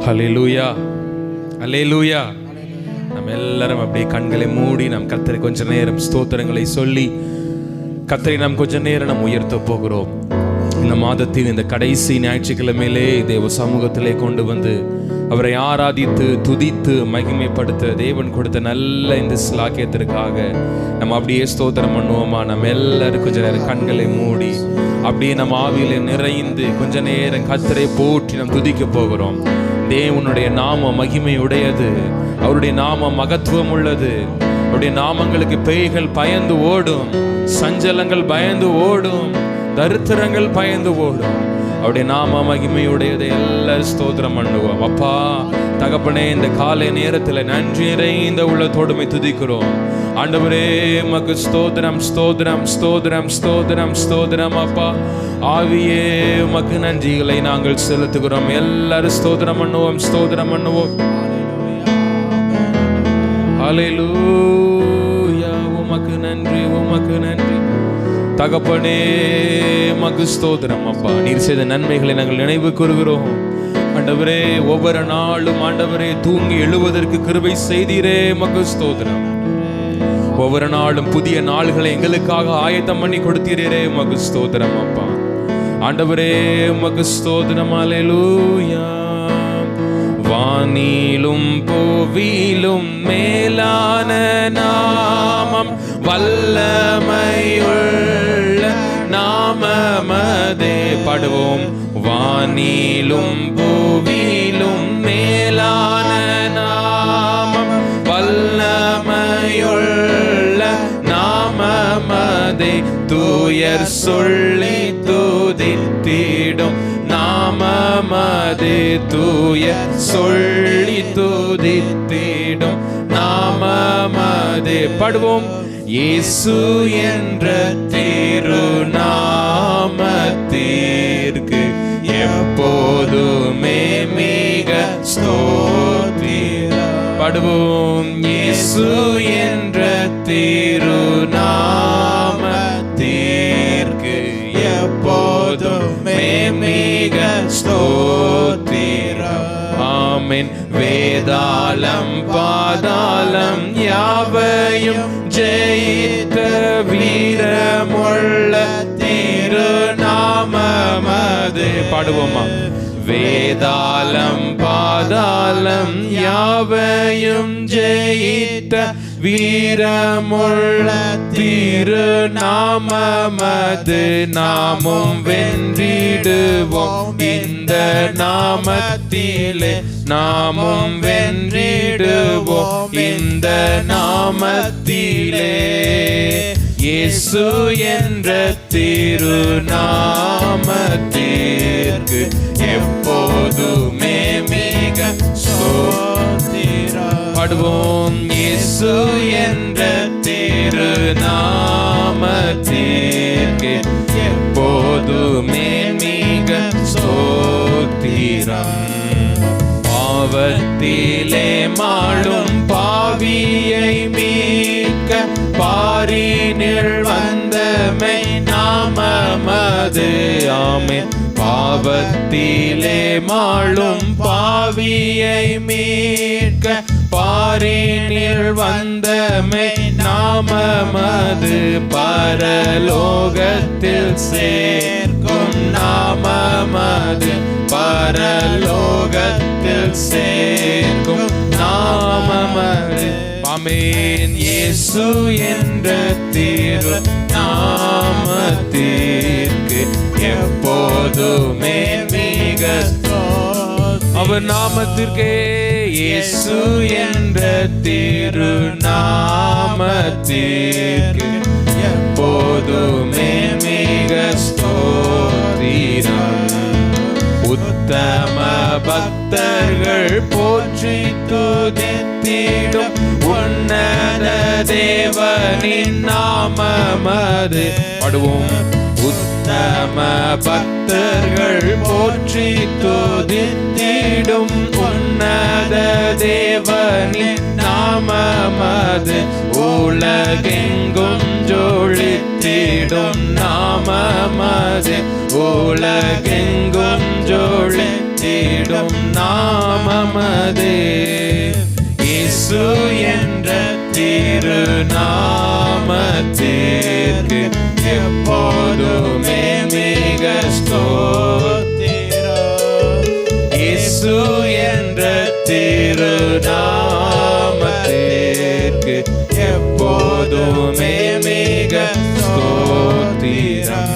ஹல்லேலூயா, ஹல்லேலூயா. நம்ம எல்லாரும் அப்படியே கண்களை மூடி நம் கர்த்தரை கொஞ்ச நேரம் ஸ்தோத்திரங்களை சொல்லி கர்த்தரை நாம் கொஞ்ச நேரம் நாம் உயர்த்த போகிறோம். இந்த மாதத்தின் இந்த கடைசி ஞாயிற்றுக்கிழமையிலே தேவ சமூகத்திலே கொண்டு வந்து அவரை ஆராதித்து துதித்து மகிமைப்படுத்த தேவன் கொடுத்த நல்ல இந்த ஸ்லாக்கியத்திற்காக நம்ம அப்படியே ஸ்தோத்திரம் பண்ணுவோமா? நம்ம எல்லாரும் கொஞ்ச நேரம் கண்களை மூடி அப்படியே நம்ம ஆவியில நிறைந்து கொஞ்ச நேரம் கர்த்தரை போற்றி நாம் துதிக்க போகிறோம். தேவனுடைய நாம மகிமை உடையது, அவருடைய நாம மகத்துவம் உள்ளது. அவருடைய நாமங்களுக்கு பேய்கள் பயந்து ஓடும், சஞ்சலங்கள் பயந்து ஓடும், தரித்திரங்கள் பயந்து ஓடும். அவருடைய நாம மகிமையுடையதை எல்லாரும் ஸ்தோத்திரம் பண்ணுவோம். அப்பா தகப்பனே, இந்த காலை நேரத்தில் நன்றி நிறைந்த உள்ளத்தோடுமை துதிக்கிறோம். ஆண்டவரே மக்கு ஸ்தோத்திரம் ஸ்தோத்திரம் ஸ்தோத்திரம் ஸ்தோத்திரம் ஸ்தோத்திரம். அப்பா ஆவியே மக்கு நன்றிகளை நாங்கள் செலுத்துகிறோம். எல்லாரும் ஸ்தோத்திரம் பண்ணுவோம், ஸ்தோத்திரம் பண்ணுவோம். ஹல்லேலூயா, உமக்கு நன்றி, உமக்கு நன்றி தகப்பனே, மக்கு ஸ்தோத்திரம். அப்பா நீர் செய்த நன்மைகளை நாங்கள் நினைவு கூறுகிறோம். ஆண்டவரே ஒவ்வொரு நாளும் ஆண்டவரே தூங்கி எழுவதற்கு கிருபை செய்தீரே, மக்கு ஸ்தோத்திரம். ஒவ்வொரு நாளும் புதிய நாள்களை எங்களுக்காக ஆயத்தம் பண்ணி கொடுத்தீரே, மக்கு ஸ்தோத்திரம். அப்பா ஆண்டவரே மக்கு ஸ்தோத்திரம். ஹல்லேலூயா. வானிலும் பூவிலும் மேலான நாமம், வல்லமையுள்ள நாமமதே. பாடுவோம். வானிலும் பூவிலும் மேலான நாமம், வல்லமையுள்ள நாமமதே. தூயர் சொல்லி துதித்திடும் நாமமதே. தூயர் சொல்லி துதித்திடும் நாமமதே. பாடுவோம். இயேசு என்ற திருநாமத்திற்கு எப்போதுமே மிக ஸ்தோத்திரம். பாடுவோம். இயேசு என்ற திருநாமத்திற்கு எப்போதுமே மிக ஸ்தோத்திரம். ஆமென். வேதாளம் பாதாளம் யாவையும் ஜெயித்த வீரமுள்ள திருநாமமது. பாடுவோமா? வேதாளம் பாதாளம் யாவையும் ஜெயித்த வீரமுள்ள திருநாமமது. நாமும் வென்றிடுவோம் இந்த நாமத்திலே, நாமும் வென்றிடுவோம் இந்த நாமத்திலே. இயேசு என்ற திருநாமத்திற்கு எப்போதுமே மிக ஸ்தோத்திரம். பாடுவோம். இயேசு என்ற திருநாமத்திற்கு எப்போதுமே மிக ஸ்தோத்திரம். பாவத்திலே மாளும் பாவியை மீட்க பாரினில் வந்தமை நாமமது. ஆமென். பாவத்திலே மாளும் பாவியை மீட்க பாரினில் வந்தமை நாமமது. பரலோகத்தில் சேர்க்கும் நாமமது. பரலோகத்தில் சேர்க்கும் நாமமது. ஆமென். இயேசு என்ற திரு நாமத்திற்கு எப்போதுமே மிக அவர் நாமத்திற்கே. இயேசு என்ற திரு நாமத்திற்கு எப்போதுமே மிக ஸ்தோத்திரம். உத்தம பக்தர்கள் போற்றி துதித்திடும் உன்னத தேவனின் நாமமது. பாடுவோம். உத்தம பக்தர்கள் போற்றி துதித்திடும் உன்னத தேவனின் நாமமது. உலகெங்கும் ஜொலித்திடும் நாமமது. உலகெங்கும் ஜொலித்திடும் நடத்திடும் நாமமதே. இயேசு என்ற திருநாமத்திற்கு எப்போதுமே மிக ஸ்தோத்திரம். இயேசு என்ற திருநாமத்திற்கு எப்போதுமே மிக ஸ்தோத்திரம்.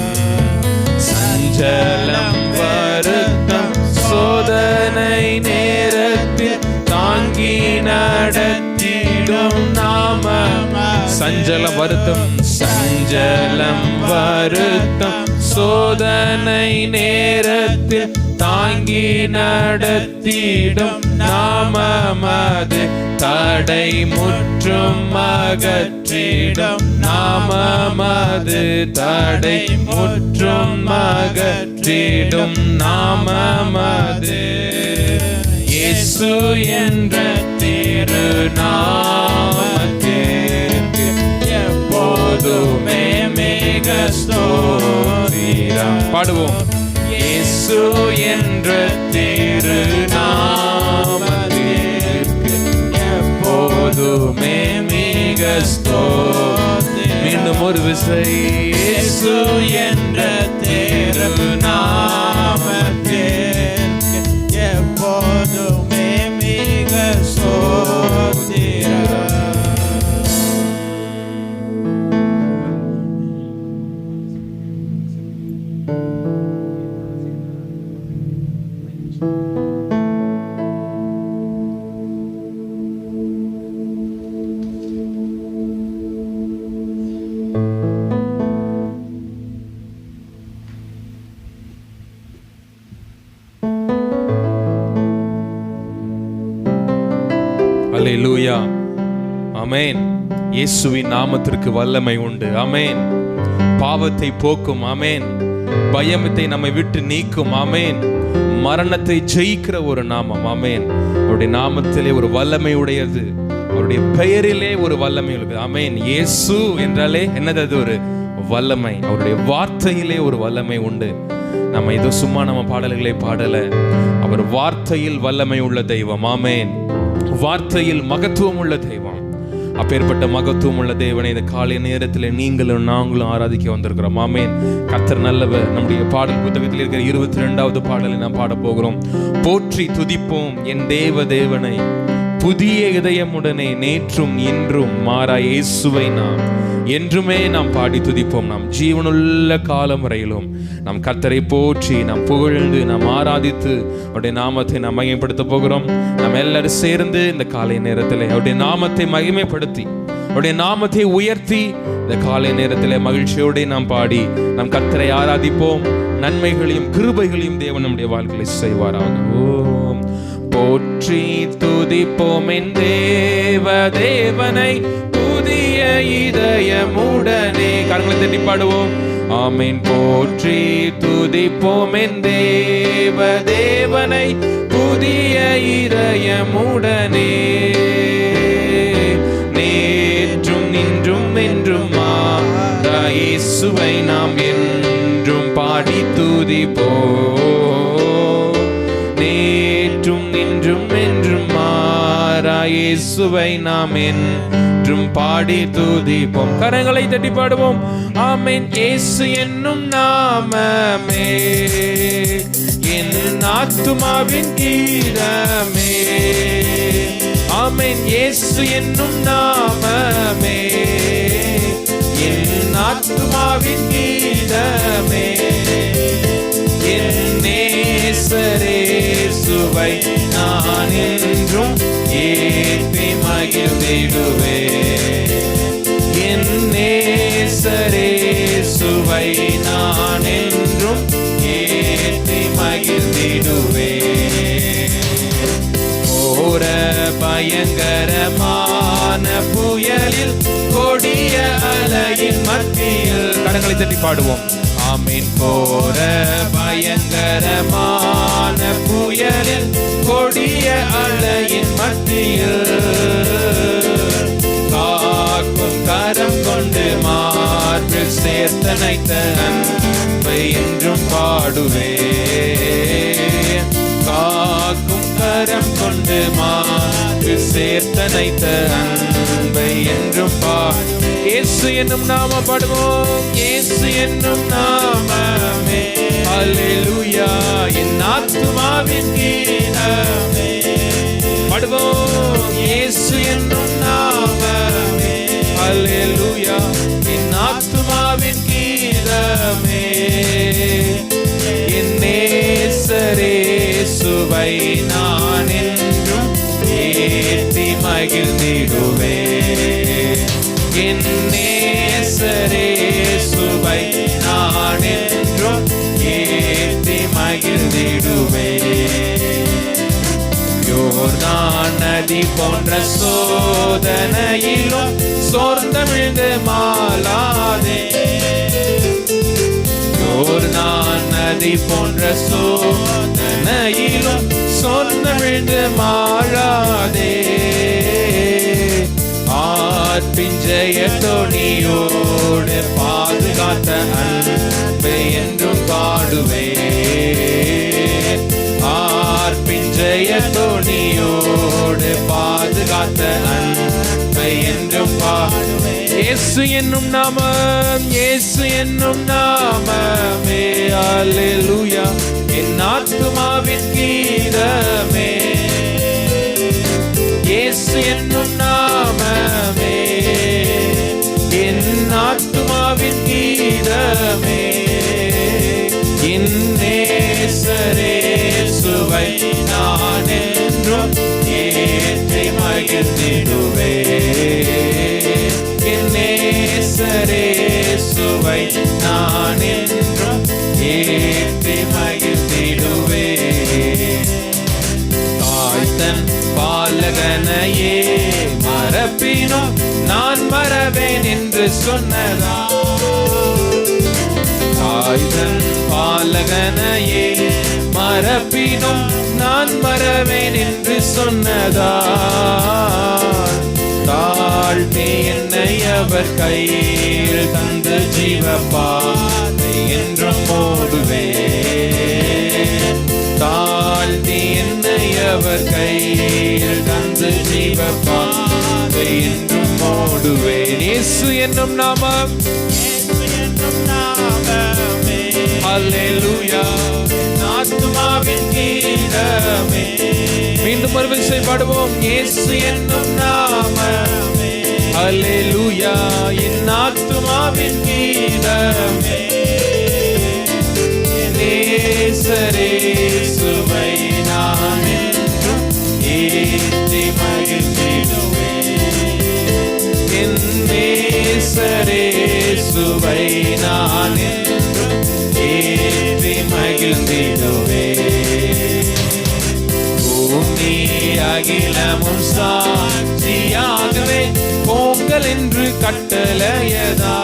சஞ்சலம் வருத்தம் சோதனை நேரத்தில் தாங்கி நடத்திடும் நாம. சஞ்சலம் வருத்தம் சோதனை நேரத்தில் தாங்கி நடத்திடும் நாமமது. தடை முற்றும் அகற்றிடும் நாமமது. தடை முற்றும் அகற்றிடும் நாமமது. இயேசு என்ற திருநாமத்திற்கு எப்போதுமே மிக ஸ்தோத்திரம். பாடுவோம். இயேசு என்ற திருநாமத்திற்கு எப்போதுமே மிக ஸ்தோத்திரம். மீண்டும் ஒரு விசை. இயேசு என்ற திருநாமத்திற்கு எப்போதுமே மிக ஸ்தோத்திரம். அல்லேலூயா. ஆமென். இயேசுவின் நாமத்திற்கு வல்லமை உண்டு. ஆமென். பாவத்தை போக்கும். ஆமென். பயத்தை நம்மை விட்டு நீக்கும். ஆமென். மரணத்தை ஜெயிக்கிற ஒரு நாமம். ஆமென். அவருடைய நாமத்திலே ஒரு வல்லமை உடையது. அவருடைய பெயரிலே ஒரு வல்லமை உள்ளது. ஆமென். இயேசு என்றாலே என்னது? அது ஒரு வல்லமை. அவருடைய வார்த்தையிலே ஒரு வல்லமை உண்டு. நம்ம ஏதோ சும்மா நம்ம பாடல்களை பாடல. அவர் வார்த்தையில் வல்லமை உள்ள தெய்வம். ஆமென். வார்த்தையில் மகத்துவம் உள்ள தெய்வம். அப்பேற்பட்ட மகத்துவம் உள்ள தேவனை இந்த காலை நேரத்தில் நீங்களும் நாங்களும் ஆராதிக்க வந்திருக்கிறோம். ஆமென். கர்த்தர் நல்லவர். நம்முடைய பாடல் புத்தகத்தில் இருக்கிற 22வது பாடலை நாம் பாட போகிறோம். போற்றி துதிப்போம் என் தேவனை, புதிய இதயமுடனே நேற்றும் இன்றும் மாறா இயேசுவை நாம் என்றுமே நாம் பாடி துதிப்போம். நாம் ஜீவனுள்ள காலம் வரையிலும் நாம் கர்த்தரை போற்றி நாம் புகழ்ந்து நாம் ஆராதித்து அவருடைய நாமத்தை நாம் மகிமைப்படுத்த போகிறோம். நாம் எல்லாரும் சேர்ந்து இந்த காலை நேரத்தில் அவருடைய நாமத்தை மகிமைப்படுத்தி அவருடைய நாமத்தை உயர்த்தி இந்த காலை நேரத்தில் மகிழ்ச்சியோடு நாம் பாடி நாம் கர்த்தரை ஆராதிப்போம். நன்மைகளையும் கிருபைகளையும் தேவன் நம்முடைய வாழ்க்கையை செய்வாராக. ஓம். போற்றி துதிப்போம் என் தேவனை, புதிய இதயமுடனே. கரங்களை தட்டி பாடுவோம். ஆமென். போற்றி துதிப்போம் என் தேவனை, புதிய இதயமுடனே நேற்றும் இன்றும் என்றும் மாறா இயேசுவை நாம் என்றும் பாடி துதிப்போம். நேற்றும் இன்றும் என்றும் மாறா இயேசுவை நாம் என்றும் பாடி துதிப்போம். கரங்களை தட்டி பாடுவோம். ஆமென். இயேசு என்னும் நாமமே என் ஆத்துமாவின் கீதமே. ஆமென். இயேசு என்னும் நாமமே என் ஆத்துமாவின் கீதமே. என் நேசரேசுவை நான் என்றும் ஏற்றி மகிழ்ந்திடுவேன். என் நேசரேசுவை நான் என்றும் ஏற்றி மகிழ்ந்திடுவேன். ஓர பயங்கரமான புயலில் கொடிய அலையின் மத்தியில். கரங்களை தட்டி பாடுவோம். ஆமென். போர பயங்கரமான புயலில் கொடிய அலையின் மத்தியில் காக்கும் கரம் கொண்டு மார்பில் சேர்த்தனைத்த நன்மை என்றும் பாடுவேன். கொண்டு மாறு சேர்த்தனைத்த அன்பை என்றும் பாடு. இயேசு என்னும் நாம பாடுவோம், இயேசு என்னும் நாமமே அல்லேலூயா என் ஆத்துமாவின் கீதமே. பாடுவோம், இயேசு என்னும் நாமமே அல்லேலூயா என் ஆத்துமாவின் கீதமே. என் நேசரேசுவை நான் என்றும் ஏத்தி மகிழ்ந்திடுவேன். என் நேசரேசுவை நான் என்றும் ஏத்தி மகிழ்ந்திடுவேன். யோர்தான் நதி போன்ற சோதனையிலும் சோர்ந்தமிழ்ந்து மாளாதே. யோர்தான் நதி போன்ற சோதனையிலும் சோர்ந்தமிழ்ந்து மாளாதே. ஆர்ப்பிஞ்சய தொனியோடு பாதுகாத்த அன்பை என்றும் பாடுவேன். ஆர்ப்பிஞ்சய தொனியோடு பாதுகாத்த அன்பை என்றும் பாடுவேன். இயேசு என்னும் நாமம், இயேசு என்னும் நாமமே அல்லேலூயா என் ஆத்துமாவின் கீதமே. இயேசு என்னும் நாமமே என் ஆத்துமாவின் கீதமே. என் நேசரேசுவை நான் என்றும் ஏற்றி மகிழ்ந்திடுவேன். என் நேசரேசுவை நான் என்றும் ஏற்றி மகிழ்ந்திடுவேன். தாய்தன் பாலகனையே மறப்பினும் நான் மறவேன் என்று சொன்னதா. தாய்தன் பாலகனையே மறப்பினும் நான் மறவேன் என்று சொன்னதா. தாழ்த்தி என்னை அவர் கையில் தந்து ஜீவப்பாதை என்றும் ஓடுவேன். தாழ்த்தி என்னை அவர் கையில் தந்து ஜீவப்பாதை என்றும் ஓடுவேன். இயேசு என்னும் நாமம், இயேசு என்னும் நாமமே அல்லேலூயா ஆத்துமாவின் கீதமே. மீண்டும் ஒரு விசை பாடுவோம், இயேசு என்னும் நாமமே அல்லேலூயா என் ஆத்துமாவின் கீதமே. நேசரேசுவை நான் என்றும் ஏத்தி மகிழ்ந்திடுவேன். என் நேசரேசுவை நான் என்றும் ஏத்தி மகிழ்ந்திடுவேன். பூமி அகிலமும் சாட்சியாகவே பொங்கல் என்று கட்டளையதா.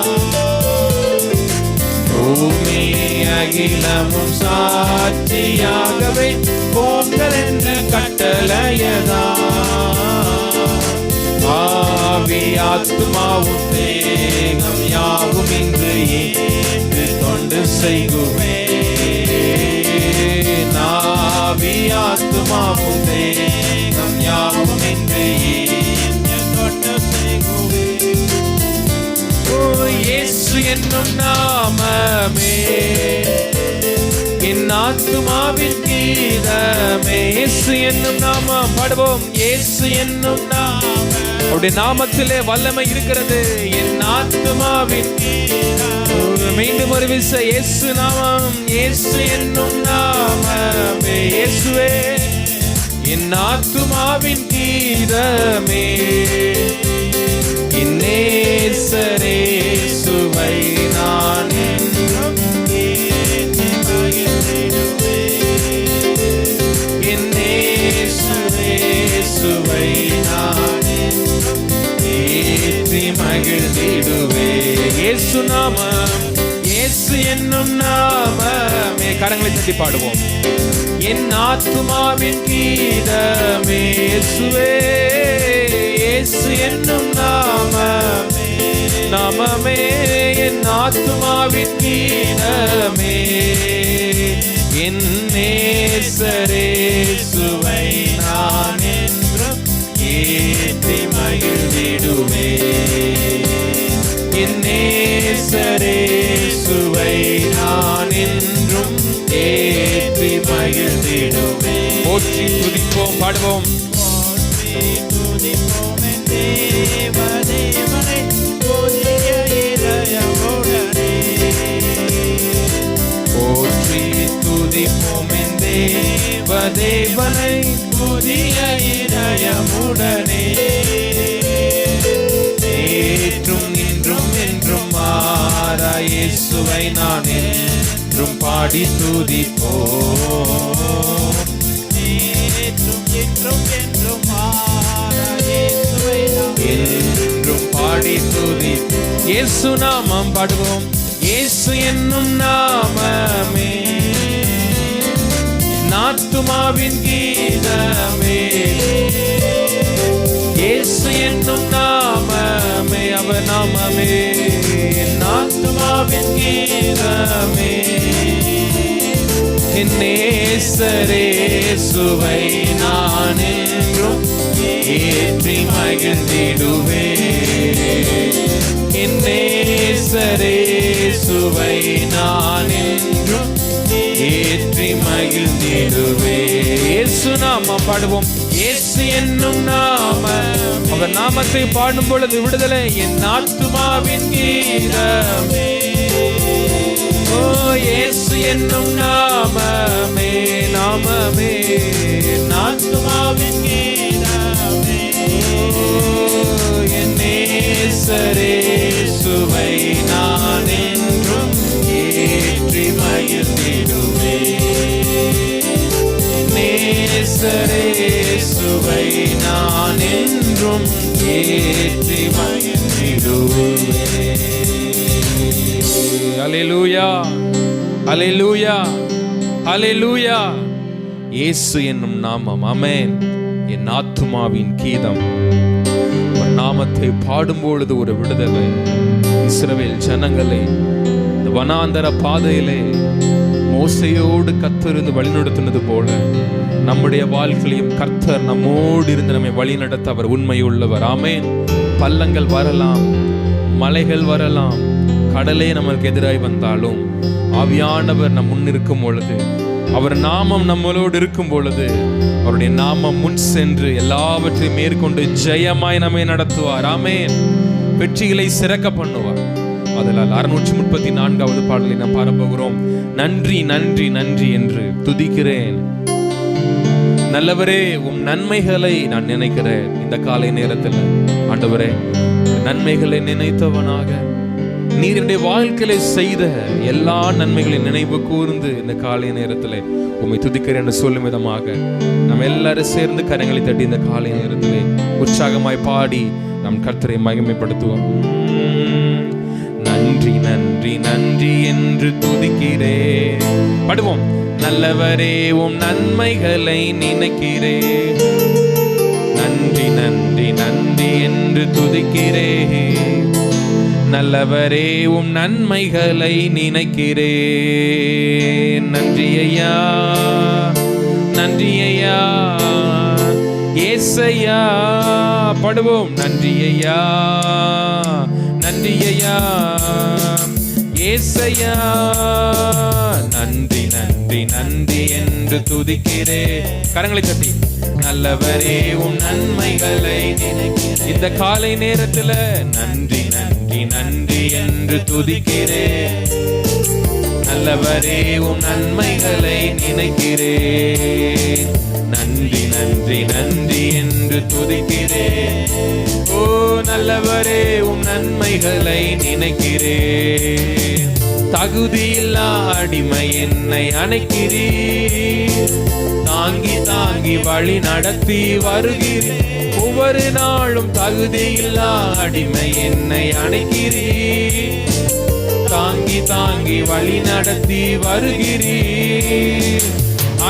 பூமி அகிலமும் சாட்சியாகவே பொங்கல் என்று கட்டளையதா. ஆவி ஆத்துமாவும் தேகம் யாவும் இன்று ஏற்று தொண்டு செய்குவேன். ஆவி ஆத்துமாவும் தேகம் யாவும் இன்று ஏற்று தொண்டு செய்குவேன். இயேசு என்னும் நாமமே என் ஆத்துமாவின் கீதமே. இயேசு என்னும் நாமம் பாடுவோம், இயேசு என்னும் நாமம். அவருடைய நாமத்திலே வல்லமை இருக்கிறது. என் ஆத்துமாவின் கீதமே. மீண்டும் ஒரு விசை, இயேசு நாமம், இயேசு என்னும் நாமமே. இயேசுவே என் ஆத்துமாவின் கீதமே. என் நேசரேசுவை நான் என்றும் ஏத்தி மகிழ்ந்திடுவேன். என் நேசரேசுவை நான் என்றும் ஏத்தி மகிழ்ந்திடுவேன். இயேசு நாமம், இயேசு என்னும் நாமமே. கரங்களை தட்டி பாடுவோம், என் ஆத்துமாவின் கீதமே. இயேசுவே இயேசு என்னும் நாமமே, நாமமே என் ஆத்துமாவின் கீதமே. என் நேசரேசுவை நான் போற்றி துதிப்போம், பாடுவோம். போற்றி துதிப்போம் என் தேவனை புதிய இதயமுடனே. ஏற்றும் இன்றும் என்றும் மாறா இயேசுவை நான் என்றும் பாடி துதிப்போம். ஏற்றும் இன்றும் என்றும் மாறா இயேசுவை நான் என்றும் பாடி துதிப்போம். இயேசு நாமம் பாடுவோம். இயேசு என்னும் நாமமே ஆத்துமாவின் கீதமே. இயேசு என்னும் நாமமே, அவர் நாமமே ஆத்துமாவின் கீதமே. என் நேசரேசுவை நான் என்றும் ஏற்றி மகிழ்ந்திடுவேன். என் நேசரேசுவை நான் என்றும் ஏற்றி மகிழ்ந்திடுவே. இயேசு நாமம் பாடுவோம். இயேசு என்னும் நாமம், அவர் நாமத்தை பாடும் பொழுது விடுதலை. என் ஆத்துமாவின் கீதமே. ஓ இயேசு என்னும் நாமமே, நாமமே என் ஆத்துமாவின் கீதமே. என் நேசரேசுவை நான் என்றும் ஏற்றி மகிழ்ந்திடுவே. நேசரேசுவை நான் என்றும் ஏற்றி மகிழ்ந்திடுவே. அல்லேலூயா, அல்லேலூயா, அல்லேலூயா. இயேசு என்னும் நாமம், ஆமென், என் ஆத்துமாவின் கீதம். நாமத்தை பாடும்பொழுது ஒரு விடுதலை. இஸ்ரவேல் ஜனங்களே இந்த வனாந்தர பாதையிலே மோசையோடு கர்த்தர் இருந்து வழிநடத்தினது போல நம்முடைய வாழ்க்கையிலும் கர்த்தர் நம்மோடு இருந்து நம்மை வழிநடத்த அவர் உண்மையுள்ளவர். ஆமென். பள்ளங்கள் வரலாம், மலைகள் வரலாம், கடலே நமக்கு எதிராய் வந்தாலும் ஆவியானவர் நம் முன்னிருக்கும் பொழுது, அவர் நாமம் நம்மளோடு இருக்கும் பொழுது, அவருடைய நாமம் முன் சென்று எல்லாவற்றையும் மேற்கொண்டு ஜெயமாய் நம்மை நடத்துவார். ஆமென். வெற்றிகளை சிறக்க பண்ணுவார். அதனால் 634வது பாடலை நாம் பாடப்போகிறோம். நன்றி நன்றி நன்றி என்று துதிக்கிறேன் நல்லவரே, உம் நன்மைகளை நான் நினைக்கிறேன். இந்த காலை நேரத்தில் ஆண்டவரே, நன்மைகளை நினைத்தவனாக நீர் என்னுடைய வாழ்க்கையில செய்த எல்லா நன்மைகளையும் நினைவு கூர்ந்து இந்த காலை நேரத்தில் உம்மை துதிக்கிறேன் என்று சொல்லும் விதமாக நாம் எல்லாரும் சேர்ந்து கரங்களை தட்டி இந்த காலை நேரத்திலே உற்சாகமாய் பாடி நம் கர்த்தரை மகிமைப்படுத்துவோம். நன்றி நன்றி நன்றி என்று துதிக்கிறேன். பாடுவோம். நல்லவரே, உம் நன்மைகளை நினைக்கிறேன். நன்றி நன்றி நன்றி என்று துதிக்கிறேன். நல்லவரே, உம் நன்மைகளை நினைக்கிறேன். நன்றி ஐயா, நன்றி ஐயா, ஏசையா. பாடுவோம். நன்றி ஐயா, நன்றி ஐயா, ஏசையா. நன்றி நன்றி நன்றி என்று துதிக்கிறேன். கரங்களை தட்டி. நல்லவரே, உம் நன்மைகளை நினைக்கிறேன். இந்த காலை நேரத்துல நன்றி நன்றி நன்றி என்று துதிக்கிறேன். நல்லவரே, உம் நன்மைகளை நினைக்கிறேன். நன்றி நன்றி நன்றி என்று துதிக்கிறேன். ஓ நல்லவரே, உம் நன்மைகளை நினைக்கிறேன். தகுதியில்லா அடிமை என்னை அணைக்கிறீர். தாங்கி தாங்கி வழி நடத்தி வருகிறேன். ஒவ்வொரு நாளும் தகுதியில்லா அடிமை என்னை அணைக்கிறீர். தாங்கி தாங்கி வழி நடத்தி வருகிறீர்.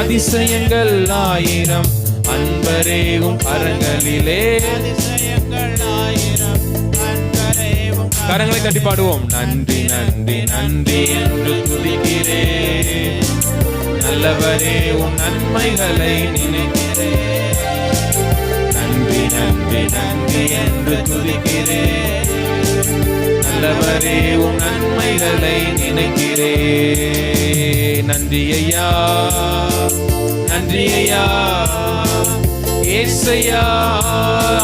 அதிசயங்கள் 1000 அன்பரேவும் கரங்களிலே. அதிசயங்கள் 1000 அன்பரேவும். கரங்களை தட்டி பாடுவோம். நன்றி நன்றி நன்றி என்று துதிக்கிறேன். நல்லவரே, உம் நன்மைகளை நினைக்கிறேன். நன்றி நன்றி நன்றி என்று துதிக்கிறேன். நல்லவரே, உம் நன்மைகளை நினைக்கிறேன். நன்றி ஐயா, நன்றி ஐயா ஏசையா.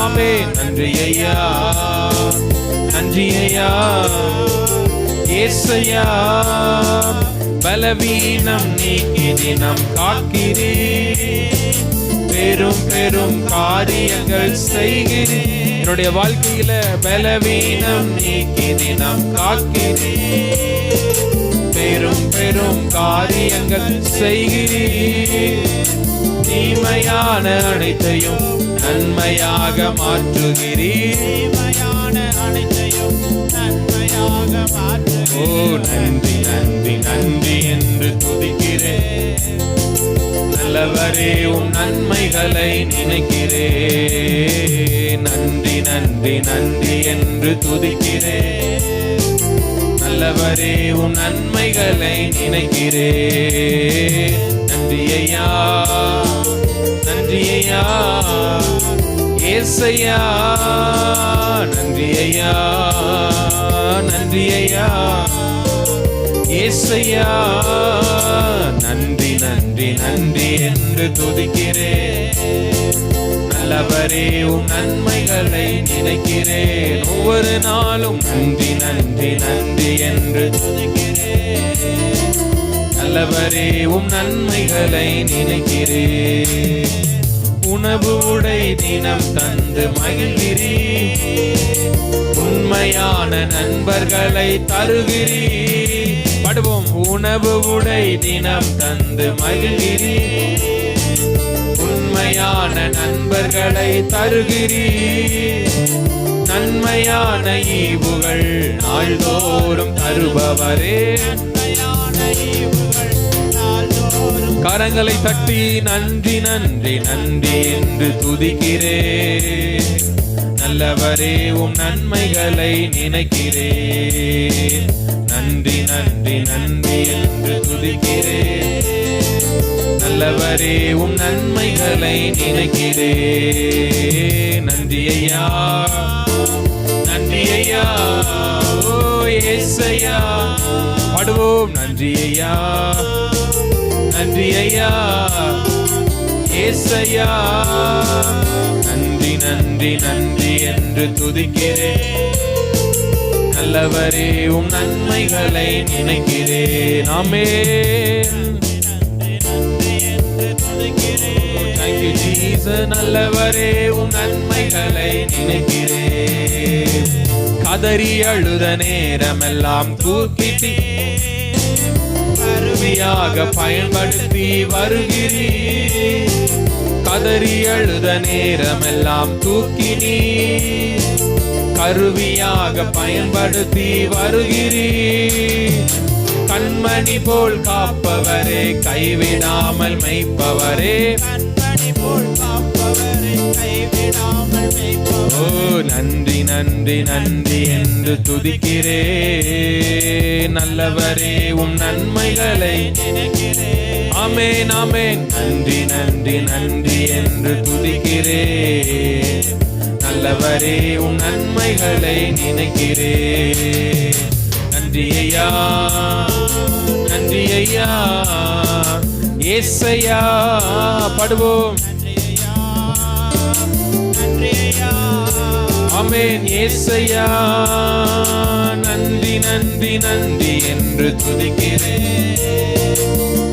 ஆமென். நன்றி ஐயா நன்றி ஐயா ஏசையா. பலவீனம் நீக்கி தினம் காக்கிறீர், பெரும் பெரும் காரியங்கள் செய்கிறீர். என்னுடைய வாழ்க்கையில பலவீனம் நீக்கி தினம் காக்கிறீர், பெரும் பெரும் காரியங்கள் செய்கிறீர். தீமையான அனைத்தையும் நன்மையாக மாற்றுகிறீர், தீமையான அனைத்தையும் நன்மையாக மாற்றுகிறீர். ஓ நன்றி நன்றி நன்றி என்று துதிக்கிறேன். நல்லவரே உம் நன்மைகளை நினைக்கிறேன். நன்றி நன்றி நன்றி என்று துதிக்கிறேன். நல்லவரே உம் நன்மைகளை நினைக்கிறேன். நன்றி ஐயா நன்றி ஐயா ஏசையா. நன்றி ஐயா நன்றி ஐயா ஏசையா. நன்றி நன்றி நன்றி என்று துதிக்கிறேன். நல்லவரே உம் நன்மைகளை நினைக்கிறேன். ஒவ்வொரு நாளும் நன்றி நன்றி நன்றி என்று துதிக்கிறேன். நல்லவரே உம் நன்மைகளை நினைக்கிறேன். உணவு உடை தினம் தந்து மகிழ்கிறீர், உண்மையான நண்பர்களை தருகிறீர். பாடுவோம். உணவு உடை தினம் தந்து மகிழ்கிறீர், உண்மையான நண்பர்களை தருகிறீர். நன்மையான ஈவுகள் நாள்தோறும் தருபவரே, நன்மையான ஈவுகள் நாள்தோறும். கரங்களை தட்டி நன்றி நன்றி நன்றி என்று துதிக்கிறேன். நல்லவரே உம் நன்மைகளை நினைக்கிறேன். நன்றி நன்றி நன்றி என்று துதிக்கிறேன். நல்லவரே உம் நன்மைகளை நினைக்கிறேன். நன்றி ஐயா நன்றி ஐயா ஓ ஏசையா. பாடுவோம். நன்றி ஐயா நன்றி ஐயா ஏசையா. நன்றி நன்றி நன்றி என்று துதிக்கிறேன். நல்லவரே உம் நன்மைகளை நினைக்கிறேன். ஆமென். Thank you Jesus. நல்லவரே உம் நன்மைகளை நினைக்கிறேன். கதறி அழுத நேரமெல்லாம் தூக்கிட்டி கருவியாக பயன்படுத்தி வருகிறீர். கதறி அழுத நேரமெல்லாம் தூக்கினீ கருவியாக பயன்படுத்தி வருகிறீர். கண்மணி போல் காப்பவரே, கைவிடாமல் மெய்ப்பவரே, கண்மணி போல் காப்பவரே, கைவிடாமல் மெய்ப்பவரே. ஓ நன்றி நன்றி நன்றி என்று துதிக்கிறேன். நல்லவரே உம் நன்மைகளை நினைக்கிறேன். ஆமென் ஆமென். நன்றி நன்றி நன்றி என்று துதிக்கிறேன். நல்லவரே உம் நன்மைகளை நினைக்கிறேன். நன்றி ஐயா நன்றி ஐயா ஏசையா. பாடுவோம். ஆமென் ஏசையா. நன்றி நன்றி நன்றி என்று துதிக்கிறேன்.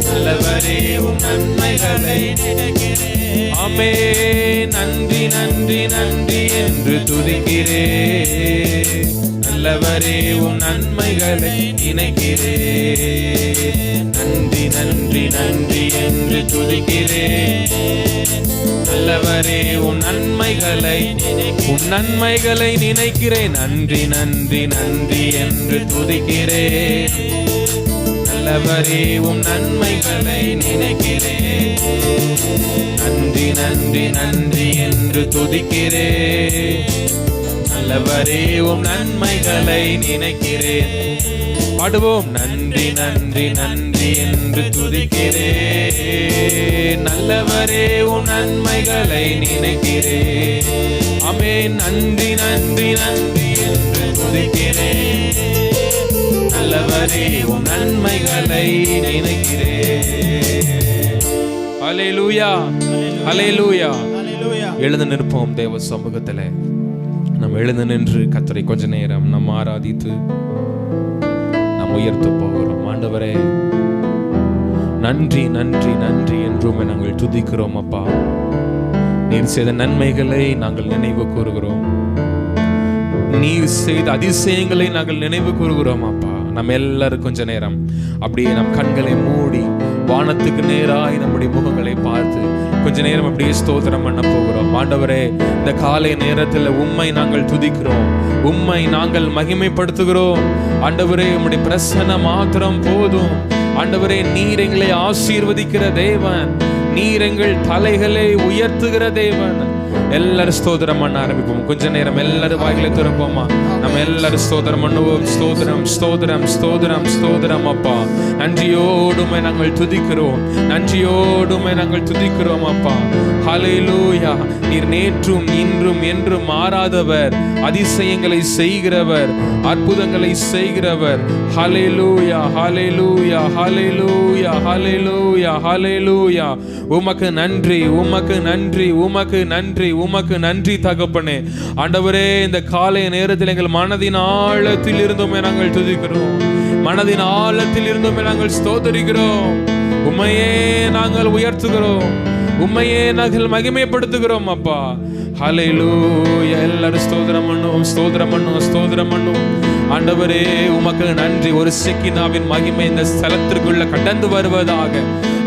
நல்லவரே உம் நன்மைகளை நினைக்கிறேன். ஆமென். நன்றி நன்றி நன்றி என்று துதிக்கிறேன். நல்லவரே உம் நன்மைகளை நினைக்கிறேன். நன்றி நன்றி நன்றி என்று துதிக்கிறேன். நல்லவரே உம் நன்மைகளை நினைக்கிறேன். நன்றி நன்றி நன்றி என்று துதிக்கிறேன். நல்லவரே உம் நன்மைகளை நினைக்கிறேன். நன்றி நன்றி நன்றி என்று துதிக்கிறேன். நல்லவரே உம் நன்மைகளை நினைக்கிறேன். பாடுவோம். நன்றி நன்றி நன்றி என்று துதிக்கிறேன். நல்லவரே உம் நன்மைகளை நினைக்கிறேன். ஆமென். நன்றி நன்றி நன்றி என்று துதிக்கிறேன். நல்லவரே உம் நன்மைகளை நினைக்கிறேன். ஹல்லேலூயா, ஹல்லேலூயா. எழுந்து நிற்போம் தேவ சமூகத்திலே. நாம் எழுந்து நின்று கர்த்தரை கொஞ்ச நேரம் நாம் ஆராதித்து நாம் உயர்த்த போகிறோம். ஆண்டவரே, நன்றி நன்றி நன்றி என்றும் நாங்கள் துதிக்கிறோம் அப்பா. நீர் செய்த நன்மைகளை நாங்கள் நினைவு கூறுகிறோம். நீர் செய்த அதிசயங்களை நாங்கள் நினைவு கூறுகிறோம் அப்பா. நம்ம எல்லாரும் கொஞ்ச நேரம் அப்படியே நம் கண்களை மூடி வானத்துக்கு நேராய் நம்முடைய முகங்களை பார்த்து கொஞ்ச நேரம் அப்படியே ஸ்தோத்திரம் பண்ண போகிறோம். ஆண்டவரே, இந்த காலை நேரத்தில் உம்மை நாங்கள் துதிக்கிறோம், உம்மை நாங்கள் மகிமைப்படுத்துகிறோம். ஆண்டவரே, உம்முடைய பிரசன்னம் மாத்திரம் போதும். ஆண்டவரே, நீர் எங்களை ஆசீர்வதிக்கிற தேவன், நீர் எங்கள் தலைகளை உயர்த்துகிற தேவன். எல்லாரும் ஸ்தோத்திரம் பண்ண ஆரம்பிப்போம். கொஞ்ச நேரம் எல்லாரும் வாயில திறப்போமா? நம்ம எல்லாரும் ஸ்தோத்திரம் பண்ணுவோம். ஸ்தோத்திரம் ஸ்தோத்திரம் ஸ்தோத்திரம் ஸ்தோத்திரம் அப்பா. நன்றியோடுமே நாங்கள் துதிக்கிறோம், நன்றியோடுமே நாங்கள் துதிக்கிறோம் அப்பா. ஹல்லேலூயா. நீர் நேற்றும் இன்றும் என்றும் மாறாதவர், அதிசயங்களை செய்கிறவர், அற்புதங்களை செய்கிறவர். ஹல்லேலூயா, ஹல்லேலூயா, ஹல்லேலூயா, ஹல்லேலூயா, ஹல்லேலூயா. உமக்கு நன்றி, உமக்கு நன்றி, உமக்கு நன்றி, உமக்கு நன்றி தகப்பனே. ஆண்டவரே, இந்த காலை நேரத்தில் எங்கள் மனதின் ஆழத்தில் இருந்துமே நாங்கள் துதிக்கிறோம், மனதின் ஆழத்தில் இருந்துமே நாங்கள் ஸ்தோத்திரிக்கிறோம். உம்மையே நாங்கள் உயர்த்துகிறோம், உம்மையே நாங்கள் மகிமைப்படுத்துகிறோம் அப்பா. ஹல்லேலூயா. எல்லாரும் ஸ்தோத்திரம் பண்ணுவோம், ஸ்தோத்திரம் பண்ணுவோம், ஸ்தோத்திரம் பண்ணுவோம். ஆண்டவரே, உமக்கு நன்றி. ஒரு செக்கினாவின் மகிமை இந்த ஸ்தலத்திற்குள்ள கடந்து வருவதாக.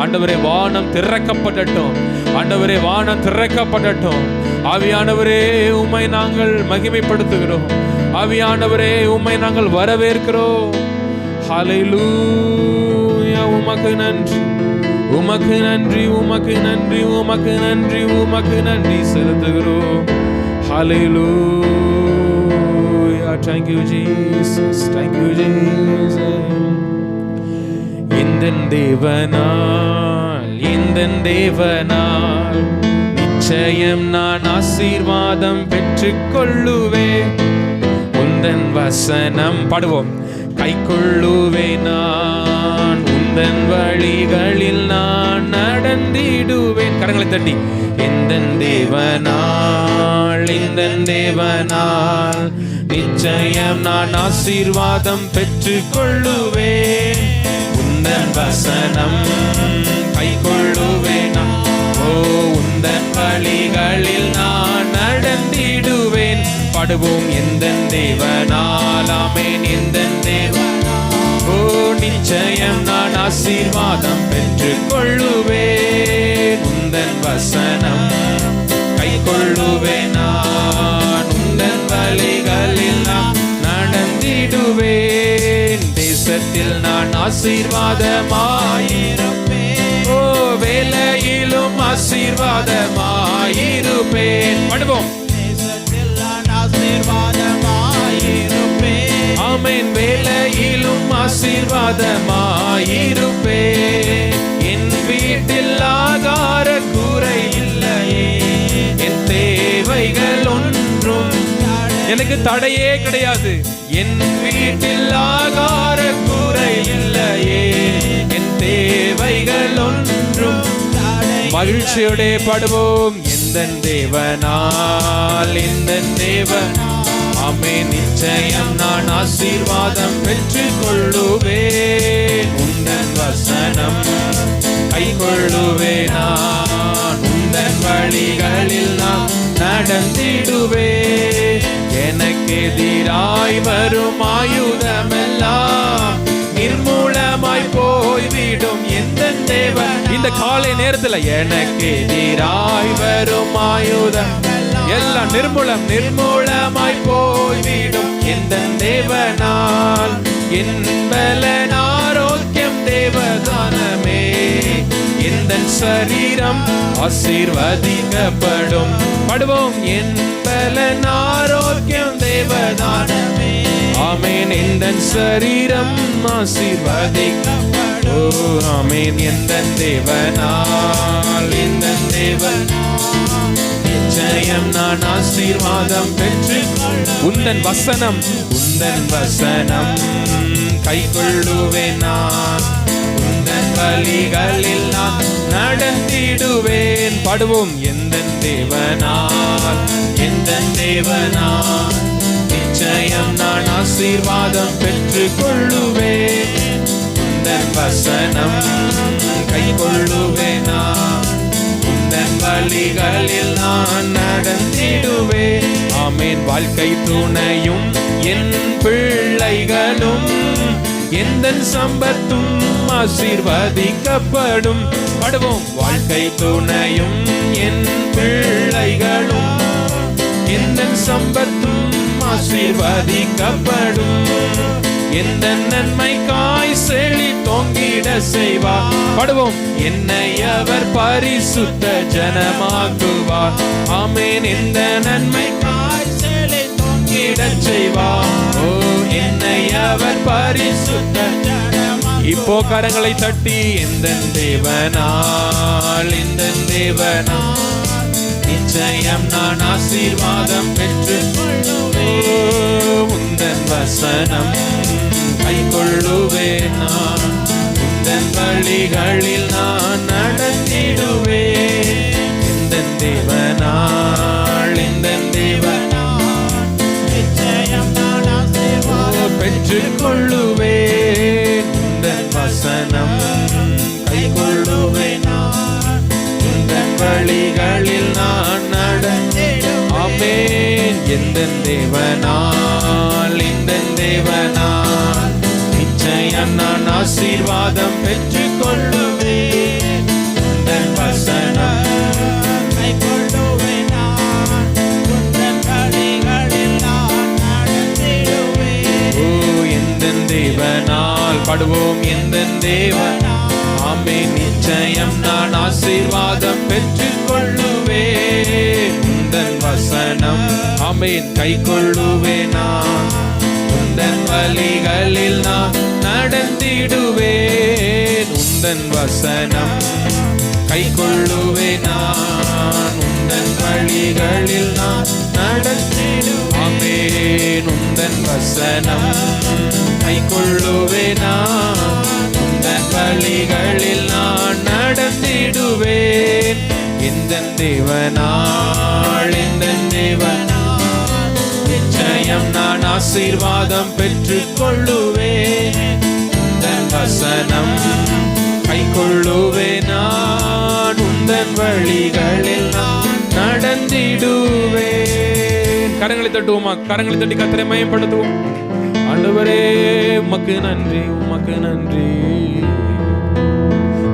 ஆண்டவரே, வானம் திறக்கப்படட்டும். ஆண்டவரே, வானம் திறக்கப்படட்டும். ஆவியானவரே, உம்மை நாங்கள் மகிமைப்படுத்துகிறோம். ஆவியானவரே, உம்மை நாங்கள் வரவேற்கிறோம். ஹல்லேலூயா. உமக்கு நன்றி, உமக்கு நன்றி, உமக்கு நன்றி, உமக்கு நன்றி, உமக்கு நன்றி செலுத்துகிறோம். ஹல்லேலூயா. Thank you Jesus, thank you Jesus. இந்தன் தேவனால் நிச்சயம் நான் ஆசீர்வாதம் பெற்றுக்கொள்ளுவேன். உந்தன் வசனம் பாடுவோம். கைக்கொள்ளுவேன் நான், உந்தன் வழிகளில் நான் நடந்திடுவேன். கரங்களை தட்டி. இந்தன் தேவனால் நிச்சயம் நான் ஆசீர்வாதம் பெற்றுக்கொள்ளுவேன். உந்தன் வசனம் கைக்கொள்ளுவேன். ஓ, உந்தன் வழிகளில் நான் நடந்திடுவேன். பாடுவோம். எந்தன் தேவனால், ஆமென். எந்தன் தேவனால், ஓ, நிச்சயம் நான் ஆசீர்வாதம் பெற்றுக்கொள்ளுவேன். உந்தன் வசனம் கைக்கொள்ளுவேன் நான், உந்தன் வழிகளில் நான் நடந்திடுவேன். தேசத்தில் நான் ஆசீர்வாதமாயிருப்பேன். ஓ, வேலையிலும் ஆசீர்வாதமாயிருப்பேன். பாடுவோம். தேசத்தில் நான் ஆசீர்வாதமாயிருப்பேன். ஆமென். வேலையிலும் ஆசீர்வாதமாயிருப்பேன். என் வீட்டில் ஆகார குறை இல்லையே, என் தேவைகள் ஒன்றும் எனக்கு தடையே கிடையாது. என் வீட்டில் ஆகார குறை இல்லையே, என் தேவைகள் ஒன்றும். மகிழ்ச்சியோட பாடுவோம். எந்தன் தேவனால், எந்தன் தேவனால், ஆமென். நிச்சயம் நான் ஆசீர்வாதம் பெற்றுக்கொள்ளுவேன். உந்தன் வசனம் கைக்கொள்ளுவேன் நான், உந்தன் வழிகளில் நான் நடந்திடுவேன். எனக்கு எதிராய் வரும் ஆயுதமெல்லாம் நிர்மூலமாய் போய்விடும். எந்தன் தேவன். இந்த காலை நேரத்தில் எனக்கு எதிராய் வரும் ஆயுதம் எல்லாம் நிர்மூலமாய் போய்விடும். எந்தன் தேவனால் என் பலன் ஆரோக்கியம் தேவதானமே. எந்தன் சரீரம் ஆசீர்வதிக்கப்படும். பாடுவோம். என் பலன் ஆரோக்கியம் தேவதானமே. ஆமென். எந்தன் சரீரம் ஆசீர்வதிக்கப்படும். ஓ, ஆமென். எந்தன் தேவனால், எந்தன் தேவனால் நிச்சயம் நான் ஆசீர்வாதம் பெற்று. உந்தன் வசனம், உந்தன் வசனம் கைக்கொள்ளுவேன் நான், உந்தன் வழிகளில் நான் நடந்திடுவேன். பாடுவோம். எந்தன் தேவனால், எந்தன் தேவனால் நிச்சயம் நான் ஆசீர்வாதம் பெற்றுக் கொள்ளுவேன். உந்தன் வசனம் கை கொள்ளுவேனா, உந்தன் வழிகளில் நான் நடந்திடுவேன். ஆமேன். வாழ்க்கை துணையும் என் பிள்ளைகளும் எந்தன் சம்பத்தும் ஆசீர்வதிக்கப்படும். பாடுவோம். வாழ்க்கை துணையும் என் பிள்ளைகளும் எந்தன் சம்பத்தும் ஆசீர்வதிக்கப்படும். எந்த நன்மைக்காய் செழி தொங்கிட செய்வார். பாடுவோம். என்னை அவர் பரிசுத்த ஜனமாக்குவார். ஆமேன். எந்த நன்மைக்காய் செழி தொங்கிட செய்வார். ஓ, என்னை அவர் பரிசுத்த ஜனமாக்குவார். இப்போ கரங்களை தட்டி எந்த தேவனால், எந்த தேவனால் நிச்சயம் நான் ஆசீர்வாதம் பெற்றுக் கொள்ளுவேன். உந்தன் வசனம் கை கொள்ளுவேன். நான் உந்தன் வழிகளில் நான் நடந்திடுவேன். எந்த தேவனால், எந்த தேவனால் நிச்சயம் நான் ஆசீர்வாதம் பெற்றுக் கொள்ளுவேன். உந்தன் வசனம் கை கொள்ளுவேன். வழிகளில் நான் நடந்திடுவேன். ஆமென். எந்த தேவனால், எந்த தேவனால் நிச்சயம் நான் ஆசீர்வாதம் பெற்றுக் கொள்ளுவேன். உந்தன் வசனம் கை கொள்ளுவேன். உந்தன் வழிகளில் நான் நடந்திடுவேன். ஓ, எந்த தேவனால். பாடுவோம். எந்த தேவனால். ஆமென். நிச்சயம் நான் ஆசீர்வாதம் பெற்றுக் கொள்ளுவேன். உந்தன் வசனம் ஆமென் கை கொள்ளுவேன். உந்தன் வழிகளில் நான் நடந்திடுவேன். உந்தன் வசனம் கை கொள்ளுவேன். உந்தன் வழிகளில் நான் நடந்திடுவேன். ஆமென். உந்தன் வசனம் கை கொள்ளுவேன். உந்தன் வழிகளில் நான் நடந்திடுவேன். எந்த தேவனால், எந்த தேவனால் நிச்சயம் நான் ஆசீர்வாதம் பெற்றுக் கொள்ளுவேன். உந்தன் வசனம் கை கொள்ளுவேன். நான் உந்தன் வழிகளில் நான் நடந்திடுவேன். கரங்களை தட்டுவோமா? கரங்களை தட்டி கர்த்தரை மகிமைப்படுத்துவோம். ஆண்டவரே உமக்கு நன்றி, உமக்கு நன்றி.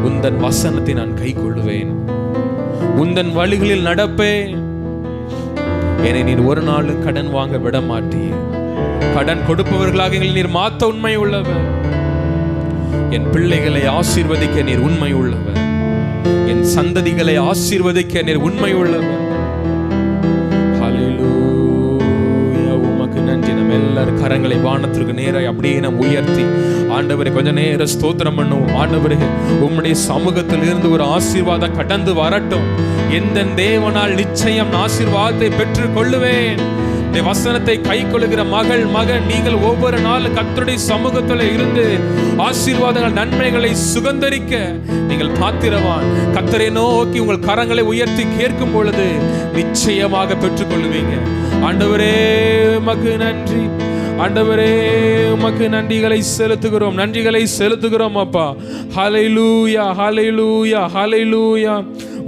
உந்தன் வசனத்தை நான் கை கொள்ளுவேன். உந்தன் வழிகளில் நடப்பேன். என்னை நீர் ஒரு நாள் கடன் வாங்க விட மாட்டீர். கடன் கொடுப்பவர்களாக எங்களை நீர் மாத்த உண்மை உள்ளவர். என் பிள்ளைகளை ஆசீர்வதிக்க நீர் உண்மை உள்ளவர். என் சந்ததிகளை ஆசீர்வதிக்க நீர் உண்மை உள்ளவர். ஹல்லேலூயா. உமக்கு நன்றி. நம்ம எல்லாரும் கரங்களை வானத்திற்கு நேராக அப்படியே நாம் உயர்த்தி ஆண்டவரை கொஞ்ச நேரம் ஸ்தோத்திரம் பண்ணுவோம். ஆண்டவரே உம்முடைய சமூகத்தில் இருந்து ஒரு ஆசீர்வாதம் கடந்து வரட்டும். எந்த தேவனால் நிச்சயம் ஆசீர்வாதத்தை பெற்றுக் கொள்ளுவேன். வசனத்தை கை கொள்ளுகிற மகள் மகன் நீங்கள் ஒவ்வொரு நாளும் கர்த்தருடைய சமூகத்தில் இருந்து ஆசீர்வாதங்கள் நன்மைகளை சுகந்தரிக்க நீங்கள் பாத்திரவான். கர்த்தரை நோக்கி உங்கள் கரங்களை உயர்த்தி கேட்கும் பொழுது நிச்சயமாக பெற்றுக் கொள்ளுவீங்க. ஆண்டவரே உமக்கு நன்றி. ஆண்டவரே உமக்கு நன்றிகளை செலுத்துகிறோம், நன்றிகளை செலுத்துகிறோம் அப்பா. ஹல்லேலூயா, ஹல்லேலூயா, ஹல்லேலூயா.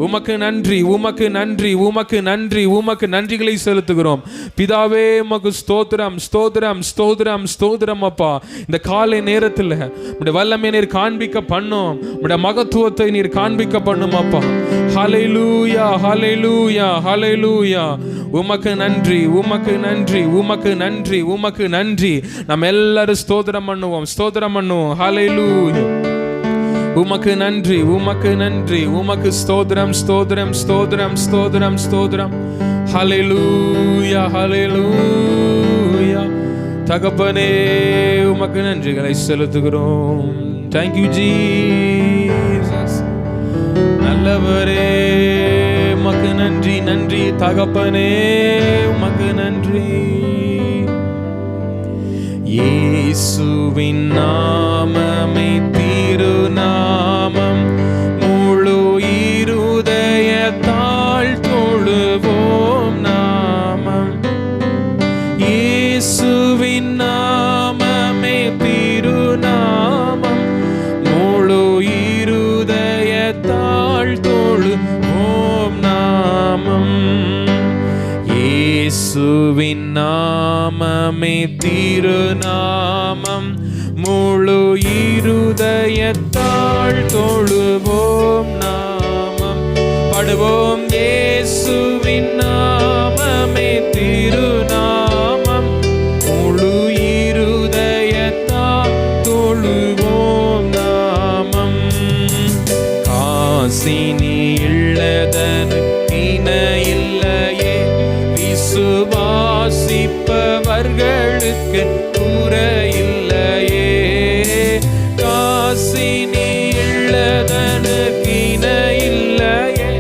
உமக்கு நன்றி, உமக்கு நன்றி, உமக்கு நன்றி, உமக்கு நன்றிகளை செலுத்துகிறோம் பிதாவே. உமக்கு ஸ்தோத்திரம், ஸ்தோத்திரம், ஸ்தோத்திரம், ஸ்தோத்திரம் அப்பா. இந்த காலை நேரத்தில் உம்முடைய வல்லமை நீர் காண்பிக்க பண்ணும், உம்முடைய மகத்துவத்தை நீர் காண்பிக்க பண்ணும் அப்பா. ஹல்லேலூயா, ஹல்லேலூயா, ஹல்லேலூயா. உமக்கு நன்றி, உமக்கு நன்றி, உமக்கு நன்றி, உமக்கு நன்றி. நம்ம எல்லாரும் ஸ்தோத்திரம் பண்ணுவோம், ஸ்தோத்திரம் பண்ணுவோம். ஹல்லேலூயா. உமக்கு நன்றி, உமக்கு நன்றி, உமக்கு ஸ்தோத்திரம், ஸ்தோத்திரம், ஸ்தோத்திரம், ஸ்தோத்திரம், ஸ்தோத்திரம். ஹல்லேலூயா, ஹல்லேலூயா. தகப்பனே உமக்கு நன்றிகளை செலுத்துகிறோம். Thank you Jesus. நல்லவரே உமக்கு நன்றி, நன்றி தகப்பனே உமக்கு நன்றி. இயேசுவின் நாமமே திருநாமம், முழு இருதயத்தால் தொழுவோம் நாமம். இயேசுவின் நாமமே திருநாமம், முழு இருதயத்தால் தொழுவோம் நாமம். இயேசுவின் நாமமே திருநாமம், முழு இருதயத்தால் தொழுவோம் நாமம். பாடுவோம். இயேசுவின் நாமமே திருநாமம், முழு இருதயத்தால் தொழுவோம் நாமம். காசினி இல்லதனு இணையில்லையே, விசுவாசிப்பவர்களுக்கு குறையில்லையே. காசினி இல்லதனுக்கு இணையில்லையே,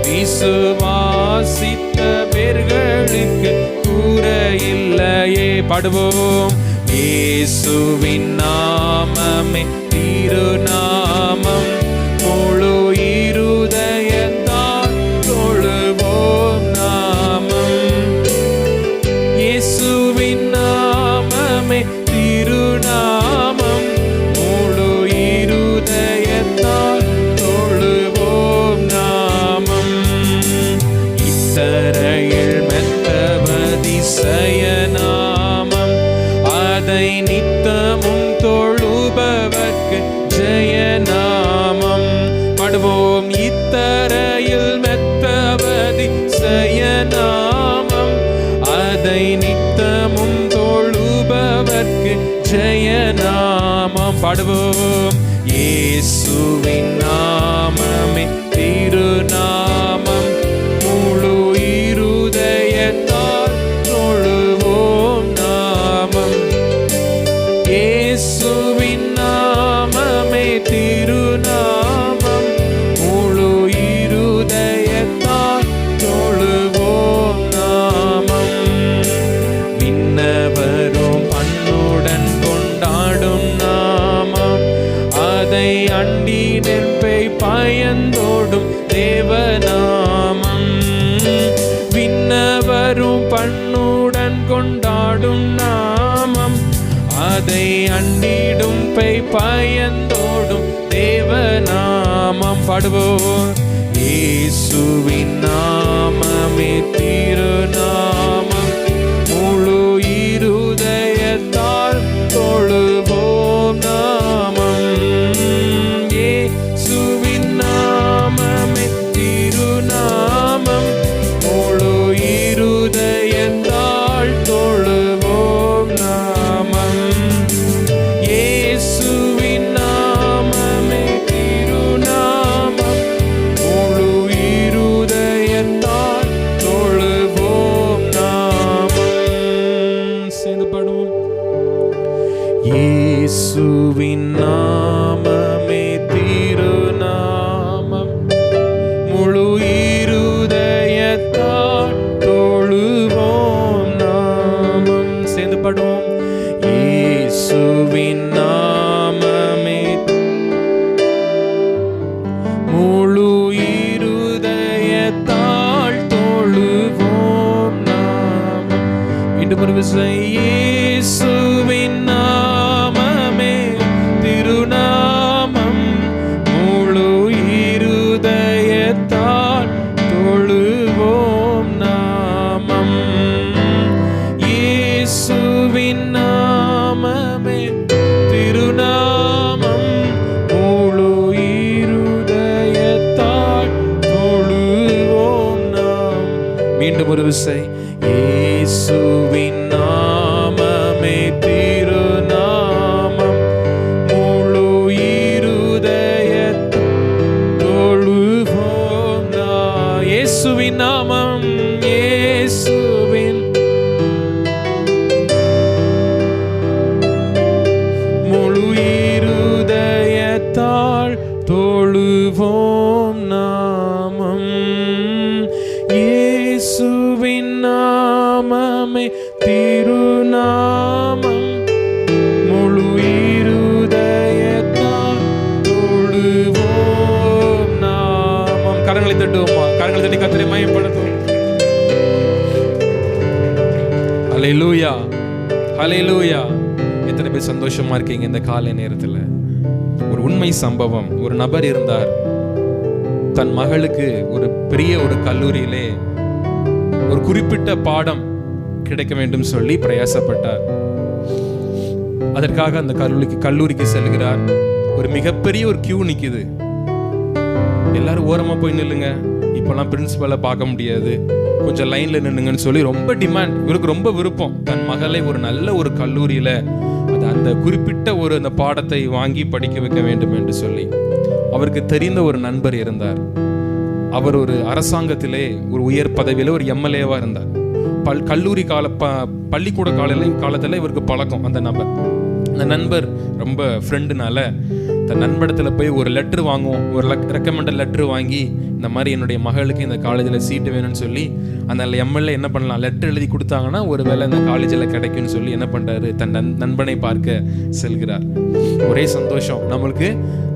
விசுவாசித்தவர்களுக்கு குறையில்லையே. பாடுவோம். இயேசுவின் நாமமே திருநாமம், முழு இருதயத்தால் தொழுவோம் நாமம். இயேசுவின் நாமமே திருநாமம், முழு இருதயத்தால் தொழுவோம் நாமம். இத்தரையில் மெத்தவதிசய நாமம், அதை நித்தமும் தொழுபவர்க்கு ஜெயநாமம். பாடுவோம். இத்தரையில் மெத்தவதிசய நாமம், அதை நித்தமும் தொழுபவர்க்கு ஜெயநாமம். பாடுவோம். இயேசுவின் நாமமே திருநாமம், முழு இருதயத்தால் தொழுவோம் நாமம். இயேசுவின் நாமமே திருநாமம், முழு இருதயத்தால் தொழுவோம் நாமம். விண்ணவரும் பண்ணுடன் கொண்டாடும் நாமம், அதை அண்டி நெற்பை பயந்தோடும் தேவநாமம். விண்ணவரும் பண்ணுடன் கொண்டாடும் நாமம், அதை அண்டிடும் பை பயந்தோடும் தேவநாமம். பாடுவோம். இயேசுவின் நாமமே திருநாமம், முழு இருதயத்தால் தொழுவோம் நாமம். இயேசுவின் நாமமே திருநாமம், முழு இருதயத்தால் தொழுவோம் நாமம். இயேசுவின் நாமமே திருநாமம், முழு இருதயத்தால் தொழுவோம் நாமம். சேர்ந்து பாடுவோம். இயேசுவின் நாமமே திருநாமம், முழு இருதயத்தால் தொழுவோம் நாமம். சேர்ந்து பாடுவோம். இயேசுவின் நாமமே முழு இருதயத்தால் தொழுவோம் நாமம். மீண்டும் ஒரு விசை. இயேசுவின் நாமமே திருநாமம், முழு இருதயத்தால் தொழுவோம் நாமம். இயேசுவின் நாமமே திருநாமம், முழு இருதயத்தால் தொழுவோம் நாம். மீண்டும் ஒரு விசை. இயேசுவின் நாமமே திருநாமம், முழு இருதயத்தால் தொழுவோம் நாம். இயேசுவின் நாமம், இயேசுவின் முழு இருதயத்தால் தொழுவோம் நாமம். இயேசுவின் நாமமே திருநாமம், தட்டுவோமா? கரங்களை தட்டி கர்த்தரை மகிமைப்படுத்துவோம். ஹல்லேலூயா, ஹல்லேலூயா. எத்தனை பேர் சந்தோஷமா இருக்கீங்க இந்த காலை நேரத்தில்? ஒரு உண்மை சம்பவம். ஒரு நபர் இருந்தார், தன் மகளுக்கு ஒரு பெரிய ஒரு கல்லூரியிலே ஒரு குறிப்பிட்ட பாடம் கிடைக்க வேண்டும் சொல்லி பிரயாசப்பட்டார். அதற்காக அந்த கல்லூரிக்கு செல்கிறார். ஒரு மிகப்பெரிய ஒரு கியூ நிக்குது. எல்லாரும் ஓரமா போய் நில்லுங்க, இப்பெல்லாம் பிரின்சிபலை பார்க்க முடியாது, கொஞ்சம் லைன்ல நின்னுங்கன்னு சொல்லி ரொம்ப டிமாண்ட். இவருக்கு ரொம்ப விருப்பம் தன் மகளை ஒரு நல்ல ஒரு கல்லூரியில அந்த குறிப்பிட்ட ஒரு அந்த பாடத்தை வாங்கி படிக்க வைக்க வேண்டும் என்று சொல்லி. அவருக்கு தெரிந்த ஒரு நண்பர் இருந்தார். அவர் ஒரு அரசாங்கத்திலே ஒரு உயர் பதவியில ஒரு எம்எல்ஏவா இருந்தார். கல்லூரி பள்ளிக்கூட காலத்துல இவருக்கு பழக்கம் அந்த நபர். அந்த நண்பர் ரொம்ப ஃப்ரெண்டுனால தன் நண்படத்தில் போய் ஒரு லெட்ரு வாங்குவோம், ஒரு ரெக்கமெண்டட் லெட்ரு வாங்கி இந்த மாதிரி என்னுடைய மகளுக்கு இந்த காலேஜில் சீட்டு வேணும்னு சொல்லி அந்த எம்எல்ஏ என்ன பண்ணலாம், லெட்டர் எழுதி கொடுத்தாங்கன்னா ஒரு வேளை இந்த காலேஜில் கிடைக்கும்னு சொல்லி என்ன பண்ணுறாரு, தன் நண்பனை பார்க்க செல்கிறார். ஒரே சந்தோஷம் நம்மளுக்கு,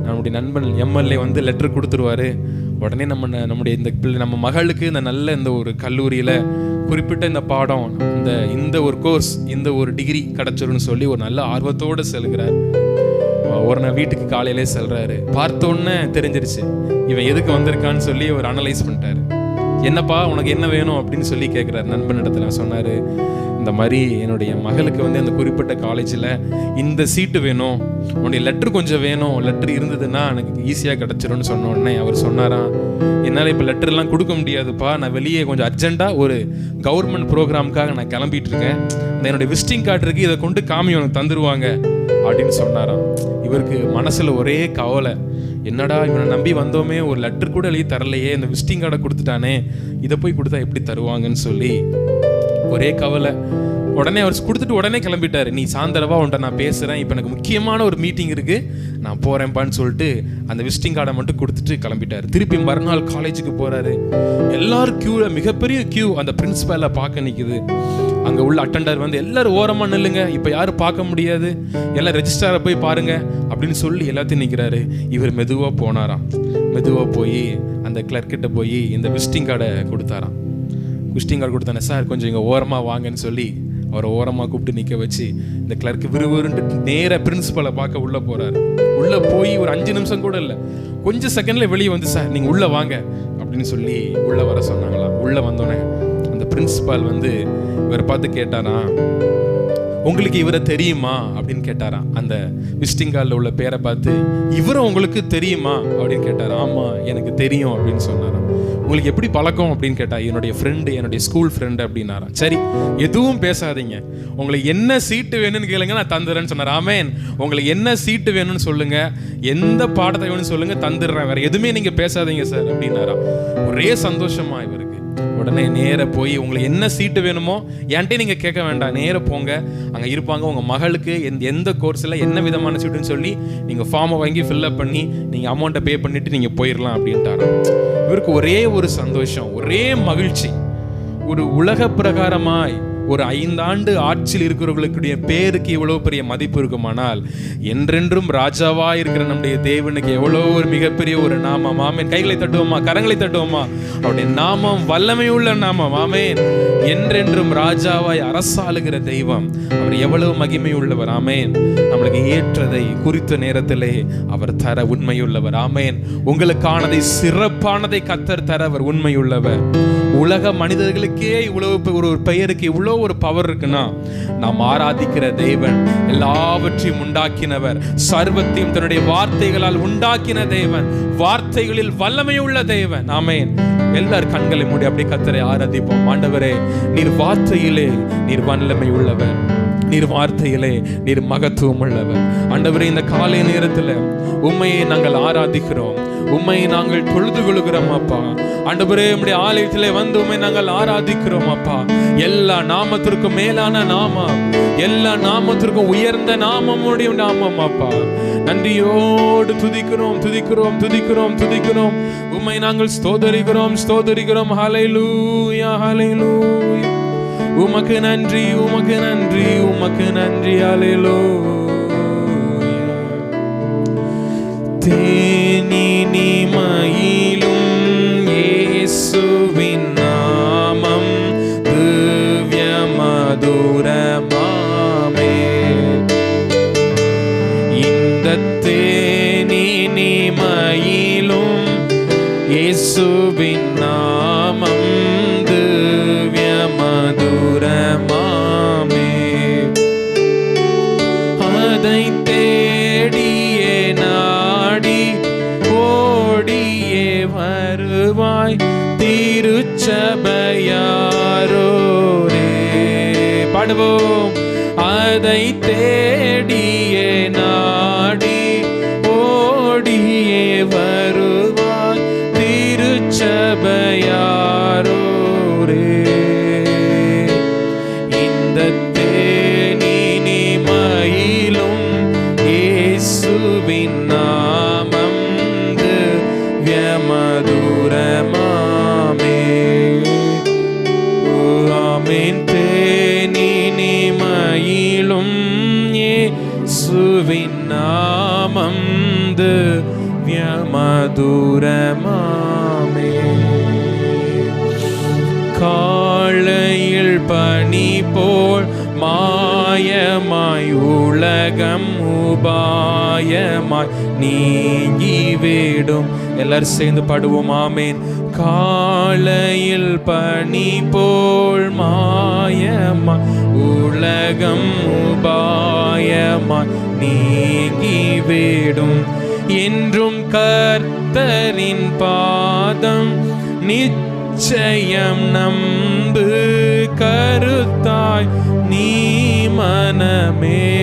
நம்முடைய நண்பன் எம்எல்ஏ வந்து லெட்ரு கொடுத்துருவாரு. உடனே நம்முடைய இந்த பிள்ளை நம்ம மகளுக்கு இந்த நல்ல இந்த ஒரு கல்லூரியில் குறிப்பிட்ட இந்த பாடம், இந்த ஒரு கோர்ஸ், இந்த ஒரு டிகிரி கிடைச்சிருன்னு சொல்லி ஒரு நல்ல ஆர்வத்தோடு செல்கிறார். ஒரு வீட்டுக்கு காலையிலே செல்றாரு. பார்த்தோன்னே தெரிஞ்சிருச்சு இவன் எதுக்கு வந்திருக்கான்னு சொல்லி ஒரு அனலைஸ் பண்ணிட்டாரு. என்னப்பா உனக்கு என்ன வேணும் அப்படின்னு சொல்லி கேட்குறாரு நண்பனிடத்துல. சொன்னாரு, இந்த மாதிரி என்னுடைய மகளுக்கு வந்து அந்த குறிப்பிட்ட காலேஜில் இந்த சீட்டு வேணும், உன்னுடைய லெட்ரு கொஞ்சம் வேணும், லெட்ரு இருந்ததுன்னா எனக்கு ஈஸியாக கிடச்சிரும்னு சொன்ன உடனே அவர் சொன்னாராம், என்னால் இப்போ லெட்டர்லாம் கொடுக்க முடியாதுப்பா, நான் வெளியே கொஞ்சம் அர்ஜென்ட்டாக ஒரு கவர்மெண்ட் ப்ரோக்ராமுக்காக நான் கிளம்பிட்டு இருக்கேன், என்னுடைய விசிட்டிங் கார்டு இருக்கு, இதை கொண்டு காமி உனக்கு தந்துருவாங்க அப்படின்னு சொன்னாராம். இவருக்கு மனசில் ஒரே கவலை, என்னடா இவனை நம்பி வந்தோமே, ஒரு லெட்டர் கூட எழுதி தரலையே, இந்த விசிட்டிங் கார்டை கொடுத்துட்டானே, இதை போய் கொடுத்தா எப்படி தருவாங்கன்னு சொல்லி ஒரே கவலை. உடனே அவர் கொடுத்துட்டு உடனே கிளம்பிட்டாரு. நீ சாயந்தரவா உன்ட்ட நான் பேசுகிறேன், இப்போ எனக்கு முக்கியமான ஒரு மீட்டிங் இருக்குது, நான் போகிறேன்ப்பான்னு சொல்லிட்டு அந்த விசிட்டிங் கார்டை மட்டும் கொடுத்துட்டு கிளம்பிட்டார். திருப்பி மறுநாள் காலேஜுக்கு போகிறாரு. எல்லாரும் கியூவில், மிகப்பெரிய கியூ அந்த பிரின்சிபலை பார்க்க நிற்குது. அங்கே உள்ள அட்டெண்டர் வந்து எல்லாரும் ஓரமாக நில்லுங்க, இப்போ யாரும் பார்க்க முடியாது, எல்லாம் ரெஜிஸ்டரை போய் பாருங்க அப்படின்னு சொல்லி எல்லாத்தையும் நிற்கிறாரு. இவர் மெதுவாக போனாராம். மெதுவாக போய் அந்த கிளர்க்கிட்ட போய் இந்த விசிட்டிங் கார்டை கொடுத்தாராம். விசிட்டிங் கார்டு கொடுத்தானே, சார் கொஞ்சம் இங்கே ஓரமாக வாங்கன்னு சொல்லி அவரை ஓரமாக கூப்பிட்டு நிற்க வச்சு இந்த கிளர்க்கு விறுவிறுன்ட்டு நேராக பிரின்சிபலை பார்க்க உள்ளே போகிறாரு. உள்ளே போய் ஒரு 5 நிமிஷம் கூட இல்லை, கொஞ்சம் செகண்டில் வெளியே வந்து, சார் நீங்கள் உள்ளே வாங்க அப்படின்னு சொல்லி உள்ளே வர சொன்னாங்களாம். உள்ளே வந்தோடனே அந்த பிரின்சிபால் வந்து இவரை பார்த்து கேட்டாராம், உங்களுக்கு இவரை தெரியுமா அப்படின்னு கேட்டாராம். அந்த விசிட்டிங் கார்டில் உள்ள பேரை பார்த்து, இவரை உங்களுக்கு தெரியுமா அப்படின்னு கேட்டார். ஆமாம் எனக்கு தெரியும் அப்படின்னு சொன்னாராம். உங்களுக்கு எப்படி பழக்கம் அப்படின்னு கேட்டா, என்னுடைய ஃப்ரெண்டு, என்னுடைய ஸ்கூல் ஃப்ரெண்டு அப்படின்னாராம். சரி எதுவும் பேசாதீங்க, உங்களுக்கு என்ன சீட்டு வேணும்னு கேளுங்க, நான் தந்துடுறேன்னு சொன்னார். ஆமேன். உங்களுக்கு என்ன சீட்டு வேணும்னு சொல்லுங்க, எந்த பாடத்தை வேணும்னு சொல்லுங்க, தந்துடுறேன், வேற எதுவுமே நீங்க பேசாதீங்க சார் அப்படின்னாராம். ஒரே சந்தோஷமா இவருக்கு. உடனே நேர போய் உங்களுக்கு என்ன சீட்டு வேணுமோ என்கிட்ட நீங்க கேட்க வேண்டாம், நேர போங்க, அங்க இருப்பாங்க, உங்க மகளுக்கு எந்த கோர்ஸ்ல என்ன விதமான சீட்டுன்னு சொல்லி நீங்க ஃபார்மை வாங்கி ஃபில்அப் பண்ணி நீங்க அமௌண்ட்டை பே பண்ணிட்டு நீங்க போயிடலாம் அப்படின்ட்டாராம். இவருக்கு ஒரே ஒரு சந்தோஷம், ஒரே மகிழ்ச்சி. ஒரு உலக பிரகாரமாய் ஒரு 5 ஆண்டு ஆட்சியில் இருக்கிறவர்களுடைய பேருக்கு இவ்வளவு பெரிய மதிப்பு இருக்குமானால், என்றென்றும் ராஜாவா இருக்கிற நம்முடைய தேவனுக்கு எவ்வளவு ஒரு மிகப்பெரிய ஒரு நாமம். ஆமேன். கைகளை தட்டுவோமா, கரங்களை தட்டுவோமா. அவருடைய நாமம் வல்லமை உள்ள நாமம். ஆமேன். என்றென்றும் ராஜாவாய் அரசாளுகிற தெய்வம். அவர் எவ்வளவு மகிமை உள்ளவர். ஆமேன். நம்மளுக்கு ஏற்றதை குறித்த நேரத்திலே அவர் தர உண்மையுள்ளவர். ஆமேன். உங்களுக்கானதை, சிறப்பானதை கர்த்தர் தர அவர் உண்மையுள்ளவர். உலக மனிதர்களுக்கே இவ்வளவு ஒரு பெயருக்கு இவ்வளவு ஒரு பவர் இருக்குன்னா, நாம் ஆராதிக்கிற தேவன் எல்லாவற்றையும் உண்டாக்கினவர், சர்வத்தையும் தன்னுடைய வார்த்தைகளால் உண்டாக்கின தேவன், வார்த்தைகளில் வல்லமை உள்ள தேவன். ஆமேன். எல்லார் கண்களை மூடி அப்படியே கர்த்தரை ஆராதிப்போம். ஆண்டவரே, நீர் வார்த்தையிலே நீர் வல்லமை உள்ளவர், நீர் வார்த்தையிலே நீர் மகத்துவம் உள்ளவர். ஆண்டவரே, இந்த காலை நேரத்தில் உம்மையை நாங்கள் ஆராதிக்கிறோம், உம்மை நாங்கள் தொழுது கொள்கிறோம் அப்பா. ஆண்டவரே, உம்முடைய ஆலயத்திலே வந்து உம்மை நாங்கள் ஆராதிக்கிறோம் அப்பா. எல்லா நாமத்திற்கும் மேலான நாமம், எல்லா நாமத்திற்கும் உயர்ந்த நாமம் உடைய நாமம் அப்பா. நன்றியோடு துதிக்கிறோம், துதிக்கிறோம், துதிக்கிறோம், துதிக்கிறோம். உம்மை நாங்கள் ஸ்தோத்தரிக்கிறோம், ஸ்தோத்தரிக்கிறோம். ஹல்லேலூயா, ஹல்லேலூயா. உமக்கு நன்றி, உமக்கு நன்றி, உமக்கு நன்றி. ஹல்லேலூயா. தேனினி மயிலும் இயேசுவின் நாமம் திவ்ய மதுரமாமே. இந்த தேனினிமையிலும் இயேசுவின் நாமம் திவ்ய மதுரமாமே. அதை தேடியே நாடி ஓடியே வருவாய் திருச்சபையாரோரே. பாடுவோம். அதை தேடியே நாடி ஓடியே வருவாய் திருச்சபையாரோரே. இந்த தேனினிமையிலும் இயேசுவின் நாமம் திவ்ய மதுரமாமே. ஆமென். தேனினிமையிலும் இயேசுவின் நாமம் திவ்ய மதுரமாமே. காலையில் பனி போல் மாயமாய் உலகம் உபாயமாய் நீங்கிவிடும். எல்லாரும் சேர்ந்து பாடுவோம். ஆமென். காலையில் பனி போல் மாயமாய் உலகம் உபாயமாய் நீங்கிவிடும். என்றும் கர்த்தரின் பாதம் நிச்சயம் நம்பு கருத்தாய் நீ மனமே.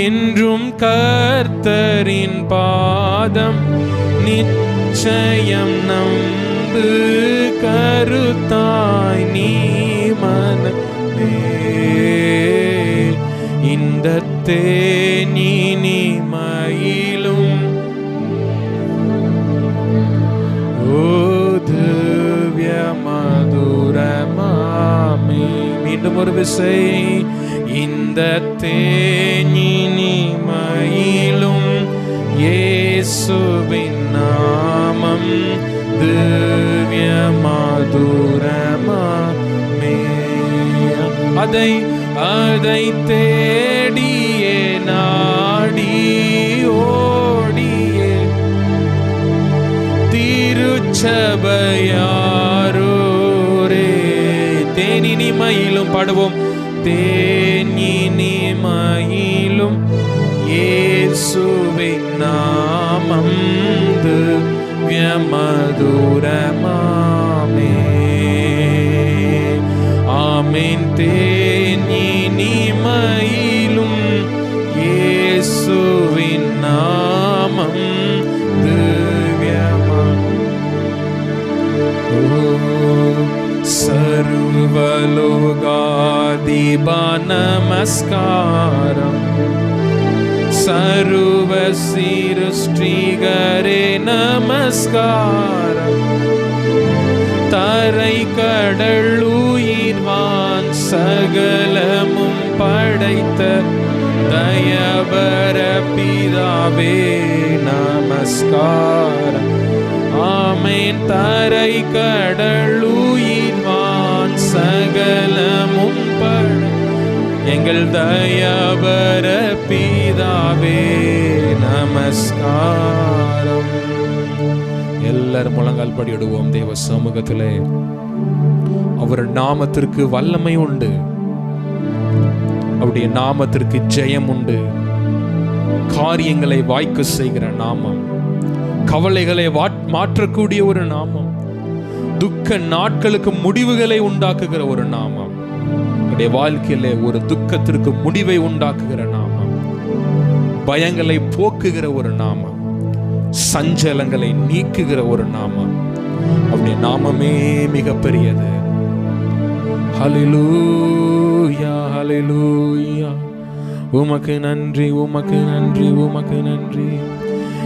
என்றும் கர்த்தரின் பாதம் நிச்சயம் நம்பு கருத்தாய் நீ மனமே. இந்த தேனினிமையிலும் திவ்ய மதுரமாமே. மீண்டும் ஒரு விசை. இந்த தேனினிமையிலும் இயேசுவின் நாமம் திவ்ய மதுரமாமே. அதை தேடியே நாடி ஓடியே திருச்சபையாரோரே. தேனினிமையிலும் பாடுவோம். தேனினிமையிலும் இயேசுவின் நாமம் திவ்ய மதுரமாமே. ஆமென். தேனினிமையிலும் இயேசுவின் நாமம் திவ்ய சர்வலோகாதிபா நமஸ்காரம். சர்வ சிருஷ்டிகரே நமஸ்காரம். தரை கடல் உயிர்வான் சகலமும் படைத்த தயவர பிதாவே நமஸ்காரம். ஆமென். தரை கடல் உயிர்வான் சகலமும் படை எங்கள் தயவர பிதாவே நமஸ்காரம். எல்லாரும் முழங்கால் படியிடுவோம் தேவ சமூகத்திலே. அவர் நாமத்திற்கு வல்லமை உண்டு. அவருடைய நாமத்திற்கு ஜெயம் உண்டு. காரியங்களை வாய்க்க செய்கிற நாமம். கவலைகளை மாற்றக்கூடிய ஒரு நாமம். துக்க நாட்களுக்கு முடிவுகளை உண்டாக்குகிற ஒரு நாமம். வாழ்க்கையிலே ஒரு துக்கத்திற்கு முடிவை உண்டாக்குகிற நாமம். பயங்களை போக்குகிற ஒரு நாமம். சஞ்சலங்களை நீக்குகிற ஒரு நாமம். அவருடைய நாமமே மிக பெரியது. ஹல்லேலூயா, ஹல்லேலூயா. உமக்கு நன்றி, உமக்கு நன்றி, உமக்கு நன்றி.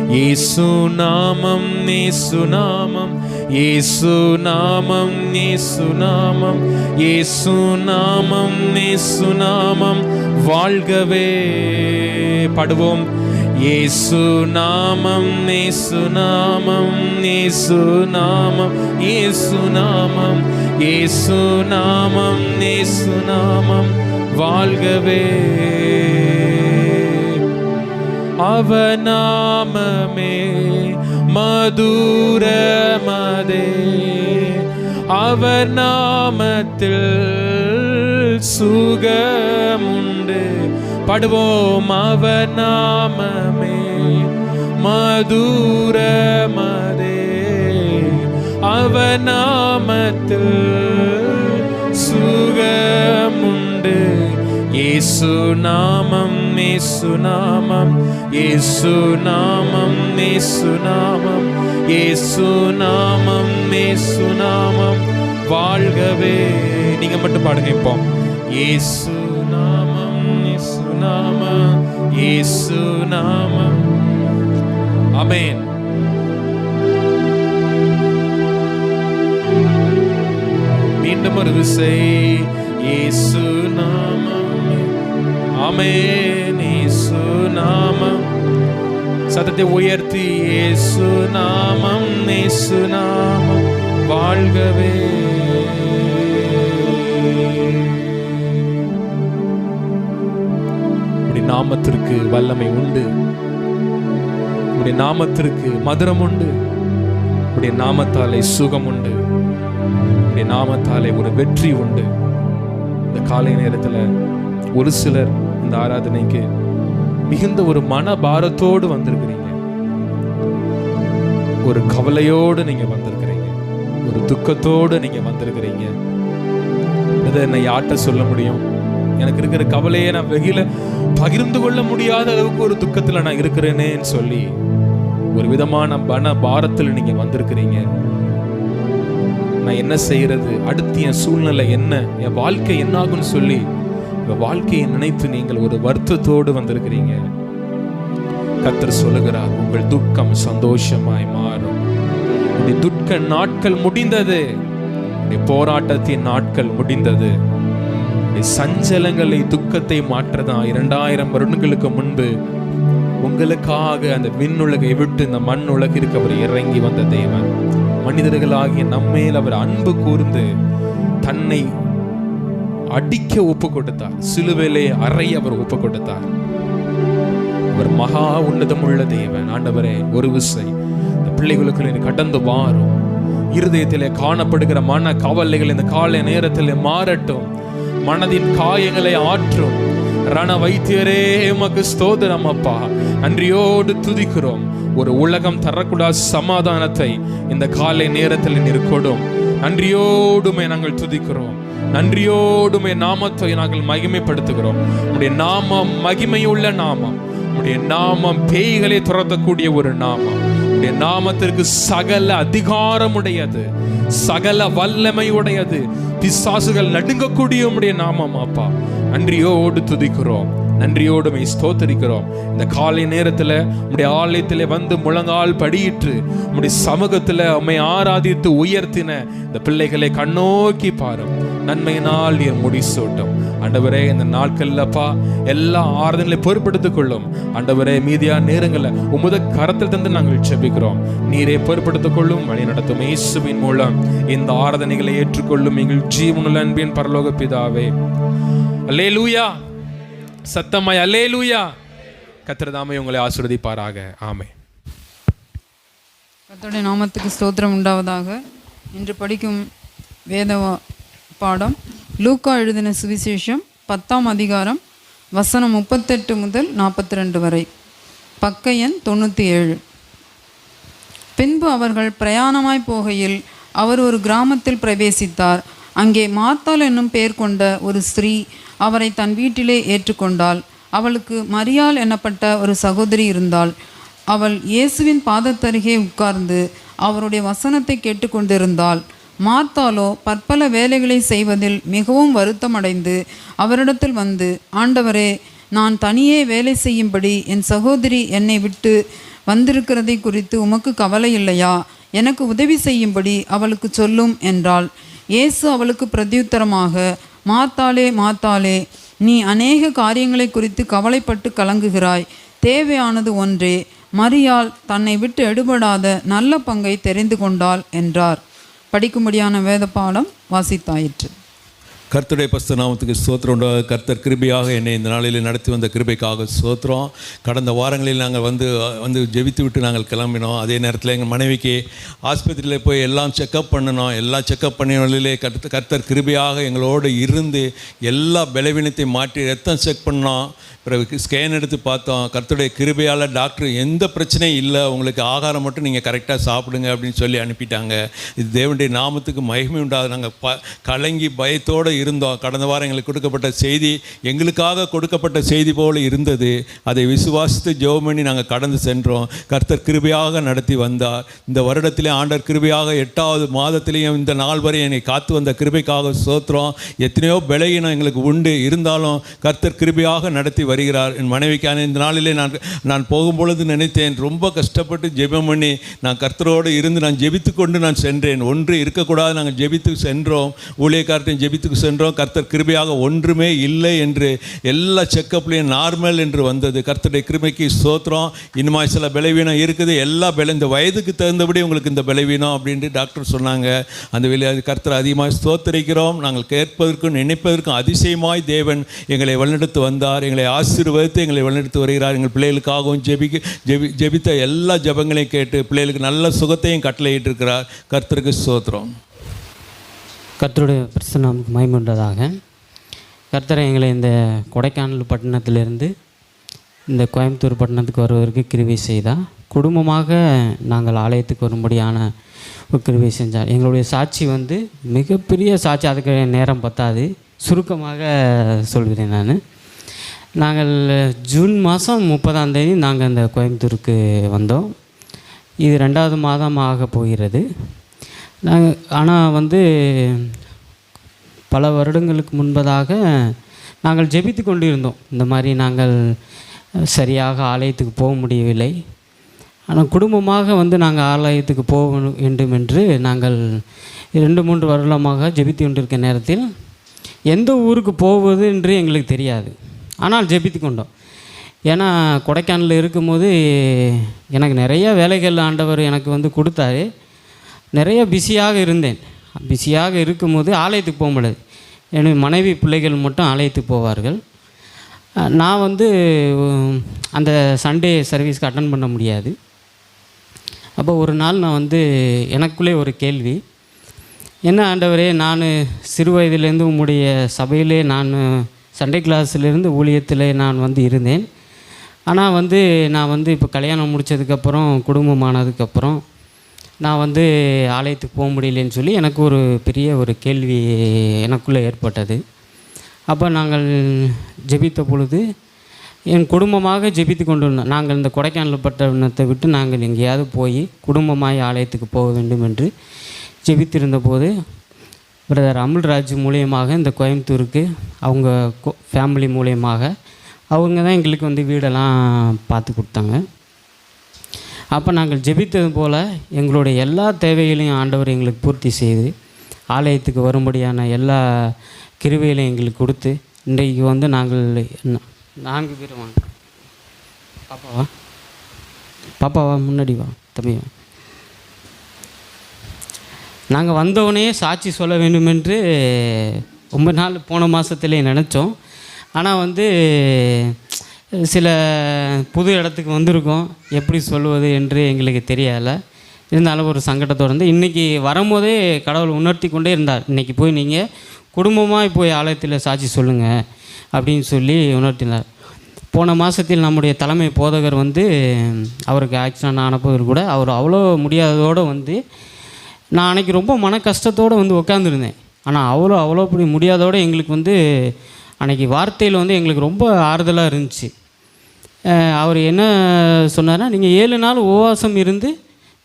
இயேசு நாமம், இயேசு நாமம், இயேசு நாமம், இயேசு நாமம், இயேசு நாமம், இயேசு நாமம் வாழ்கவே. பாடுவோம். இயேசு நாமம், இயேசு நாமம், இயேசு நாமம், இயேசு நாமம், இயேசு நாமம், இயேசு நாமம் வாழ்கவே. அவர் நாமமே மதுரமதே, அவர் நாமத்தில் சுகமுண்டு. பாடுவோம். அவர் நாமமே மதுரமதே, அவர் நாமத்தில் சுகமுண்டு. இயேசு நாமம், இயேசு நாமம், இயேசு நாமம், இயேசு நாமம், இயேசு நாமம், இயேசு நாமம் வாழ்கவே. நீங்க மட்டும் பாடுங்க இப்போ. இயேசு நாமம், இயேசு நாமம், இயேசு நாமம். ஆமென். மீண்டும் ஒரு விசை. இயேசு நாமம். ஆமென். இயேசு நாமம். சத்தத்தை உயர்த்தி. இயேசு நாமம், இயேசு நாமம் வாழ்கவே. உம்முடைய நாமத்திற்கு வல்லமை உண்டு, உம்முடைய நாமத்திற்கு மதுரம் உண்டு, உம்முடைய நாமத்தாலே சுகம் உண்டு, உம்முடைய நாமத்தாலே ஒரு வெற்றி உண்டு. இந்த காலை நேரத்தில் ஒரு சிலர் இந்த ஆராதனைக்கு மிகுந்த ஒரு மன பாரத்தோடு வந்திருக்கிறீங்க, ஒரு கவலையோடு நீங்க வந்திருக்கிறீங்க, ஒரு துக்கத்தோடு நீங்க வந்திருக்கிறீங்க. இதை என்னை யார்கிட்ட சொல்ல முடியும்? எனக்கு இருக்கிற கவலையை நான் வெகில பகிர்ந்து கொள்ள முடியாத அளவுக்கு ஒரு துக்கத்துல நான் இருக்கிறேனேன்னு சொல்லி ஒரு விதமான மன பாரத்தில் நீங்க வந்திருக்கிறீங்க. நான் என்ன செய்யறது, அடுத்து என் சூழ்நிலை என்ன, என் வாழ்க்கை என்ன ஆகும்னு சொல்லி உங்க வாழ்க்கையை நினைத்து நீங்கள் ஒரு வருத்தத்தோடு வந்திருக்கிறீங்க. கர்த்தர் சொல்லுகிறார், உங்கள் துக்கம் சந்தோஷமாய் மாறும். உங்களுடைய துக்க நாட்கள் முடிந்தது, உங்களுடைய போராட்டத்தின் நாட்கள் முடிந்தது. சஞ்சலங்களை துக்கத்தை மாற்றதா 2000 வருடங்களுக்கு முன்பு உங்களுக்காக அந்த விண்ணுலகை விட்டு இந்த மண் உலகிற்கு அவர் இறங்கி வந்த தேவன். மனிதர்களாகிய நம்மேல் அவர் அன்பு கூர்ந்து தன்னை அடிக்க ஒப்பு கொடுத்தார். சிலுவையிலே அறை அவர் ஒப்பு கொடுத்தார். அவர் மகா உன்னதமுள்ள தேவன். ஆண்டவரே, ஒரு விசை இந்த பிள்ளைகளுக்கு கடந்து வாரும். இருதயத்திலே காணப்படுகிற மன கவலைகள் இந்த காலை நேரத்திலே மாறட்டும். மனதின் காயங்களை ஆற்றும். ரண வைத்தியரே, உமக்கு ஸ்தோத்திரம் அப்பா. நன்றியோடு துதிக்கிறோம். ஒரு உலகம் தரக்கூடாத சமாதானத்தை இந்த காலை நேரத்தில் நீர் கொடும். நன்றியோடுமே நாங்கள் துதிக்கிறோம். நன்றியோடுமே நாமத்தை நாங்கள் மகிமைப்படுத்துகிறோம். உடைய நாமம் மகிமையுள்ள நாமம். உடைய நாமம் பேய்களை துரத்தக்கூடிய ஒரு நாமம். உடைய நாமத்திற்கு சகல அதிகாரம் உடையது, சகல வல்லமை உடையது. பிசாசுகள் நடுங்கக்கூடிய உடைய நாமம் அப்பா. நன்றியோடு துதிக்கிறோம், நன்றியோடு ஸ்தோத்தரிக்கிறோம். இந்த காலை நேரத்தில் உடைய ஆலயத்தில் வந்து முழங்கால் படியிட்டு உடைய சமூகத்தில் உம்மை ஆராதித்து உயர்த்தின இந்த பிள்ளைகளை கண்ணோக்கி பாரும். நன்மையினால் நீர் முடிசூட்டும். ஆண்டவரே, இந்த நாட்கள்லப்பா எல்லா ஆராதனைகளை பொறுப்படுத்திக் கொள்ளும். ஆண்டவரே, மீதியா நேரங்களை உமது கரத்தில் தந்து நாங்கள் ஜெபிக்கிறோம். நீரே பொறுப்படுத்திக் கொள்ளும், வழி நடத்தும். இயேசுவின் மூலம் இந்த ஆராதனைகளை ஏற்றுக்கொள்ளும் எங்கள் ஜீவனுள்ள அன்பின் பரலோக பிதாவே. அல்லேலூயா. சத்தமாய் அல்லேலூயா. கர்த்தர் தாமே உங்களை ஆசீர்வதிப்பாராக. ஆமென். கர்த்தருடைய நாமத்துக்கு ஸ்தோத்திரம் உண்டாவதாக. இன்று படிக்கும் வேத பாடம் லூக்கா எழுதின சுவிசேஷம் 10ஆம் அதிகாரம் வசனம் 38 முதல் 42 வரை. பக்க எண் 97. பின்பு அவர்கள் பிரயாணமாய் போகையில் அவர் ஒரு கிராமத்தில் பிரவேசித்தார். அங்கே மார்த்தாள் என்னும் பெயர் கொண்ட ஒரு ஸ்திரீ அவரை தன் வீட்டிலே ஏற்றுக்கொண்டாள். அவளுக்கு மரியாள் எனப்பட்ட ஒரு சகோதரி இருந்தாள். அவள் இயேசுவின் பாதத்தருகே உட்கார்ந்து அவருடைய வசனத்தை கேட்டுக்கொண்டிருந்தாள். மார்த்தாளோ பற்பல வேலைகளை செய்வதில் மிகவும் வருத்தமடைந்து அவரிடத்தில் வந்து, ஆண்டவரே, நான் தனியே வேலை செய்யும்படி என் சகோதரி என்னை விட்டு வந்திருக்கிறதை குறித்து உமக்கு கவலை இல்லையா? எனக்கு உதவி செய்யும்படி அவளுக்கு சொல்லும் என்றாள். இயேசு அவளுக்கு பிரதியுத்தரமாக, மார்த்தாளே, மார்த்தாளே, நீ அநேக காரியங்களை குறித்து கவலைப்பட்டு கலங்குகிறாய். தேவையானது ஒன்றே, மரியாள் தன்னை விட்டு எடுபடாத நல்ல பங்கை தெரிந்து கொண்டாள் என்றார். படிக்கும்படியான வேத பாடம் வாசித்தாயிற்று. கர்த்தருடைய பரிசுத்த நாமத்துக்கு ஸ்தோத்திரம் உண்டாக. கர்த்தர் கிருபையாக என்னை இந்த நாளில் நடத்தி வந்த கிருபைக்காக ஸ்தோத்திரம். கடந்த வாரங்களில் நாங்கள் வந்து ஜெபித்து விட்டு நாங்கள் கிளம்பினோம். அதே நேரத்தில் எங்கள் மனைவிக்கு ஆஸ்பத்திரியில் போய் எல்லாம் செக்கப் பண்ணணும். எல்லாம் செக்கப் பண்ணினாலே கர்த்தர் கிருபையாக எங்களோடு இருந்து எல்லா பலவீனத்தை மாற்றி ரத்தம் செக் பண்ணோம். பிறகு ஸ்கேன் எடுத்து பார்த்தோம். கர்த்தருடைய கிருபையால் டாக்டர் எந்த பிரச்சனையும் இல்லை, உங்களுக்கு ஆகாரம் மட்டும் நீங்கள் கரெக்டாக சாப்பிடுங்க அப்படின்னு சொல்லி அனுப்பிட்டாங்க. இது தேவனுடைய நாமத்துக்கு மகிமை உண்டாது. நாங்கள் கலங்கி பயத்தோடு இருந்தோம். கடந்த வாரம் எங்களுக்கு கொடுக்கப்பட்ட செய்தி எங்களுக்காக கொடுக்கப்பட்ட செய்தி போல் இருந்தது. அதை விசுவாசித்து ஜெபம் பண்ணி நாங்கள் கடந்து சென்றோம். கர்த்தர் கிருபையாக நடத்தி வந்தார். இந்த வருடத்திலே ஆண்டவர் கிருபையாக 8வது மாதத்திலேயும் இந்த நாள் வரை என்னை காத்து வந்த கிருபைக்காக ஸ்தோத்திரம். எத்தனையோ பலகீனம் எங்களுக்கு உண்டு, இருந்தாலும் கர்த்தர் கிருபையாக நடத்தி வருகிறார். என் மனைவிக்கான இந்த நாளிலே நான் போகும்பொழுது நினைத்தேன், ரொம்ப கஷ்டப்பட்டு ஜெபம் பண்ணி நான் கர்த்தரோடு இருந்து நான் ஜெபித்து கொண்டு நான் சென்றேன். ஒன்று இருக்கக்கூடாது, நாங்கள் ஜெபித்து சென்றோம். ஊழியக்காரத்தையும் ஜெபித்து சென்றோம். கர்த்தர் கிருபையாக ஒன்றுமே இல்லை என்று எல்லா செக்கப்லேயும் நார்மல் என்று வந்தது. கர்த்தருடைய கிருபைக்கு ஸ்தோத்திரம். இன்னுமா சில பலவீனம் இருக்குது, எல்லா இந்த வயதுக்கு தகுந்தபடி உங்களுக்கு இந்த பலவீனம் அப்படின்ட்டு டாக்டர் சொன்னாங்க. அந்த வேலையை கர்த்தர் அதிகமாக ஸ்தோத்தரிக்கிறோம். நாங்கள் கேட்பதற்கும் நினைப்பதற்கும் அதிசயமாய் தேவன் எங்களை வழிநடத்து வந்தார். எங்களை ஆசீர்வதித்து எங்களை வழிநடத்தி வருகிறார். எங்கள் பிள்ளைகளுக்காகவும் ஜெபித்த எல்லா ஜெபங்களையும் கேட்டு பிள்ளைகளுக்கு நல்ல சுகத்தையும் கட்டளையிட்டிருக்கிறார். கர்த்தருக்கு ஸ்தோத்திரம். கர்த்தருடைய பரிசுத்த நாமத்துக்கு மகிமை உண்டதாக. கர்த்தரை எங்களை இந்த கொடைக்கானல் பட்டணத்திலிருந்து இந்த கோயம்புத்தூர் பட்டணத்துக்கு வருவதற்கு கிருபை செய்தால், குடும்பமாக நாங்கள் ஆலயத்துக்கு வரும்படியான ஒரு கிருபை செஞ்சார். எங்களுடைய சாட்சி மிகப்பெரிய சாட்சி, அதுக்கு நேரம் பத்தாது, சுருக்கமாக சொல்கிறேன். நாங்கள் ஜூன் மாதம் 30ஆம் தேதி நாங்கள் இந்த கோயம்புத்தூருக்கு வந்தோம். இது 2வது மாதம் ஆக போகிறது. ஆனால் பல வருடங்களுக்கு முன்பதாக நாங்கள் ஜெபித்து கொண்டு இருந்தோம். இந்த மாதிரி நாங்கள் சரியாக ஆலயத்துக்கு போக முடியவில்லை. ஆனால் குடும்பமாக நாங்கள் ஆலயத்துக்கு போக வேண்டும் என்று நாங்கள் 2-3 வருடமாக ஜெபித்து கொண்டிருக்க நேரத்தில் எந்த ஊருக்கு போவது என்று எங்களுக்கு தெரியாது. ஆனால் ஜெபித்து கொண்டோம். ஏன்னா கொடைக்கானலில் இருக்கும்போது எனக்கு நிறைய வேலைகள் ஆண்டவர் எனக்கு கொடுத்தாரு. நிறைய பிஸியாக இருந்தேன். பிஸியாக இருக்கும்போது ஆலயத்துக்கு போக முடியாது. என்னுடைய மனைவி பிள்ளைகள் மட்டும் ஆலயத்துக்கு போவார்கள். நான் அந்த சண்டே சர்வீஸ்க்கு அட்டன் பண்ண முடியாது. அப்போ ஒரு நாள் நான் எனக்குள்ளே ஒரு கேள்வி, என்ன ஆண்டவரே, நான் சிறு வயதிலேருந்து உம்முடைய சபையிலே நான் சண்டே கிளாஸிலேருந்து ஊழியத்தில் நான் இருந்தேன். ஆனால் நான் இப்போ கல்யாணம் முடித்ததுக்கப்புறம் குடும்பமானதுக்கப்புறம் நான் ஆலயத்துக்கு போக முடியலன்னு சொல்லி எனக்கு ஒரு பெரிய ஒரு கேள்வி எனக்குள்ளே ஏற்பட்டது. அப்போ நாங்கள் ஜெபித்த பொழுது என் குடும்பமாக ஜெபித்து கொண்டு இருந்தோம். நாங்கள் இந்த கொடைக்கானல் பட்டணத்தை விட்டு நாங்கள் எங்கேயாவது போய் குடும்பமாய் ஆலயத்துக்கு போக வேண்டும் என்று ஜெபித்திருந்த போது பிரதர் அமுல்ராஜ் மூலியமாக இந்த கோயம்புத்தூருக்கு அவங்க ஃபேமிலி மூலியமாக அவங்க தான் எங்களுக்கு வீடெல்லாம் பார்த்து கொடுத்தாங்க. அப்போ நாங்கள் ஜெபித்தது போல் எங்களுடைய எல்லா தேவைகளையும் ஆண்டவர் எங்களுக்கு பூர்த்தி செய்து ஆலயத்துக்கு வரும்படியான எல்லா கிருபைகளையும் எங்களுக்கு கொடுத்து இன்றைக்கு நாங்கள் 4 பேர் வாங்க. பாப்பாவா முன்னாடி வா தம்பி. நாங்கள் வந்தவனே சாட்சி சொல்ல வேண்டும் என்று ரொம்ப நாள் போன மாதத்துலேயே நினச்சோம். ஆனால் சில புது இடத்துக்கு வந்திருக்கோம், எப்படி சொல்லுவது என்று எங்களுக்கு தெரியலை. இருந்தாலும் ஒரு சங்கடத்தோடு இன்றைக்கி வரும்போதே கடவுள் உணர்த்தி கொண்டே இருந்தார். இன்றைக்கி போய் நீங்கள் குடும்பமாக போய் ஆலயத்தில் சாட்சி சொல்லுங்கள் அப்படின்னு சொல்லி உணர்த்தினார். போன மாதத்தில் நம்முடைய தலைமை போதகர் அவருக்கு ஆக்சிடென்ட் ஆனப்போது கூட அவர் அவ்வளோ முடியாததோடு நான் அன்றைக்கி ரொம்ப மன கஷ்டத்தோடு உட்காந்துருந்தேன். ஆனால் அவ்வளோ அப்படி முடியாதோடு எங்களுக்கு அன்றைக்கி வார்த்தையில் எங்களுக்கு ரொம்ப ஆறுதலாக இருந்துச்சு. அவர் என்ன சொன்னார்னா, நீங்கள் 7 நாள் உபவாசம் இருந்து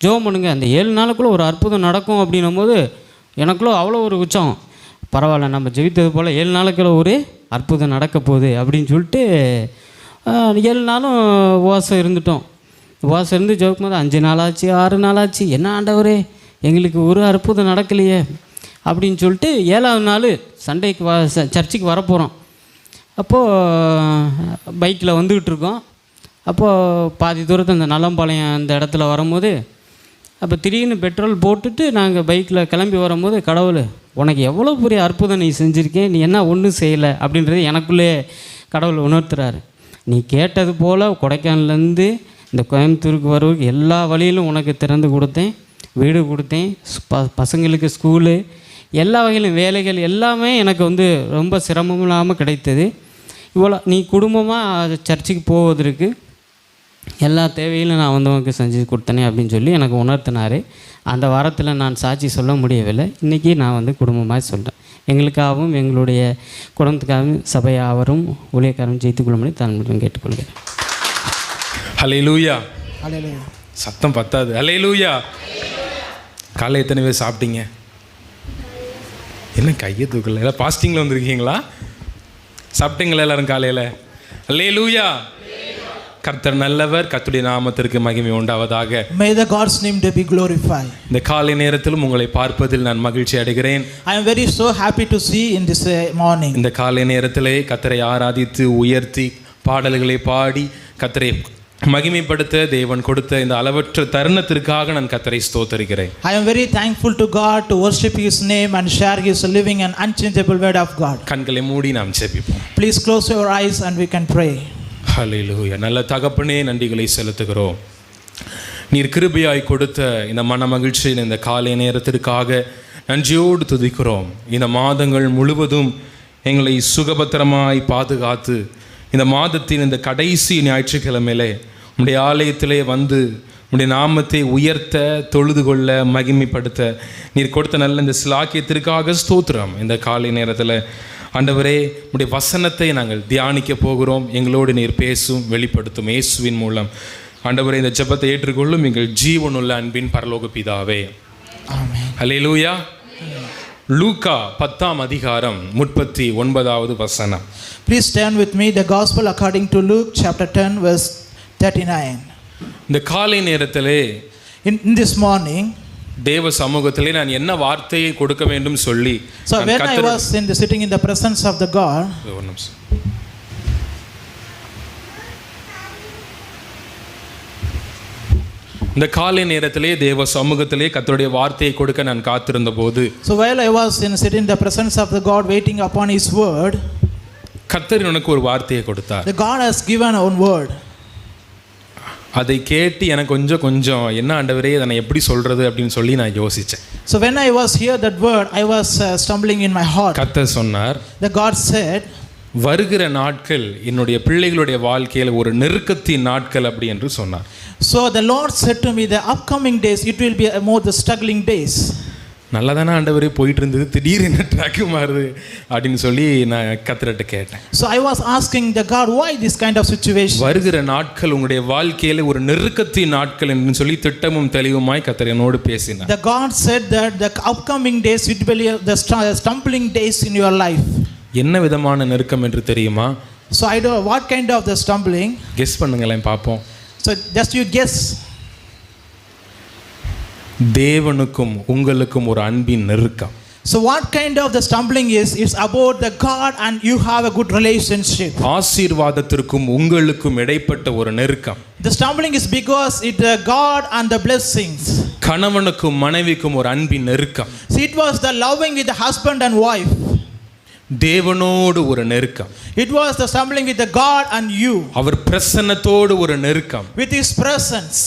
ஜெபம் பண்ணுங்க, அந்த 7 நாளுக்குள்ளே ஒரு அற்புதம் நடக்கும் அப்படின்னும் போது எனக்குள்ளே அவ்வளோ ஒரு உற்சாகம். பரவாயில்ல, நம்ம ஜெபித்தது போல் 7 நாளுக்குள்ள ஒரு அற்புதம் நடக்க போகுது அப்படின்னு சொல்லிட்டு 7 நாளும் உபவாசம் இருந்துட்டோம். உபவாசம் இருந்து ஜெபிக்கும் போது 5 நாளாச்சு 6 நாளாச்சு, என்ன ஆண்டவரே எங்களுக்கு ஒரு அற்புதம் நடக்கலையே அப்படின்னு சொல்லிட்டு 7ஆவது நாள் சர்ச்சுக்கு வரப்போகிறோம். அப்போது பைக்கில் வந்துக்கிட்டு இருக்கோம். அப்போது பாதி தூரத்தில் அந்த நலம்பாளையம் அந்த இடத்துல வரும்போது, அப்போ திடீர்னு பெட்ரோல் போட்டுட்டு நாங்கள் பைக்கில் கிளம்பி வரும்போது, கடவுள் உனக்கு எவ்வளோ பெரிய அற்புதம் நீ செஞ்சுருக்கேன், நீ என்ன ஒன்றும் செய்யலை அப்படின்றது எனக்குள்ளே கடவுள் உணர்த்துறாரு. நீ கேட்டது போல் கொடைக்கானல்லேருந்து இந்த கோயம்புத்தூருக்கு வருவதுக்கு எல்லா வழியிலும் உனக்கு திறந்து கொடுத்தேன், வீடு கொடுத்தேன், பசங்களுக்கு ஸ்கூலு, எல்லா வகையிலும் வேலைகள் எல்லாமே எனக்கு வந்து ரொம்ப சிரமம் இல்லாமல் கிடைத்தது. இவ்வளோ நீ குடும்பமாக சர்ச்சுக்கு போவதற்கு எல்லா தேவையிலும் நான் வந்து உனக்கு செஞ்சு கொடுத்தனே அப்படின்னு சொல்லி எனக்கு உணர்த்தினார். அந்த வாரத்தில் நான் சாட்சி சொல்ல முடியவில்லை. இன்றைக்கி நான் வந்து குடும்பமாக சொல்கிறேன். எங்களுக்காகவும் எங்களுடைய குடும்பத்துக்காகவும் சபையாவரும் ஊழியக்காரரும் ஜெயித்துக் கொள்ளும்படி தான் கேட்டுக்கொள்கிறேன். ஹல்லேலூயா. சத்தம் பத்தாது. ஹல்லேலூயா. காலை எத்தனை பேர் சாப்பிட்டீங்க? என்ன கையை தூக்கல? எல்லாம் பாஸ்டிங்கில் வந்திருக்கீங்களா? சாப்பிட்டீங்களா எல்லாரும் காலையில்? ஹல்லேலூயா. கர்த்தர் நல்லவர், கர்த்தருடைய நாமத்திற்கு மகிமை உண்டாவதாக. May the God's name to be glorified. இந்த காலை நேரத்திலும் உங்களை பார்ப்பதில் நான் மகிழ்ச்சி அடைகிறேன். I am very so happy to see in this morning. இந்த காலை நேரத்திலே கர்த்தரை ஆராதித்து உயர்த்தி பாடல்களை பாடி கர்த்தரை மகிமைப்படுத்த தேவன் கொடுத்த இந்த அளவற்ற தருணத்திற்காக நான் கர்த்தரை ஸ்தோத்திரிக்கிறேன். I am very thankful to God to worship His name and share His living and unchangeable word of God. கண்களை மூடி நாம் ஜெபிப்போம். Please close your eyes and we can pray. ஹல்லேலூயா. நல்ல தகப்பனே, நன்றிகளை செலுத்துகிறோம். நீர் கிருபையாய் கொடுத்த இந்த மன மகிழ்ச்சியின் இந்த காலை நேரத்திற்காக நன்றியோடு துதிக்கிறோம். இந்த மாதங்கள் முழுவதும் எங்களை சுகபத்திரமாய் பாதுகாத்து இந்த மாதத்தின் இந்த கடைசி ஞாயிற்றுக்கிழமையிலே உம்முடைய ஆலயத்திலே வந்து உம்முடைய நாமத்தை உயர்த்த, தொழுது கொள்ள, மகிமைப்படுத்த நீர் கொடுத்த நல்ல இந்த சிலாக்கியத்திற்காக ஸ்தோத்திரம். இந்த காலை நேரத்தில் ஆண்டவரே, உம்முடைய வசனத்தை நாங்கள் தியானிக்க போகிறோம். எங்களோடு நீர் பேசும், வெளிப்படுத்தும் இயேசுவின் மூலம். ஆண்டவரே, இந்த ஜெபத்தை ஏற்றுக்கொள்ளும் எங்கள் ஜீவனுள்ள அன்பின் பரலோக பிதாவே. ஆமென். ஹல்லேலூயா. லூக்கா 10ஆம் அதிகாரம் 39வது வசனம். Please stand with me, the gospel according to Luke chapter 10 verse 39. இந்த காலை நேரத்திலே In this morning, தேவ சமூகத்திலே நான் என்ன வார்த்தையை கொடுக்க வேண்டும் சொல்லி so when I was sitting in the presence of the God, இந்த காலை நேரத்திலே தேவ சமூகத்திலே கர்த்தருடைய வார்த்தையை கொடுக்க நான் காத்திருந்த போது, so while I was sitting in the presence of the God waiting upon His word, கர்த்தர் எனக்கு ஒரு வார்த்தையை கொடுத்தார். the God has given one word. அதை கேட்டு எனக்கு கொஞ்சம் என்ன ஆண்டவரே இதனை எப்படி சொல்றது அப்படின்னு சொல்லி நான் யோசிச்சேன். So when I was hear that word, I was stumbling in my heart. கர்த்தர் சொன்னார், The God said, வருகிற நாட்கள் என்னுடைய பிள்ளைகளுடைய வாழ்க்கையில் ஒரு நெருக்கத்தின் நாட்கள் அப்படி என்று சொன்னார். so the Lord said to me, the upcoming days it will be more the struggling days. நல்லதானே ஆண்டவரே போயிட்டு இருந்தது, திடீர்னு ட்ராக்கு மாறுது அப்படின்னு சொல்லி நான் கர்த்தர்ட்ட கேட்டேன். So I was asking the God, why this kind of situation? வருகிற நாட்கள் உங்களுடைய வாழ்க்கையில ஒரு நெருக்கத்தின் நாட்கள் என்று சொல்லி திட்டமும் தெளிவுமாய் கர்த்தர் என்னோடு பேசினார். The God said that the upcoming days it will be the stumbling days in your life. என்ன விதமான நெருக்கம் என்று தெரியுமா? So I don't know what kind of the stumbling. Guess பண்ணுங்களேன் பார்ப்போம். So just you guess. தேவனுக்கும் உங்களுக்கும் ஒரு அன்பின் நெருக்கம். So what kind of the stumbling is? It's about the God and you have a good relationship. ஆசீர்வாதத்திற்கும் உங்களுக்கும் இடைப்பட்ட ஒரு நெருக்கம். The stumbling is because it the God and the blessings. கணவனுக்கும் மனைவிக்கும் ஒரு அன்பின் நெருக்கம். See, it was the loving with the husband and wife. தேவனோடு ஒரு நெருக்கம். It was the stumbling with the God and you. அவர் பிரசன்னத்தோடு ஒரு நெருக்கம். With His presence.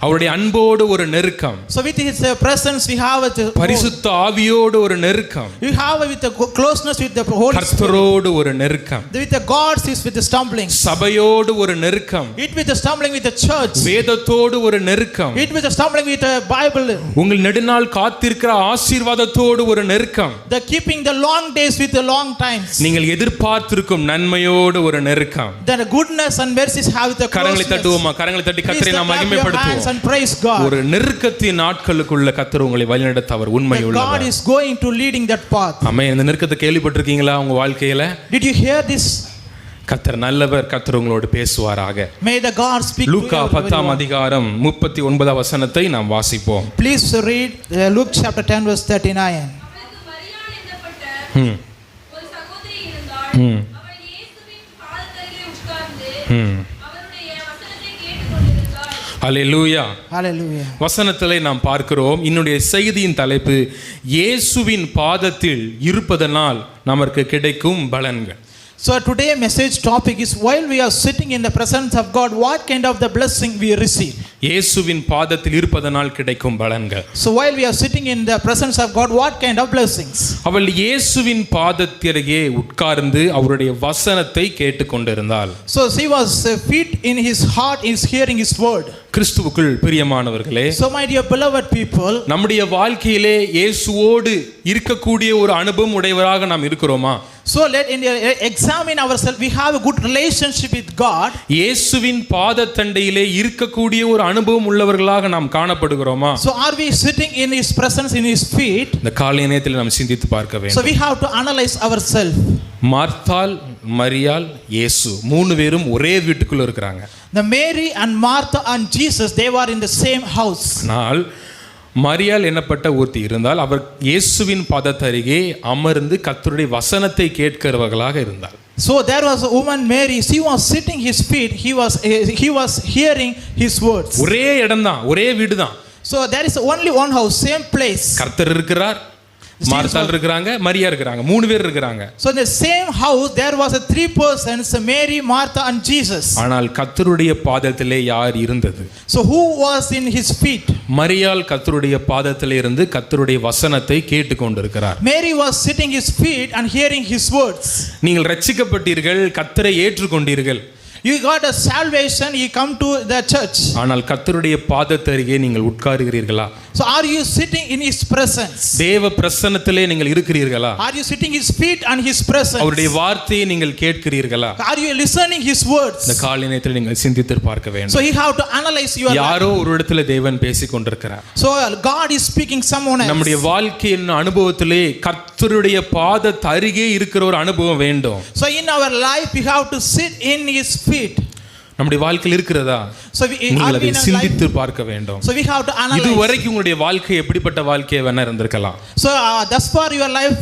அவருடைய அன்போடு ஒரு நெருக்கம். So with His presence we have a பரிசுத்த ஆவியோடு ஒரு நெருக்கம். you have with the closeness with the Holy Spirit. கர்த்தரோடு ஒரு நெருக்கம். With the gods is with the stumbling. சபையோடு ஒரு நெருக்கம். It with the stumbling with the church. வேதத்தோடு ஒரு நெருக்கம். It with the stumbling with the Bible. உங்கள் நெடுநாள் காத்திருக்கிற ஆசீர்வாதத்தோடு ஒரு நெருக்கம். The keeping the long days with the long times. நீங்கள் எதிர்பார்த்திருக்கும் நன்மையோடு ஒரு நெருக்கம். Then goodness and mercies have with the கரங்களை தட்டுவோமா? கரங்களை தட்டி கர்த்தரை நாம் மகிமைப்படுத்துவோம். and praise God. ஒரு நெருக்கத்தின் நாட்களுக்குள்ள கர்த்தர் உங்களை வழிநடத்த அவர் உண்மை உள்ளவர். God is going to leading that path. ஆமென். இந்த நெருக்கத்தை கேள்விப்பட்டிருக்கீங்களா உங்க வாழ்க்கையில? Did you hear this? கர்த்தர் நல்லவர், கர்த்தர் உங்களோடு பேசுவாராக. May the God speak. லூக்கா 10ஆம் அதிகாரம் 39வது வசனத்தை நாம் வாசிப்போம். Please read Luke chapter 10 verse 39. அவள் இயேசுவின் பாதத்தருகே உட்கார்ந்து அவருடைய வசனத்தை ஹல்லேலூயா. Hallelujah. வசனத்திலே நாம் பார்க்கிறோம், இன்னுடைய செய்தியின் தலைப்பு இயேசுவின் பாதத்தில் இருப்பதனால் நமக்கு கிடைக்கும் பலன்கள். So today message topic is, while we are sitting in the presence of God, what kind of the blessing we receive. இயேசுவின் பாதத்தில் இருப்பதனால் கிடைக்கும் பலன்கள். So while we are sitting in the presence of God, what kind of blessings. அவள் இயேசுவின் பாதத்திலேயே உட்கார்ந்து அவருடைய வசனத்தை கேட்டுக்கொண்டிருந்தாள். So she was fit in his heart, is hearing his word. கிறிஸ்துவுக்குள் பிரியமானவர்களே, So my dear beloved people, நம்முடைய வாழ்க்கையிலே இயேசுவோடு இருக்கக்கூடிய ஒரு அனுபவம் உடையவராக நாம் இருக்கிறோமா? so let in examine ourselves. We have a good relationship with God. இயேசுவின் பாதத்தண்டையிலே இருக்கக்கூடிய ஒரு அனுபவம் உள்ளவர்களாக நாம் காணப்படுகிறோமா? So are we sitting in his presence, in his feet? இந்த காலை நேரத்தில் நாம் சிந்தித்து பார்க்க So வேண்டும். we have to analyze ourselves. மார்த்தாள், மரியாள், இயேசு மூணு பேரும் ஒரே வீட்டுக்குள்ள இருக்கிறாங்க. The Mary and Martha and Jesus, they were in the same house. ஆனால் மரியாள் என்னப்பட்ட ஒருத்தி இருந்தால் அவர் இயேசுவின் பாதத்தருகே அமர்ந்து கர்த்தருடைய வசனத்தை கேட்கிறவர்களாக இருந்தார். So there was a woman Mary, she was sitting his feet, he was hearing his words. ஒரே இடம்தான், ஒரே வீடுதான். So there is only one house, same place. கர்த்தர் இருக்கிறார், மார்த்தாள் இருக்கிறாங்க, மரியா இருக்கிறாங்க, மூணு பேர் இருக்கிறாங்க. So in the same house there was a three persons, Mary, Martha and Jesus. ஆனால் கர்த்தருடைய பாதத்திலே யார் இருந்தது? So who was in his feet? மரியாள் கர்த்தருடைய பாதத்திலே இருந்து கர்த்தருடைய வசனத்தை கேட்டுக்கொண்டிருக்கிறார். Mary was sitting his feet and hearing his words. நீங்கள் ரட்சிக்கப்பட்டீர்கள், கர்த்தரை ஏற்றுக்கொண்டீர்கள். You got a salvation, you come to the church. ஆனால் கர்த்தருடைய பாதத்தருகே நீங்கள் உட்காருகிறீர்களா? So are you sitting in his presence? தேவ பிரசன்னத்திலே நீங்கள் இருக்கிறீர்களா? Are you sitting his feet and his presence? அவருடைய வார்த்தையை நீங்கள் கேட்கிறீர்களா? Are you listening his words? இந்த காலை நேரத்தில் நீங்கள் சிந்தித்து பார்க்க So வேண்டும். you have to analyze your life. யாரோ ஒரு இடத்துல தேவன் பேசிக் கொண்டிருக்கிறார். So God is speaking someone else. நம்முடைய வாழ்க்கையின் அனுபவத்திலே கர்த்தருடைய பாதத்து அருகே இருக்கிற ஒரு அனுபவம் வேண்டும். So in our life we have to sit in his feet. நம்முடைய வாழ்க்கையில் இருக்கிறதா? So we நீங்கள் are அதை in our சிந்தித்து life. பார்க்க வேண்டும். So we have to analyze. இதுவரைக்கும் உங்களுடைய வாழ்க்கை எப்படிப்பட்ட வாழ்க்கையை வேணா இருந்திருக்கலாம். So thus far your life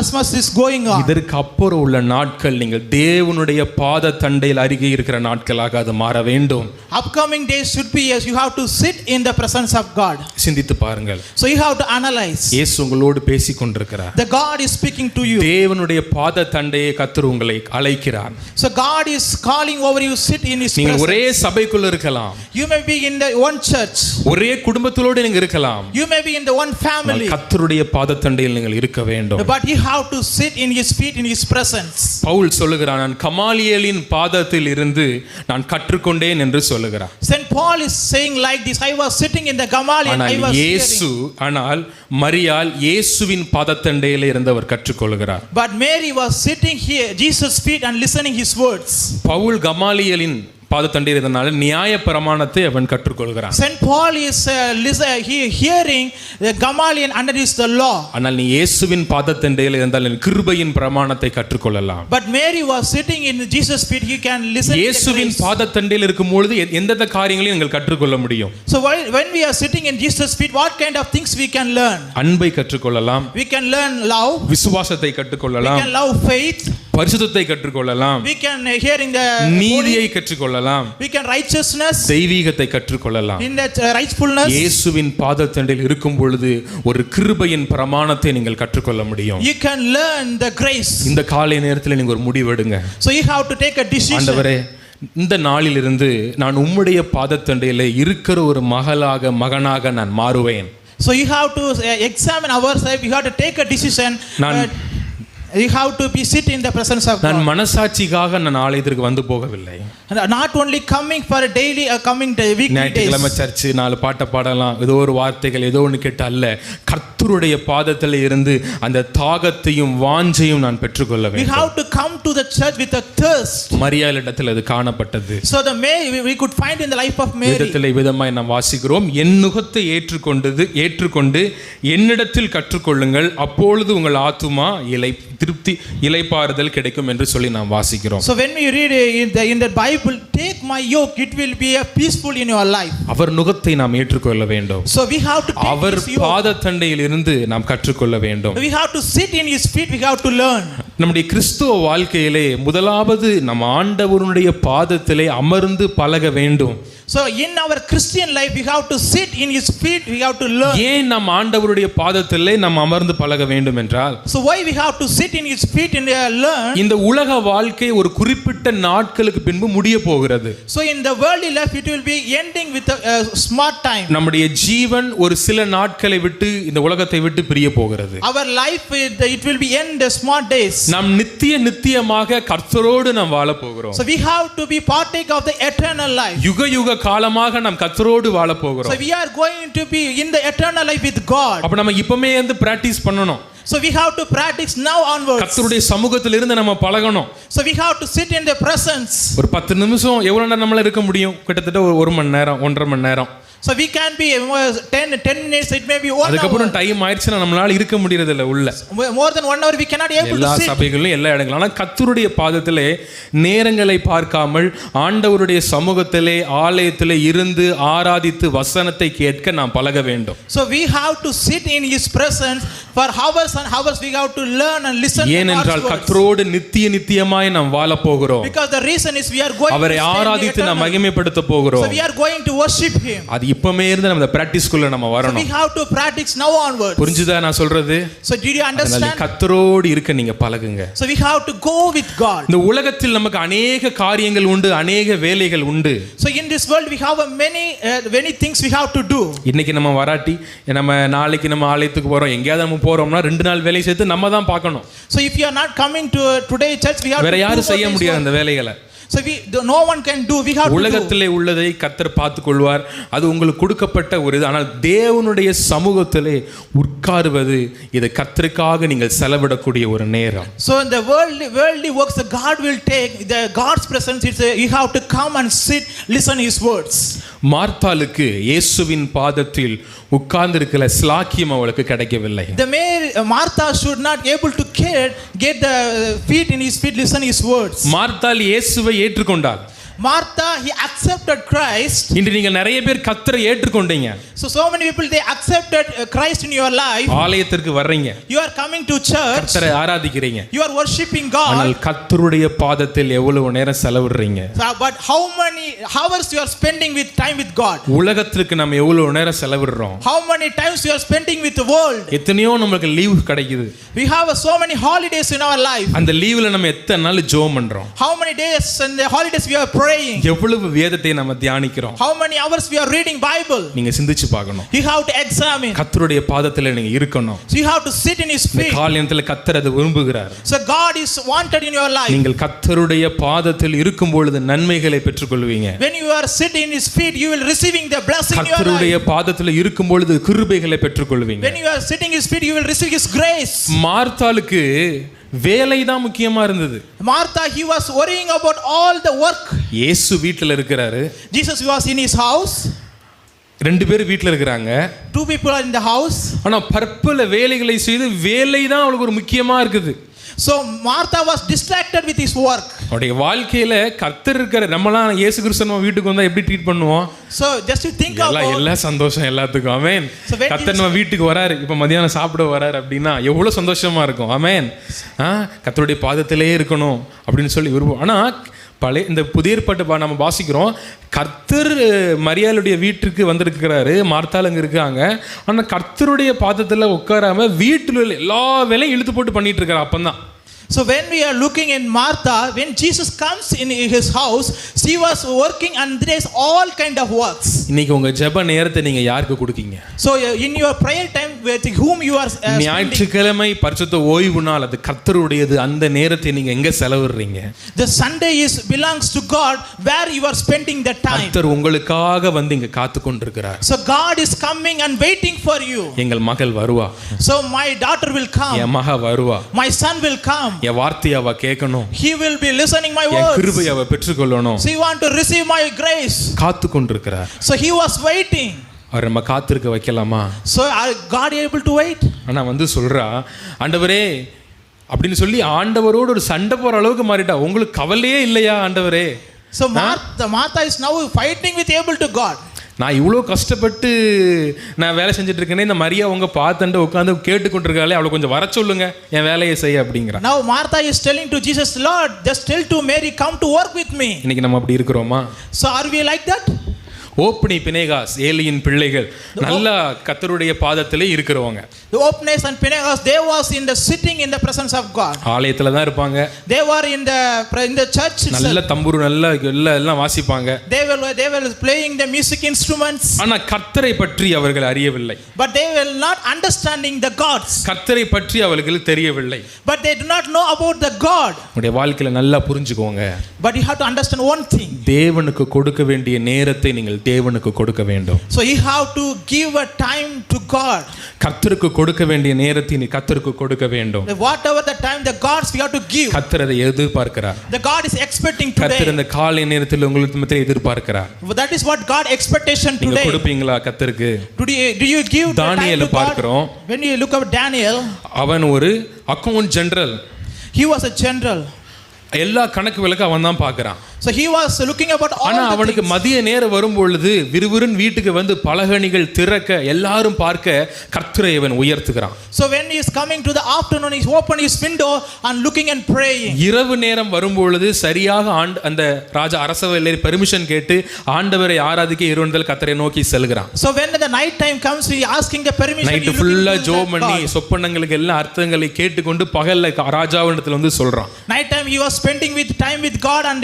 as much is going on. இதற்கு அப்புறம் உள்ள நாட்கள் நீங்கள் தேவனுடைய பாத தண்டையில் அருகே இருக்கிற நாட்களாக அது மாற வேண்டும். Upcoming days should be, yes, you have to sit in the presence of God. சிந்தித்து பாருங்கள். So you have to analyze. இயேசு உங்களோடு பேசிக் கொண்டிருக்கிறார். The God is speaking to you. தேவனுடைய பாத தண்டையை கர்த்தர் உங்களை அழைக்கிறார். So God is calling over you, sit in his நீங்கள் presence. ஒரே சபைக்குள்ள இருக்கலாம், You may be in the one church. ஒரே குடும்பத்தோடு நீங்க இருக்கலாம். You may be in the one family. கர்த்தருடைய பாத தண்டையில் நீங்கள் இருக்க வேண்டும். But you have to sit in his feet, in his presence. Pavul சொல்லுகிறான், நான் கமாலியேலின் பாதத்தில் இருந்து நான் கற்றுக்கொண்டேன் என்று சொல்லுகிறார். Saint Paul is saying like this, I was sitting in the Gamaliel, I ஆனால் was இயேசு, hearing. ஆனால் மரியாள் இயேசுவின் பாதத்தண்டையிலே இருந்து அவர் கற்றுக்கொள்கிறார். But Mary was sitting here, Jesus' feet, and listening his words. Pavul கமாலியேலின் பாதத்தண்டையில் இருந்தனால நியாய பிரமாணத்தை அவன் கற்றுக்கொள்கிறான். Saint Paul is hearing the Gamaliel underneath the law. ஆனால் நீ இயேசுவின் பாதத்தண்டையில் இருந்தால் கிருபையின் பிரமாணத்தை கற்றுக்கொள்ளலாம். But Mary was sitting in Jesus' feet, he can listen to the இயேசுவின் grace. பாதத்தண்டையில் இருக்கும் பொழுது எந்தெந்த காரியங்களையும் நீங்கள் கற்றுக்கொள்ள முடியும். So when we are sitting in Jesus' feet, what kind of things we can learn? அன்பை கற்றுக்கொள்ளலாம், We can learn love, விசுவாசத்தை we கற்றுக்கொள்ளலாம், can love faith, பரிசுத்தத்தை கற்றுக்கொள்ளலாம், we can hearing the நீதியை கற்றுக்கொள்ளலாம், we can righteousness, தெய்வீகத்தை கற்றுக்கொள்ளலாம். in that rightfulness. இயேசுவின் பாதத்தண்டையில் இருக்கும் பொழுது ஒரு கிருபையின் பிரமாணத்தை நீங்கள் கற்றுக்கொள்ள முடியும். You can learn the grace. இந்த காலை நேரத்தில் நீங்க ஒரு முடிவெடுங்க. So you have to take a decision. ஆண்டவரே, இந்த நாளிலிருந்து நான் உம்முடைய பாதத்தண்டையிலே இருக்கிற ஒரு மகனாக நான் மாறுவேன். So you have to examine ourselves, you have to take a decision. You have to be sit in the presence of நான் God. மனசாட்சிக்காக நான் ஆலயத்திற்கு வந்து போகவில்லை. Not only coming for a daily coming weekly ஞாயிற்றுக்கிழமை days. சர்ச்சு 4 பாட்டை பாடலாம், ஏதோ ஒரு வார்த்தைகள் ஏதோ ஒன்று கேட்டு அல்ல, கர்த்தருடைய பாதத்தில் இருந்து அந்த தாகத்தையும் வாஞ்சையும் நான் பெற்றுக்கொள்ள We வேண்டும். have to come to the church with a thirst. மரியாளிடத்தில் அது காணப்பட்டது. So the Mary we could find in the life of Mary. வேதத்தில் விதமாய் நாம் வாசிக்கிறோம், என் நுகத்தை ஏற்றுக்கொண்டு என்னிடத்தில் கற்றுக்கொள்ளுங்கள், அப்பொழுது உங்கள் ஆத்துமா இளைப்பாறுதல் கிடைக்கும் என்று சொல்லி நாம் வாசிக்கிறோம். So when we read in the Bible, take my yoke, it will be a peaceful in your life. அவர் நுகத்தை நாம் ஏற்றுக்கொள்ள வேண்டும். So we have to take our his yoke. பாதத்தண்டையில் இருந்து நாம் கற்றுக்கொள்ள வேண்டும். We have to sit in his feet, we have to learn. நம்முடைய கிறிஸ்துவ வாழ்க்கையிலே முதலாவது நம் ஆண்டவருடைய பாதத்திலே அமர்ந்து பழக வேண்டும். So in our Christian life we have to sit in his feet, we have to learn. ஏன் நம் ஆண்டவருடைய பாதத்திலே நாம் அமர்ந்து பழக வேண்டும் என்றால், So why we have to sit in his feet and learn? இந்த உலக வாழ்க்கை ஒரு குறிப்பிட்ட நாட்களுக்கு பின்பு முடிய போகிறது. So in the worldly life it will be ending with a smart time. நம்முடைய ஜீவன் ஒரு சில நாட்களை விட்டு இந்த உலகத்தை விட்டு பிரிய போகிறது. Our life it will be end smart days. நாம் நித்தியமாக கர்த்தரோடு நாம் வாழ போகிறோம். So we have to be partake of the eternal life. யுக காலமாக நாம் கர்த்தரோடு வாழ போகிறோம். So we are going to be in the eternal life with God. அப்ப நம்ம இப்பமே வந்து பிராக்டீஸ் பண்ணணும். So we have to practice now onwards. கர்த்தருடைய சமூகத்தில் இருந்து நம்ம பழகணும். So we have to sit in the presence. ஒரு 10 நிமிஷம் எவ்வளவு நேரம் நம்மளால இருக்க முடியும்? கிட்டத்தட்ட ஒரு மணி நேரம், 1.5 மணி நேரம். So we can be 10 minutes, it may be 1 hour. அதுக்கப்புறம் டைம் ஆயிடுச்சுனா நம்மளால இருக்க முடியறது இல்ல உள்ள. More than 1 hour we cannot able to sit. எல்லா சபைகளிலும் எல்லா இடங்களிலும். ஆனா கர்த்தருடைய பாதத்திலே நேரங்களை பார்க்காமல் ஆண்டவருடைய சமூகத்திலே ஆலயத்திலே இருந்து ஆராதித்து வசனத்தை கேட்க நாம் பழக வேண்டும். So we have to sit in his presence for hours and hours. We have to learn and listen to God's ஏனென்றால் words. கர்த்தரோடு நித்தியமாய் நாம் வாழ போகிறோம். Because the reason is we are going அவரை ஆராதித்து நாம் மகிமைப்படுத்த போகிறோம். So we are going to worship him. அது இப்பமே இருந்து நம்ம பிராக்டீஸ்க்குள்ள நம்ம So வரணும். we have to practice now onwards. புரிஞ்சுதா நான் சொல்றது? So did you understand? கர்த்தரோடு இருக்க நீங்க பழகுங்க. So we have to go with God. இந்த உலகத்தில் நமக்கு அநேக காரியங்கள் உண்டு, அநேக வேலைகள் உண்டு. So in this world we have many things we have to do. இன்னைக்கு நம்ம வராட்டி நம்ம நாளைக்கு நம்ம ஆலயத்துக்கு போறோம், எங்கயாவது நம்ம போறோம்னா 2 நாள் வேலை சேர்த்து நம்ம தான் பார்க்கணும். So if you are not coming to today church we have வேற to யாரும் do செய்ய this முடியாது work. அந்த வேலைகளை. So no one can do, we have to do. உலகத்திலே உள்ளதை கர்த்தர் பார்த்துக் கொள்வார். அது உங்களுக்கு கொடுக்கப்பட்ட ஒரு இது. ஆனால் தேவனுடைய சமூகத்திலே உட்காருவது இது கர்த்தருக்காக நீங்கள் செலவிடக்கூடிய ஒரு நேரம். So in the worldly works that God will take, the God's presence is you have to come and sit, listen his words. மார்த்தாளுக்கு இயேசுவின் பாதத்தில் உட்கார்ந்திருக்கிற ஸ்லாக்கியம் அவளுக்கு கிடைக்கவில்லை. The Martha should not able to get the feet in his feet, listen his words. மார்த்தாள் இயேசுவை ஏற்றுக்கொண்டாள். Martha, he accepted Christ. இன்று நீங்கள் நிறைய பேர் கர்த்தரை ஏற்றுக்கொண்டீங்க. So many people they accepted Christ in your life. ஆலயத்திற்கு வர்றீங்க. You are coming to church. கர்த்தரை ஆராதிக்கிறீங்க. You are worshiping God. ஆனால் கர்த்தருடைய பாதத்தில் எவ்வளவு நேரம் செலவிடுறீங்க? But how many hours you are spending with time with God? உலகத்திற்கு நம்ம எவ்வளவு நேரம் செலவிடுறோம்? How many times you are spending with the world? எத்தனையோ நமக்கு லீவ் கிடைக்குது. We have so many holidays in our life. அந்த லீவ்ல நம்ம எத்தனை நாள் ஜெபம் பண்றோம்? How many days in the holidays we are praying? எவ்வளவு வேதத்தை நம்ம தியானிக்கிறோம்? How many hours we are reading Bible? நீங்க சிந்திச்சு பார்க்கணும். You have to examine. கர்த்தருடைய பாதத்தில் நீங்க இருக்கணும். So you have to sit in his இந்த feet. காலையில கர்த்தர் அதை விரும்புகிறார். So God is wanted in your life. நீங்கள் கர்த்தருடைய பாதத்தில் இருக்கும் பொழுது நன்மைகளை பெற்றுக்கொள்வீங்க. When you are sitting in his feet you will receiving the blessing in your கர்த்தருடைய life. பாதத்தில் இருக்கும் பொழுது கிருபைகளை பெற்றுக்கொள்வீங்க. When you are sitting in his feet you will receive his grace. மார்த்தாளுக்கு வேலை தான் முக்கியமா இருந்தது. Martha, he was worrying about all the work. இயேசு வீட்ல இருக்கிறாரு. Jesus was in his house. 2 பேர் வீட்ல இருக்காங்க. 2 people are in the house. ஆனா பற்பல வேலைகளை செய்து வேலை தான் அவளுக்கு ஒரு முக்கியமா இருக்குது. So Martha was distracted with his work. அவருடைய வாழ்க்கையில கர்த்தர் இருக்கிற நம்மலாம் இயேசு கிறிஸ்து நம்ம வீட்டுக்கு வந்தா எப்படி ட்ரீட் பண்ணுவோம்? So just to think about எல்லா சந்தோஷம் எல்லாத்துக்கும். ஆமென். So when கர்த்தர் நம்ம வீட்டுக்கு வராரு, இப்ப மத்தியானம் சாப்பிட வராரு அப்படின்னா எவ்வளவு சந்தோஷமா இருக்கும். ஆமென். கர்த்தருடைய பாதத்திலே இருக்கணும் அப்படின்னு சொல்லி விரும்புவோம். ஆனா பழைய இந்த புதிய ஏற்பாட்டை நம்ம வாசிக்கிறோம். கர்த்தர் மரியாளுடைய வீட்டுக்கு வந்திருக்கிறாரு, மார்த்தாள் அங்கே இருக்காங்க. ஆனால் கர்த்தருடைய பாதத்தில் உட்காராம வீட்டில் உள்ள எல்லா வேலையும் இழுத்து போட்டு பண்ணிட்டு இருக்காரு. அப்பந்தான் So when we are looking in Martha, when Jesus comes in his house, she was working and there is all kind of works. இன்னைக்கு உங்க ஜெப நேரத்தை நீங்க யாருக்கு கொடுக்கீங்க? So in your prayer time with whom you are spending? ஞாயிற்றுக்கிழமை பரிசுத்த ஓய்வு நாள், அது கர்த்தருடையது. அந்த நேரத்தை நீங்க எங்க செலவிடுறீங்க? The Sunday belongs to God, where you are spending the time. கர்த்தர் உங்களுக்காக வந்து இங்க காத்து கொண்டிருக்கிறார். So God is coming and waiting for you. எங்கள் மகள் வருவா. So my daughter will come. என் மக வருவா. My son will come. என் வார்த்தையை அவ கேட்கணும். He will be listening my N words. கிருபையை அவ பெற்றுக்கொள்ளணும். So he want to receive my grace. காத்து கொண்டிருக்கிறார். So he was waiting. அவர் நம்ம காத்திருக்க வைக்கலாமா? So are God able to wait? ஆனா வந்து சொல்றா, ஆண்டவரே அப்படின்னு சொல்லி ஆண்டவரோடு ஒரு சண்டை போற அளவுக்கு மாறிட்டா. உங்களுக்கு கவலையே இல்லையா ஆண்டவரே? So Martha is now fighting with able to God. நான் இவ்வளோ கஷ்டப்பட்டு நான் வேலை செஞ்சுட்டு இருக்கேனே, இந்த மரியா அவங்க பார்த்துட்டு உட்காந்து கேட்டுக்கொண்டிருக்காளே, அவளை கொஞ்சம் வர சொல்லுங்க என் வேலையை செய்ய அப்படிங்கிறான். Now Martha is telling to Jesus, Lord, just tell to Mary, come to work with me. இன்னைக்கு நம்ம அப்படி இருக்கிறோமா? So are we like that? Hophni Phinehas ஏலியின் பிள்ளைகள் நல்லா கர்த்தருடைய பாதத்திலே இருக்கிறவங்க. The Opnes and Phinehas, they was in the sitting in the presence of God. ஆலயத்துல தான் இருப்பாங்க. They were in the church. நல்ல தம்புரு நல்ல எல்லாம் வாசிப்பாங்க. They were playing the music instruments. ஆனா கர்த்தரை பற்றி அவர்கள் அறியவில்லை. But they were not understanding the gods. கர்த்தரை பற்றி அவர்களுக்கு தெரியவில்லை. But they do not know about the God. உங்களுடைய வாழ்க்கையில நல்லா புரிஞ்சுக்கோங்க. But you have to understand one thing. தேவனுக்கு கொடுக்க வேண்டிய நேரத்தை நீங்கள் தேவனுக்கு கொடுக்க வேண்டும். So you have to give a time to God. கர்த்தருக்கு கொடுக்க வேண்டிய நேரத்தை நீ கர்த்தருக்கு கொடுக்க வேண்டும். Whatever the time the gods we have to give. கர்த்தர் அதை எதிர்பார்க்கிறார். The God is expecting today. கர்த்தர் இந்த காலை நேரத்தில் உங்களுக்கு மத்தியிலே எதிர்பார்க்கிறார். That is what God expectation today. நீங்க கொடுப்பீங்களா கர்த்தருக்கு? Do you give the time தானியேலை to God? பார்க்கிறோம். When you look at Daniel, அவன் ஒரு account general. he was a general. எல்லா கணக்கு விளக்கு அவன் தான் பார்க்கறான். So he was looking about all ஆனா the அவனுக்கு things. மதிய நேரம் வரும் பொழுது விறுவிறுன்னு வீட்டுக்கு வந்து பலகணிகள் திறக்க எல்லாரும் பார்க்க கர்த்தரை அவன் உயர்த்துகிறான். So when he is coming to the afternoon, he open his window and looking and praying. இரவு நேரம் வரும் பொழுது சரியாக அந்த ராஜா அரசவையிலே பெர்மிஷன் கேட்டு ஆண்டவரை ஆராதிக்க இரவுந்தல் கர்த்தரை நோக்கி செல்கிறான். So when the night time comes, he asking the permission. Night ஃபுல்லா ஜெபம் பண்ணி சொப்பனங்களுக்கு எல்லாம் அர்த்தங்களை கேட்டுக்கொண்டு பகல்ல ராஜாவிடத்துல வந்து சொல்றான். Night time he was spending with time with God and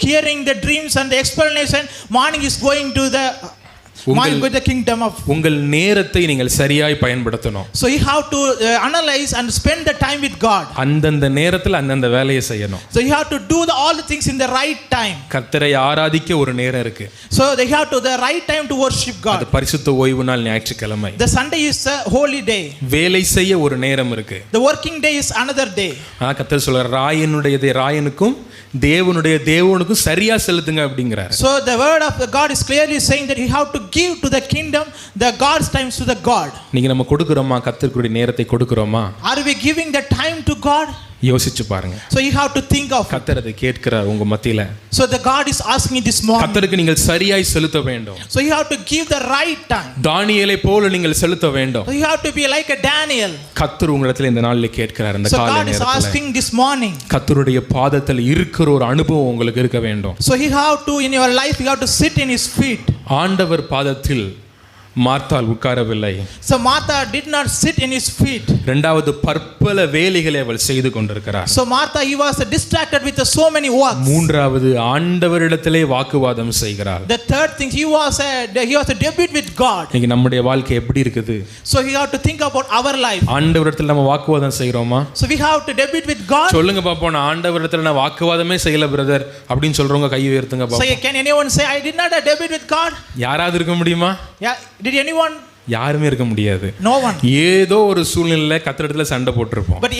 hearing the dreams and the explanation. Morning is going to the kingdom of. உங்கள் நேரத்தை நீங்கள் சரியாய் பயன்படுத்தணும். So you have to analyze and spend the time with God. அந்தந்த நேரத்துல அந்தந்த வேலையை செய்யணும். So you have to do all the things in the right time. கர்த்தரை ஆராதிக்க ஒரு நேரம் இருக்கு. So they have to the right time to worship God. அது பரிசுத்த ஓய்வு நாள் ஞாயிற்றுக்கிழமை. The Sunday is a holy day. வேலை செய்ய ஒரு நேரம் இருக்கு. The working day is another day. கர்த்தர் சொல்றார் ராயனுடையதை ராயனுக்கும் தேவனுடைய தேவனுக்கும் சரியா செலுத்துங்க அப்படிங்கிறார். So the word of God is clearly saying that you have to give to the kingdom the God's times to the God. நீங்க நம்ம கொடுக்கிறோமா? கர்த்தருடைய நேரத்தை கொடுக்கிறோமா? Are we giving the time to God? யோசிச்சு பாருங்க. So you have to think of. கர்த்தர் அதை கேட்கிறார் உங்க மத்தியில. So the God is asking this morning. கர்த்தருக்கு நீங்கள் சரியாய் செலுத்த வேண்டும். So you have to give the right time. தானியேலை போல நீங்கள் செலுத்த வேண்டும். So you have to be like a Daniel. கர்த்தர் உங்களிடத்தில் இந்த நாளிலே கேட்கிறார் இந்த காலை நேரத்துல. So God is asking this morning. கர்த்தருடைய பாதத்தில் இருக்கிற ஒரு அனுபவம் உங்களுக்கு இருக்க வேண்டும். So you have to in your life you have to sit in his feet. ஆண்டவர் பாதத்தில் மார்த்தாள் உட்காரவில்லை. So Martha did not sit in his feet. இரண்டாவது பற்பல வேலைகளை அவள் செய்து கொண்டிருக்கிறார். So Martha he was distracted with so many works. மூன்றாவது ஆண்டவரிடத்திலே வாக்குவாதம் செய்கிறார். The third thing he was a debate with God. இன்னைக்கு நம்முடைய வாழ்க்கை எப்படி இருக்குது? So we have to think about our life. ஆண்டவரிடத்தில் நம்ம வாக்குவாதம் செய்றோமா? So we have to debate with God. சொல்லுங்க பாப்போம், நான் ஆண்டவரிடத்தில் நான் வாக்குவாதமே செய்யல பிரதர் அப்படின்னு சொல்றவங்க கை உயர்த்துங்க So பாப்போம். can anyone say I did not debate with God? யாராவது இருக்க முடியுமா? Yeah, did anyone? யாருமே இருக்க முடியாது. No one. ஏதோ ஒரு சூழ்நிலையில கர்த்தரிடத்துல சண்டை போட்டுருப்போம். But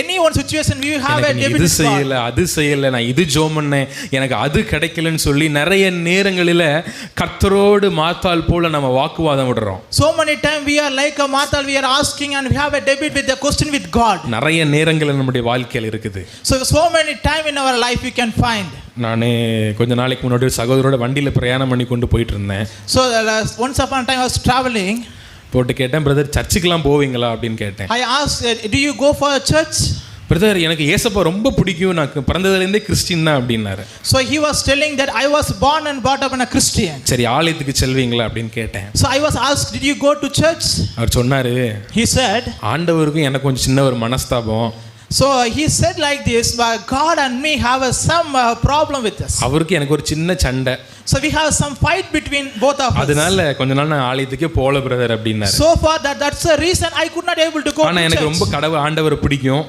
any one situation we have a debate இது with God. செய்யல அது செய்யல, நான் இது ஜெபம் பண்ணேன் எனக்கு அது கிடைக்கலன்னு சொல்லி நிறைய நேரங்களில கர்த்தரோடு மார்த்தாள் போல நம்ம வாக்குவாதம் விடுறோம். So many times we are like a Martha, we are asking and we have a debate with the question with God. நிறைய நேரங்கள் நம்முடைய வாழ்க்கையில் இருக்குது. So many time in our life we can find. நானே கொஞ்ச நாளைக்கு முன்னாடி சகோதரோட வண்டியில பிரயாணம் பண்ணி கொண்டு போயிட்டு இருந்தேன். So once upon a time I was traveling. போட்டு கேட்டேன், பிரதர் சர்ச்சுக்கெல்லாம் போவீங்களா அப்படின்னு கேட்டேன். I asked, do you go for a church? Brother எனக்கு ஏசப்பா ரொம்ப பிடிக்கும், நான் பிறந்ததுலேருந்தே கிறிஸ்டின் தான் அப்படின்னாரு. So he was telling that I was born and brought up in a Christian. சரி ஆலயத்துக்கு செல்வீங்களா அப்படின்னு கேட்டேன். So I was asked, did you go to church? அவர் சொன்னாரு, He said, ஆண்டவருக்கும் எனக்கு கொஞ்சம் சின்ன ஒரு மனஸ்தாபம். So he said like this, God and me have some problem with us. அவருக்கு எனக்கு ஒரு சின்ன சண்டை. So we have some fight between both of us. அதனால கொஞ்ச நாள் நான் ஆலயத்துக்கே போல பிரதர் அப்படின்னாரு. So far that's the reason I could not able to go to church. ஆனா எனக்கு ரொம்ப ஆண்டவரை பிடிக்கும்.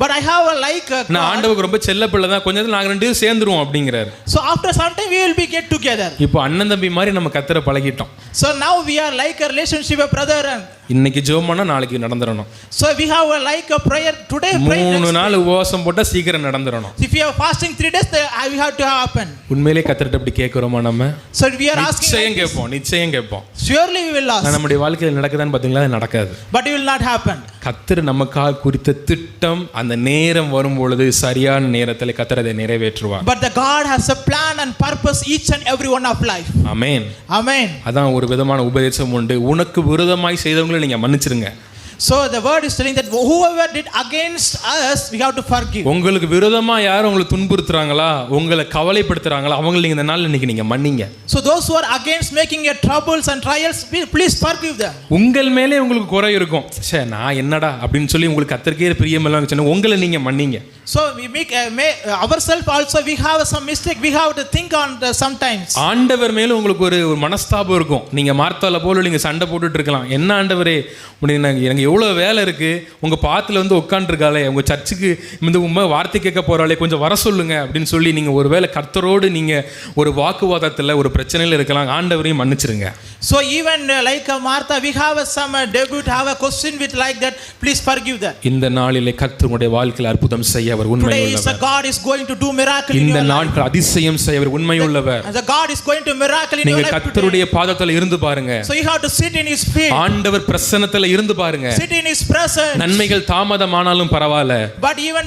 But I have a like நான் ஆண்டவருக்கு ரொம்ப செல்ல பிள்ளை தான், கொஞ்ச நேரத்துல நாங்க ரெண்டு பேரும் சேர்ந்துருவோம் அப்படிங்கறாரு. So after some time we will be get together. இப்போ அண்ணன் தம்பி மாதிரி நம்ம கர்த்தரை பழகிட்டோம். So now we are like a relationship of brother and இன்னைக்கு ஜெபம் பண்ணா நாளைக்கு நடந்துறணும். So we have like a prayer today, pray 3 நாள் உபவாசம் போட்டா சீக்கிரம் நடந்துறணும். if you are fasting 3 days, we have to happen. உண்மையிலே கர்த்தர்ட்ட அப்படி கேக்குறோமா நம்ம? So we are asking, நிச்சயம் கேட்போம். surely we will ask. நம்முடைய வாழ்க்கையில் நடக்குதான்னு பாத்தீங்களா? அது நடக்காது. But it will not happen. கர்த்தர் நமக்காக குறித்த திட்டம் அந்த நேரம் வரும் பொழுது சரியான நேரத்தில் கர்த்தர் அதை நிறைவேற்றுவார். But the God has a plan and purpose each and every one of life. Amen. Amen. அதான் ஒரு விதமான உபதேசம் உண்டு. உனக்கு விரோதமாய் செய்தவங்களை நீங்க மன்னிச்சிருங்க. So the word is telling that whoever did against us, we have to forgive. உங்களுக்கு விரோதமா யார் உங்களை துன்புறுத்துறாங்களா, உங்களை கவலைப்படுத்துறாங்களா, அவங்களை நீங்க இந்த நாள் இன்னைக்கு நீங்க மன்னிங்க. So those who are against making your troubles and trials, please forgive them. உங்கள் மேலே உங்களுக்கு குறை இருக்கும். சே நான் என்னடா அப்படின்னு சொல்லி உங்களுக்கு கர்த்தருக்கே பிரியமில்லாம சொன்னா உங்களை நீங்க மன்னிங்க. So we make ourselves also, we have some mistake, we have to think on sometimes. ஆண்டவர் மேல உங்களுக்கு ஒரு மனஸ்தாபம் இருக்கும். நீங்க மார்த்தால போல நீங்க சண்டை போட்டுட்டு இருக்கலாம். என்ன ஆண்டவரே, எனக்கு எவ்வளவு வேலை இருக்கு, உங்க பாத்துல வந்து உட்காந்துருக்காளே, உங்க சர்ச்சுக்கு இந்த உண்மை வார்த்தை கேட்க போறாளே, கொஞ்சம் வர சொல்லுங்க அப்படின்னு சொல்லி நீங்க ஒருவேளை கர்த்தரோடு நீங்க ஒரு வாக்குவாதத்துல ஒரு பிரச்சனையில இருக்கலாம். ஆண்டவரையும் மன்னிச்சிருங்க. So even like Martha, we have some debut, have a question with like that, please forgive that. இந்த நாளிலே கர்த்தருடைய வாழ்க்கையில் அற்புதம் செய்ய அவர் உண்மையுள்ளவர். Today God is going to do miracle in இந்த your life. நாட்கள் அதிசயம் செய்ய அவர் உண்மையுள்ளவர். The God is going to miracle in your நீங்க life. கர்த்தருடைய பாதத்துல இருந்து பாருங்க. So you have to sit in his feet. ஆண்டவர் பிரசன்னத்துல இருந்து பாருங்க. Sit in his presence. நன்மைகள் தாமதமானாலும் பரவாயில்லை. But even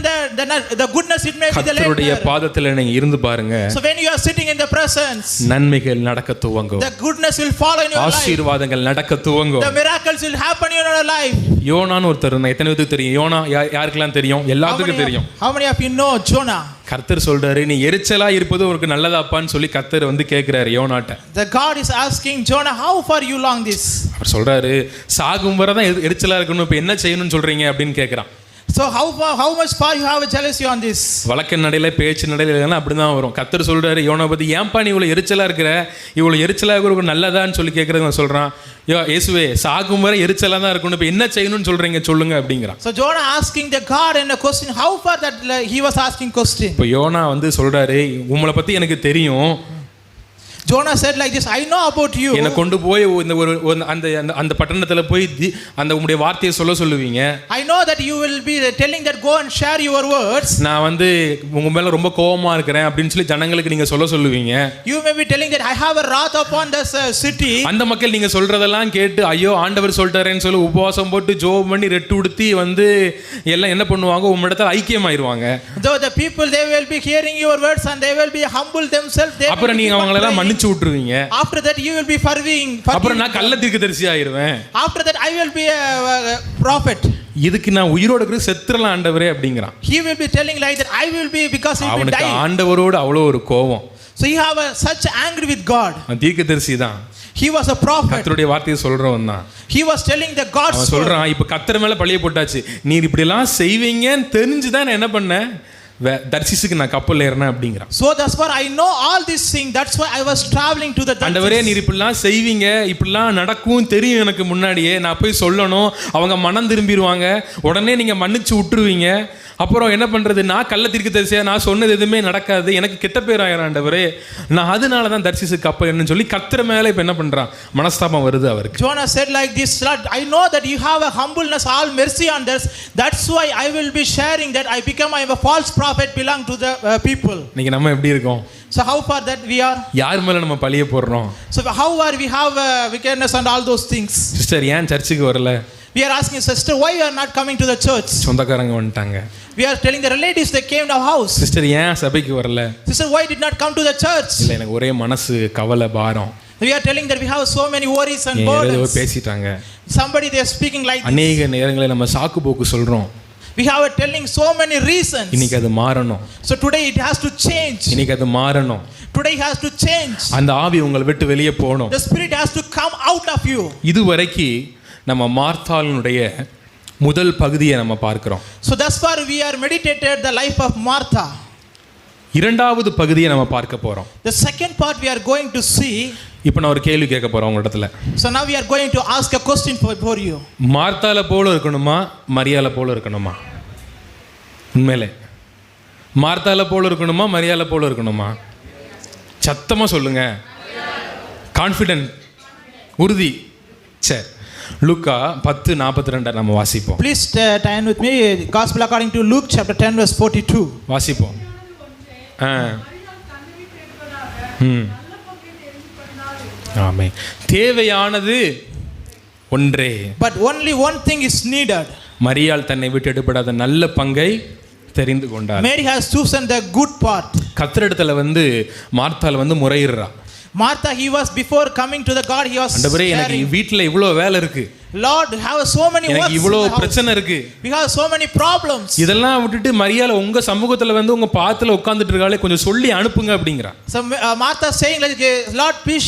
the goodness, it may be the கர்த்தருடைய later. பாதத்துல நீங்க இருந்து பாருங்க. So when you are sitting in the presence, நன்மைகள் நடக்க துவங்கும். the goodness will follow in your life. ஆசீர்வாதங்கள் நடக்க துவங்கும். The miracles will happen in your life. யோனான்னு ஒருத்தர் இருந்தா, எத்தனை பேருக்கு தெரியும்? யோனா யாருக்கெல்லாம் தெரியும்? எல்லாத்துக்கும் தெரியும். How many of you know Jonah? கர்த்தர் சொல்றாரு, நீ எரிச்சலா இருப்பது உனக்கு நல்லதாப்பான்னு சொல்லி கர்த்தர் வந்து கேட்கிறாரு யோனாட்ட. The God is asking Jonah, how far you long this? அவர் சொல்றாரு, சாகும் வரை தான் எரிச்சலா இருக்கணும், இப்ப என்ன செய்யணும்னு சொல்றீங்க அப்படின்னு கேட்கிறான். So how much far you have a jealousy on this? வழக்கு நடையில பேச்சு நடையில அப்படிதான் வரும். கர்த்தர் சொல்றாரு யோனா பத்தி, ஏன்பா நீ இவ்வளவு எரிச்சலா இருக்கிற, இவ்வளவு எரிச்சலா இருக்கிற நல்லதான்னு சொல்லி கேட்கறது சொல்றான். இயேசுவே, சாகும் வரை எரிச்சலா தான் இருக்கணும், இப்ப என்ன செய்யணும்னு சொல்றீங்க சொல்லுங்க அப்படிங்கிறான். So Jonah asking the God and a question, how far that he was asking question. இப்போ யோனா வந்து சொல்றாரு, உங்களை பத்தி எனக்கு தெரியும். Jonah said like this, I know about you. என்ன கொண்டு போய் இந்த ஒரு அந்த பட்டணத்துல போய் அந்த உங்களுடைய வார்த்தையை சொல்லுவீங்க. I know that you will be telling that go and share your words. நான் வந்து உங்க மேல ரொம்ப கோவமா இருக்கிறேன் அப்படின்னு சொல்லி ஜனங்களுக்கு நீங்க சொல்லுவீங்க. You may be telling that I have a wrath upon this city. அந்த மக்கள் நீங்க சொல்றதெல்லாம் கேட்டு ஐயோ ஆண்டவர் சொல்லிட்டாரேன்னு சொல்லி உபவாசம் போட்டு ஜெபம் பண்ணி ரெட்டு உடுத்தி வந்து எல்லாம் என்ன பண்ணுவாங்க, உம்மிடத்துல ஐக்கியமாயிருவாங்க. Though the people, they will be hearing your words and they will be humble themselves. அப்புறம் நீங்க அவங்கள எல்லாம் மன்னிச்சு விட்டுருவீங்க. After that you will be forgiving. அப்புறம் நான் கள்ள தீர்க்கதரிசி ஆயிருவேன். After that I will be a prophet. இதுக்கு நான் உயிரோட இருக்கிற செத்துறலாம் ஆண்டவரே அப்படிங்கறான். He will be telling like that I will be, because he will die. அவனுக்கு ஆண்டவரோடு அவ்வளவு ஒரு கோபம். So he have such anger with God. அவன் தீர்க்கதரிசி தான். He was a prophet. கர்த்தருடைய வார்த்தையை சொல்றவன் தான். He was telling the God's word. சொல்றான், இப்ப கர்த்தர் மேல பழிய போட்டாச்சு, நீர் இப்படி எல்லாம் செய்வீங்கன்னு தெரிஞ்சுதான் நான் என்ன பண்ணேன், தர்சிசுக்கு நான் கப்பல் ஏறினேன் அப்படிங்கிறான். So that's why I know all these things, that's why I was traveling to the ஆண்டவரே, நீர் இப்படிலாம் செய்வீங்க, இப்படிலாம் நடக்கும் தெரியும் எனக்கு முன்னாடியே, நான் போய் சொல்லணும், அவங்க மனம் திரும்பிடுவாங்க, உடனே நீங்க மன்னிச்சு விட்டுருவீங்க, அப்புறம் என்ன பண்றது, நான் கள்ள தீர்க்கதரிசியா, நான் சொன்னது எதுவுமே நடக்காது, எனக்கு கெட்ட பேர் ஆயிரம் ஆண்டவரே, நான் அதனால தான் தர்சிசு கப்பல் என்னன்னு சொல்லி கர்த்தர் மேல இப்ப என்ன பண்றான், மனஸ்தாபம் வருது அவருக்கு. Jonah said like this, Lord, I know that you have a humbleness, all mercy on this, that's why I will be sharing that I am a false prophet, belong to the people. நீங்க நம்ம எப்படி இருக்கோம்? So how far that we are? யார் மேல நம்ம பழிய போடுறோம்? So how are we have wickedness and all those things? Sister ஏன் சர்ச்சுக்கு வரல? We are asking, sister, why you are not coming to the church? சொந்தக்காரங்க வந்துட்டாங்க. We are telling the relatives they came to our house. Sister ஏன் சபைக்கு வரல? Sister, why did not come to the church? இல்ல, எனக்கு ஒரே மனசு கவலை பாரம். We are telling that we have so many worries and burdens. பேசிட்டாங்க. Somebody they are speaking like this. அநேக நேரங்களில் நம்ம சாக்கு போக்கு சொல்றோம். We have telling so many reasons. இன்னைக்கு அது மாறணும். So today it has to change. இன்னைக்கு அது மாறணும். Today it has to change. அந்த ஆவி உங்களை விட்டு வெளியே போகணும். The spirit has to come out of you. இதுவரைக்கும் நம்ம மார்த்தாளுடைய முதல் பகுதியை நம்ம பார்க்கிறோம். So thus far we are meditated the life of Martha. இரண்டாவது பகுதியை நம்ம பார்க்க போறோம். The second part we are going to see. இப்போ நான் ஒரு கேள்வி கேட்க போறேன் உங்க இடத்துல. So now we are going to ask a question for you. மார்த்தாள போல இருக்கணுமா, மரியாள போல இருக்கணுமா? உண்மையிலே மார்த்தாள போல இருக்கணுமா, மரியாள போல இருக்கணுமா? சத்தமா சொல்லுங்க. கான்ஃபிடென்ட், உறுதி. சரி, லூக்கா 10:42 நம்ம வாசிப்போம். Please turn with me. Gospel according to Luke chapter 10 verse 42. வாசிப்போம். ஆமென். தேவையானது ஒன்றே. But only one thing is needed. மரியாள் தன்னை விட்டு எடுபடாத நல்ல பங்கை தெரிந்து கொண்டார். Mary has chosen the good part. கர்த்தரிடத்துல மார்த்தாள் முறையிடுறா. Martha, he was before coming to the God, he was ஆண்டவரே, எனக்கு வீட்ல இவ்ளோ வேலை இருக்கு. Lord, have so many works. எனக்கு இவ்ளோ பிரச்சனை இருக்கு. We have so many problems. இதெல்லாம் விட்டுட்டு மரியாள் உங்க சமூகத்துல உங்க பாத்துல உட்கார்ந்துட்டு இருக்காளே, கொஞ்சம் சொல்லி அனுப்புங்க அப்படிங்கறா. So Martha saying like, Lord, please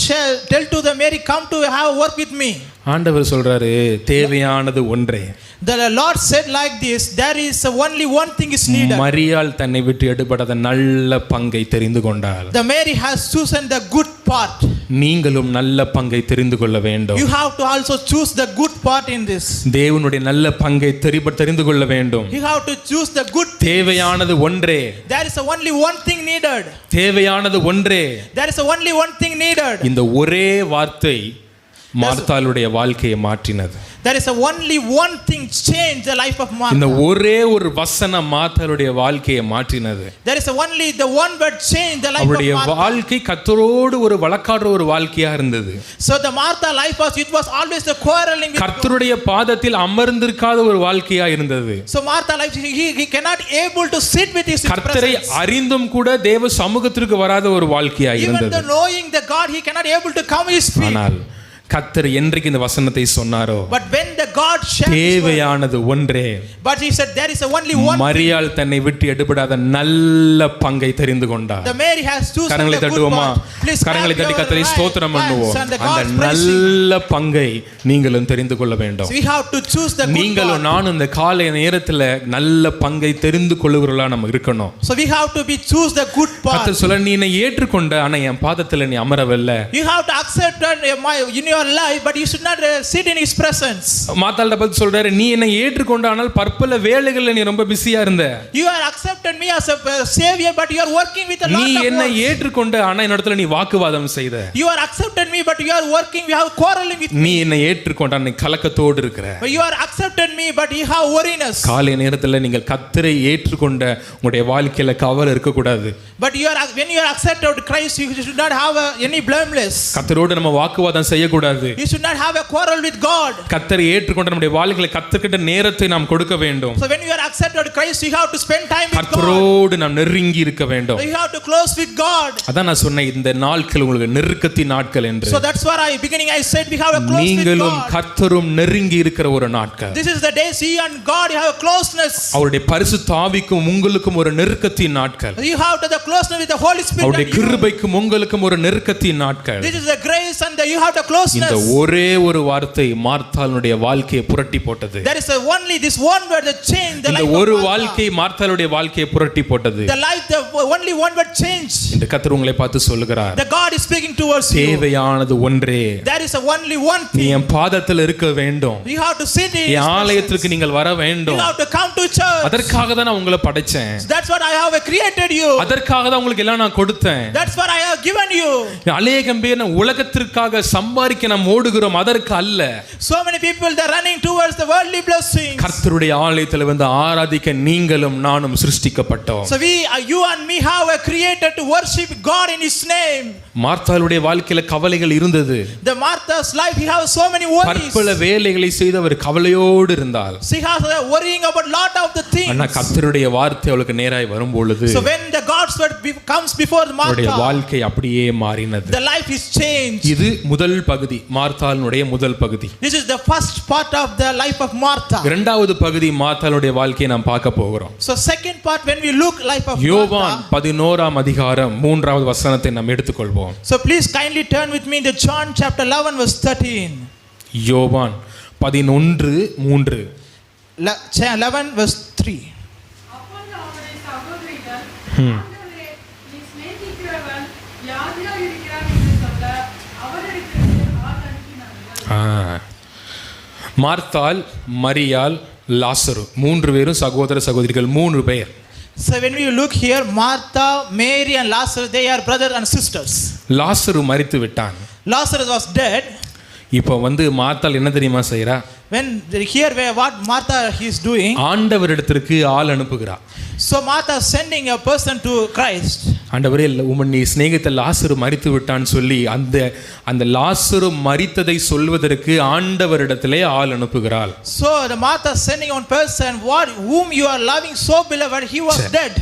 tell to the Mary, come to have work with me. ஆண்டவர் சொல்றாரு, தேவையானது ஒன்றே. The Lord said like this, there is only one thing is needed. மரியாள் தன்னை விட்டு எடுபடாத நல்ல பங்கை தெரிந்து கொண்டாள். The Mary has chosen the good part. நீங்களும் நல்ல பங்கை தெரிந்து கொள்ள வேண்டும். You have to also choose the good part in this. தேவனுடைய நல்ல பங்கை தெரிந்து கொள்ள வேண்டும். You have to choose the good. தேவையானது ஒன்றே. There is only one thing needed. தேவையானது ஒன்றே. There is only one thing needed. இந்த ஒரே வார்த்தை மார்த்தாளுடைய வாழ்க்கையை மாற்றினது. There is only one thing changed the life of Martha. இந்த ஒரே ஒரு வசனம் மார்த்தாளுடைய வாழ்க்கையை மாற்றினது. There is only the one word changed the life of அவருடைய Martha. வாழ்க்கை கர்த்தரோடு ஒரு வழக்காடுற ஒரு வாழ்க்கையா இருந்தது. So the Martha life was always the quarreling with God. கர்த்தருடைய பாதத்தில் அமர்ந்திருக்காத ஒரு வாழ்க்கையா இருந்தது. So Martha life he cannot able to sit with his கர்த்தரை presence. அறிந்தும் கூட தேவ சமூகத்திற்கு வராத ஒரு வாழ்க்கையா Even இருந்தது. the knowing the God he cannot able to come his feet. ஆனால் கர்த்தர் என்றைக்கு இந்த வசனத்தை சொன்னாரோ, But when the God shared his word, தேவையானது ஒன்றே. but he said there is only one. மரியாள் தன்னை விட்டு எடுபடாத நல்ல பங்கை தெரிந்து கொண்டார். The Mary has chosen கரங்களை the good தட்டுவோமா? part. Please கரங்களை clap தட்டி your கர்த்தரை ஸ்தோத்திரம் பண்ணுவோம். hands and the அந்த God's praising. நல்ல பங்கை நீங்களும் தெரிந்து கொள்ள வேண்டும். So we have to choose the good நீங்களும் part. நானும் இந்த காலை நேரத்துல நல்ல பங்கை தெரிந்து கொள்ளுகிறவர்களா நம்ம இருக்கணும். So we have to be choose the good part. கர்த்தர் சொல்ல, நீ என்னை ஏற்றுக்கொண்ட, ஆனா என் பாதத்துல நீ அமரவில்லை. You have to accept in your life, but you should not sit in his presence. மாத்தாள்ட பார்த்து சொல்றாரு, நீ என்னை ஏற்றுக்கொண்ட, ஆனால் பற்பல வேலைகள்ல நீ ரொம்ப பிஸியா இருந்த. You are accepted me as a savior, but you are working with a lot நீ of என்னை works. ஏற்றுக்கொண்ட, ஆனா என்னிடத்துல நீ வாக்குவாதம் செய்த. You are accepted me, but you are working, you have quarreling with me. நீ என்னை ஏற்றுக்கொண்ட, நீ கலக்கத்தோடு இருக்கிற. But you are accepted me, but you have worriness. காலை நேரத்துல நீங்கள் கர்த்தரை ஏற்றுக்கொண்ட உங்களுடைய வாழ்க்கையில கவலை இருக்க கூடாது. But when you are accepted Christ, you should not have any blameless. கர்த்தரோடு நம்ம வாக்குவாதம் செய்யக்கூடாது. You should not have a quarrel with God. கர்த்தரை ஏற்றுக்கொண்ட நம்முடைய வாழ்க்கையில கர்த்தர்கிட்ட நேரத்தை நாம் கொடுக்க வேண்டும். So when you are accepted Christ, you have to spend time with God. கர்த்தரோடு நாம் நெருங்கி இருக்க வேண்டும். You have to close with God. அதான் நான் சொன்னேன், இந்த நாட்கள் உங்களுக்கு நெருக்கத்தின் நாட்கள் என்று. So that's why I said we have a close with நீங்களும் God. கர்த்தரும் நெருங்கி இருக்கிற ஒரு நாட்கள். This is the day see and God you have a closeness. அவருடைய பரிசுத்த ஆவிக்கும் உங்களுக்கும் ஒரு நெருக்கத்தின் நாட்கள். You have to the closeness with the Holy Spirit. அவருடைய கிருபைக்கும் உங்களுக்கும் ஒரு நெருக்கத்தின் நாட்கள். This is the grace and you have the closeness. இந்த ஒரே ஒரு வார்த்தை மார்த்தாளுடைய வாழ்க்கையை புரட்டி போட்டது. There is only this one word that changed the life இந்த of ஒரு Martha. வாழ்க்கை மார்த்தாளுடைய வாழ்க்கையை புரட்டி போட்டது. The life the only one word changed. இந்த கர்த்தர் உங்களை பார்த்து சொல்லுகிறார், The God is speaking towards you. தேவையானது ஒன்றே. There is only one நீ thing. என் பாதத்தில் இருக்க வேண்டும். You have to sit in his என் ஆலயத்திற்கு presence. நீங்கள் வர வேண்டும். You have to come to church. அதற்காக தான் நான் உங்களை படைச்சேன். That's what I have created you. அதற்காக தான் உங்களுக்கு எல்லாம் நான் கொடுத்தேன். That's what I have given you. அநேகம் பேர் உலகத்திற்காக சம்பாதிக்க நாம் ஓடுகிறோம், அதற்கு அல்ல. So many people they are running towards the worldly blessings. கர்த்தருடைய ஆலயத்தில் ஆராதிக்க நீங்களும் நானும் சிருஷ்டிக்கப்பட்டோம். So you and me have created to worship God in his name. மார்த்தாளுடைய வாழ்க்கையில கவலைகள் இருந்தது. The Martha's life he have so many worries. பற்பல வேலைகளை செய்து அவர் கவலையோடு இருந்தார். She has worrying about lot of the things. ஆனா கர்த்தருடைய வார்த்தை அவளுக்கு நேராய் வரும் பொழுது So when the God's word comes before அவருடைய Martha, வாழ்க்கை அப்படியே மாறினது. the life is changed. இது முதல் பகுதி, மார்த்தாளுடைய முதல் பகுதி. This is the first part of the life of Martha. இரண்டாவது பகுதி மார்த்தாளுடைய வாழ்க்கையை நாம் பார்க்க போகிறோம். So second part when we look life of யோவான் Martha. 11ஆம் அதிகாரம் 3வது வசனத்தை நாம் எடுத்துக்கொள்வோம். So please kindly turn with me to John chapter 11 verse 13. யோவான் 11:3. 11 verse 3. அப்பொழுது அவருடைய சகோதரிகள், ஆண்டவரே, நீ சிநேகிக்கிறவன் வியாதியாய் இருக்கிறான் என்று சொல்ல அவரிடத்திற்கு ஆள் அனுப்பினார்கள். மார்த்தாள், மரியாள், லாசரு 3 பேரும் சகோதர சகோதரிகள், 3 பேர். So when we look here, Martha, Mary and Lazarus, they are brother and sisters. லாசரு மரித்து விட்டான். Lazarus was dead. இப்போ வந்து மார்த்தாள் என்ன தெரியுமா செய்றா? When here where what Martha is doing, ஆண்டவரிடத்திற்கு ஆள் அனுப்புகிறா. so Martha is sending a person to Christ. ஆண்டவரே உம்மை நீ சிநேகித்த லாசரு மரித்து விட்டான்னு சொல்லி அந்த லாசரு மரித்ததை சொல்வதற்கு ஆண்டவரிடத்திலே ஆள் அனுப்புகிறாள். So the Martha is sending one person whom you are loving so beloved, he was dead.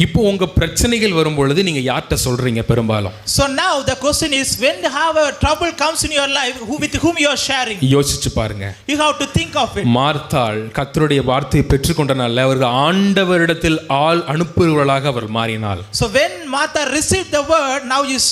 இப்போ உங்க பிரச்சனைகள் வரும் பொழுது நீங்க யார்கிட்ட சொல்றீங்க பெரும்பாலும்? So now the question is, when you have a trouble comes in your life, with whom you are sharing? யோசிச்சு பாருங்க. You have to think of it. மார்த்தாள் கர்த்தருடைய வார்த்தையை பெற்றுக்கொண்டனால அவர்கள் ஆண்டவரிடத்தில் ஆள் அனுப்புகிறவர்களாக அவர் மாறினாள். So when Martha received the word, now he is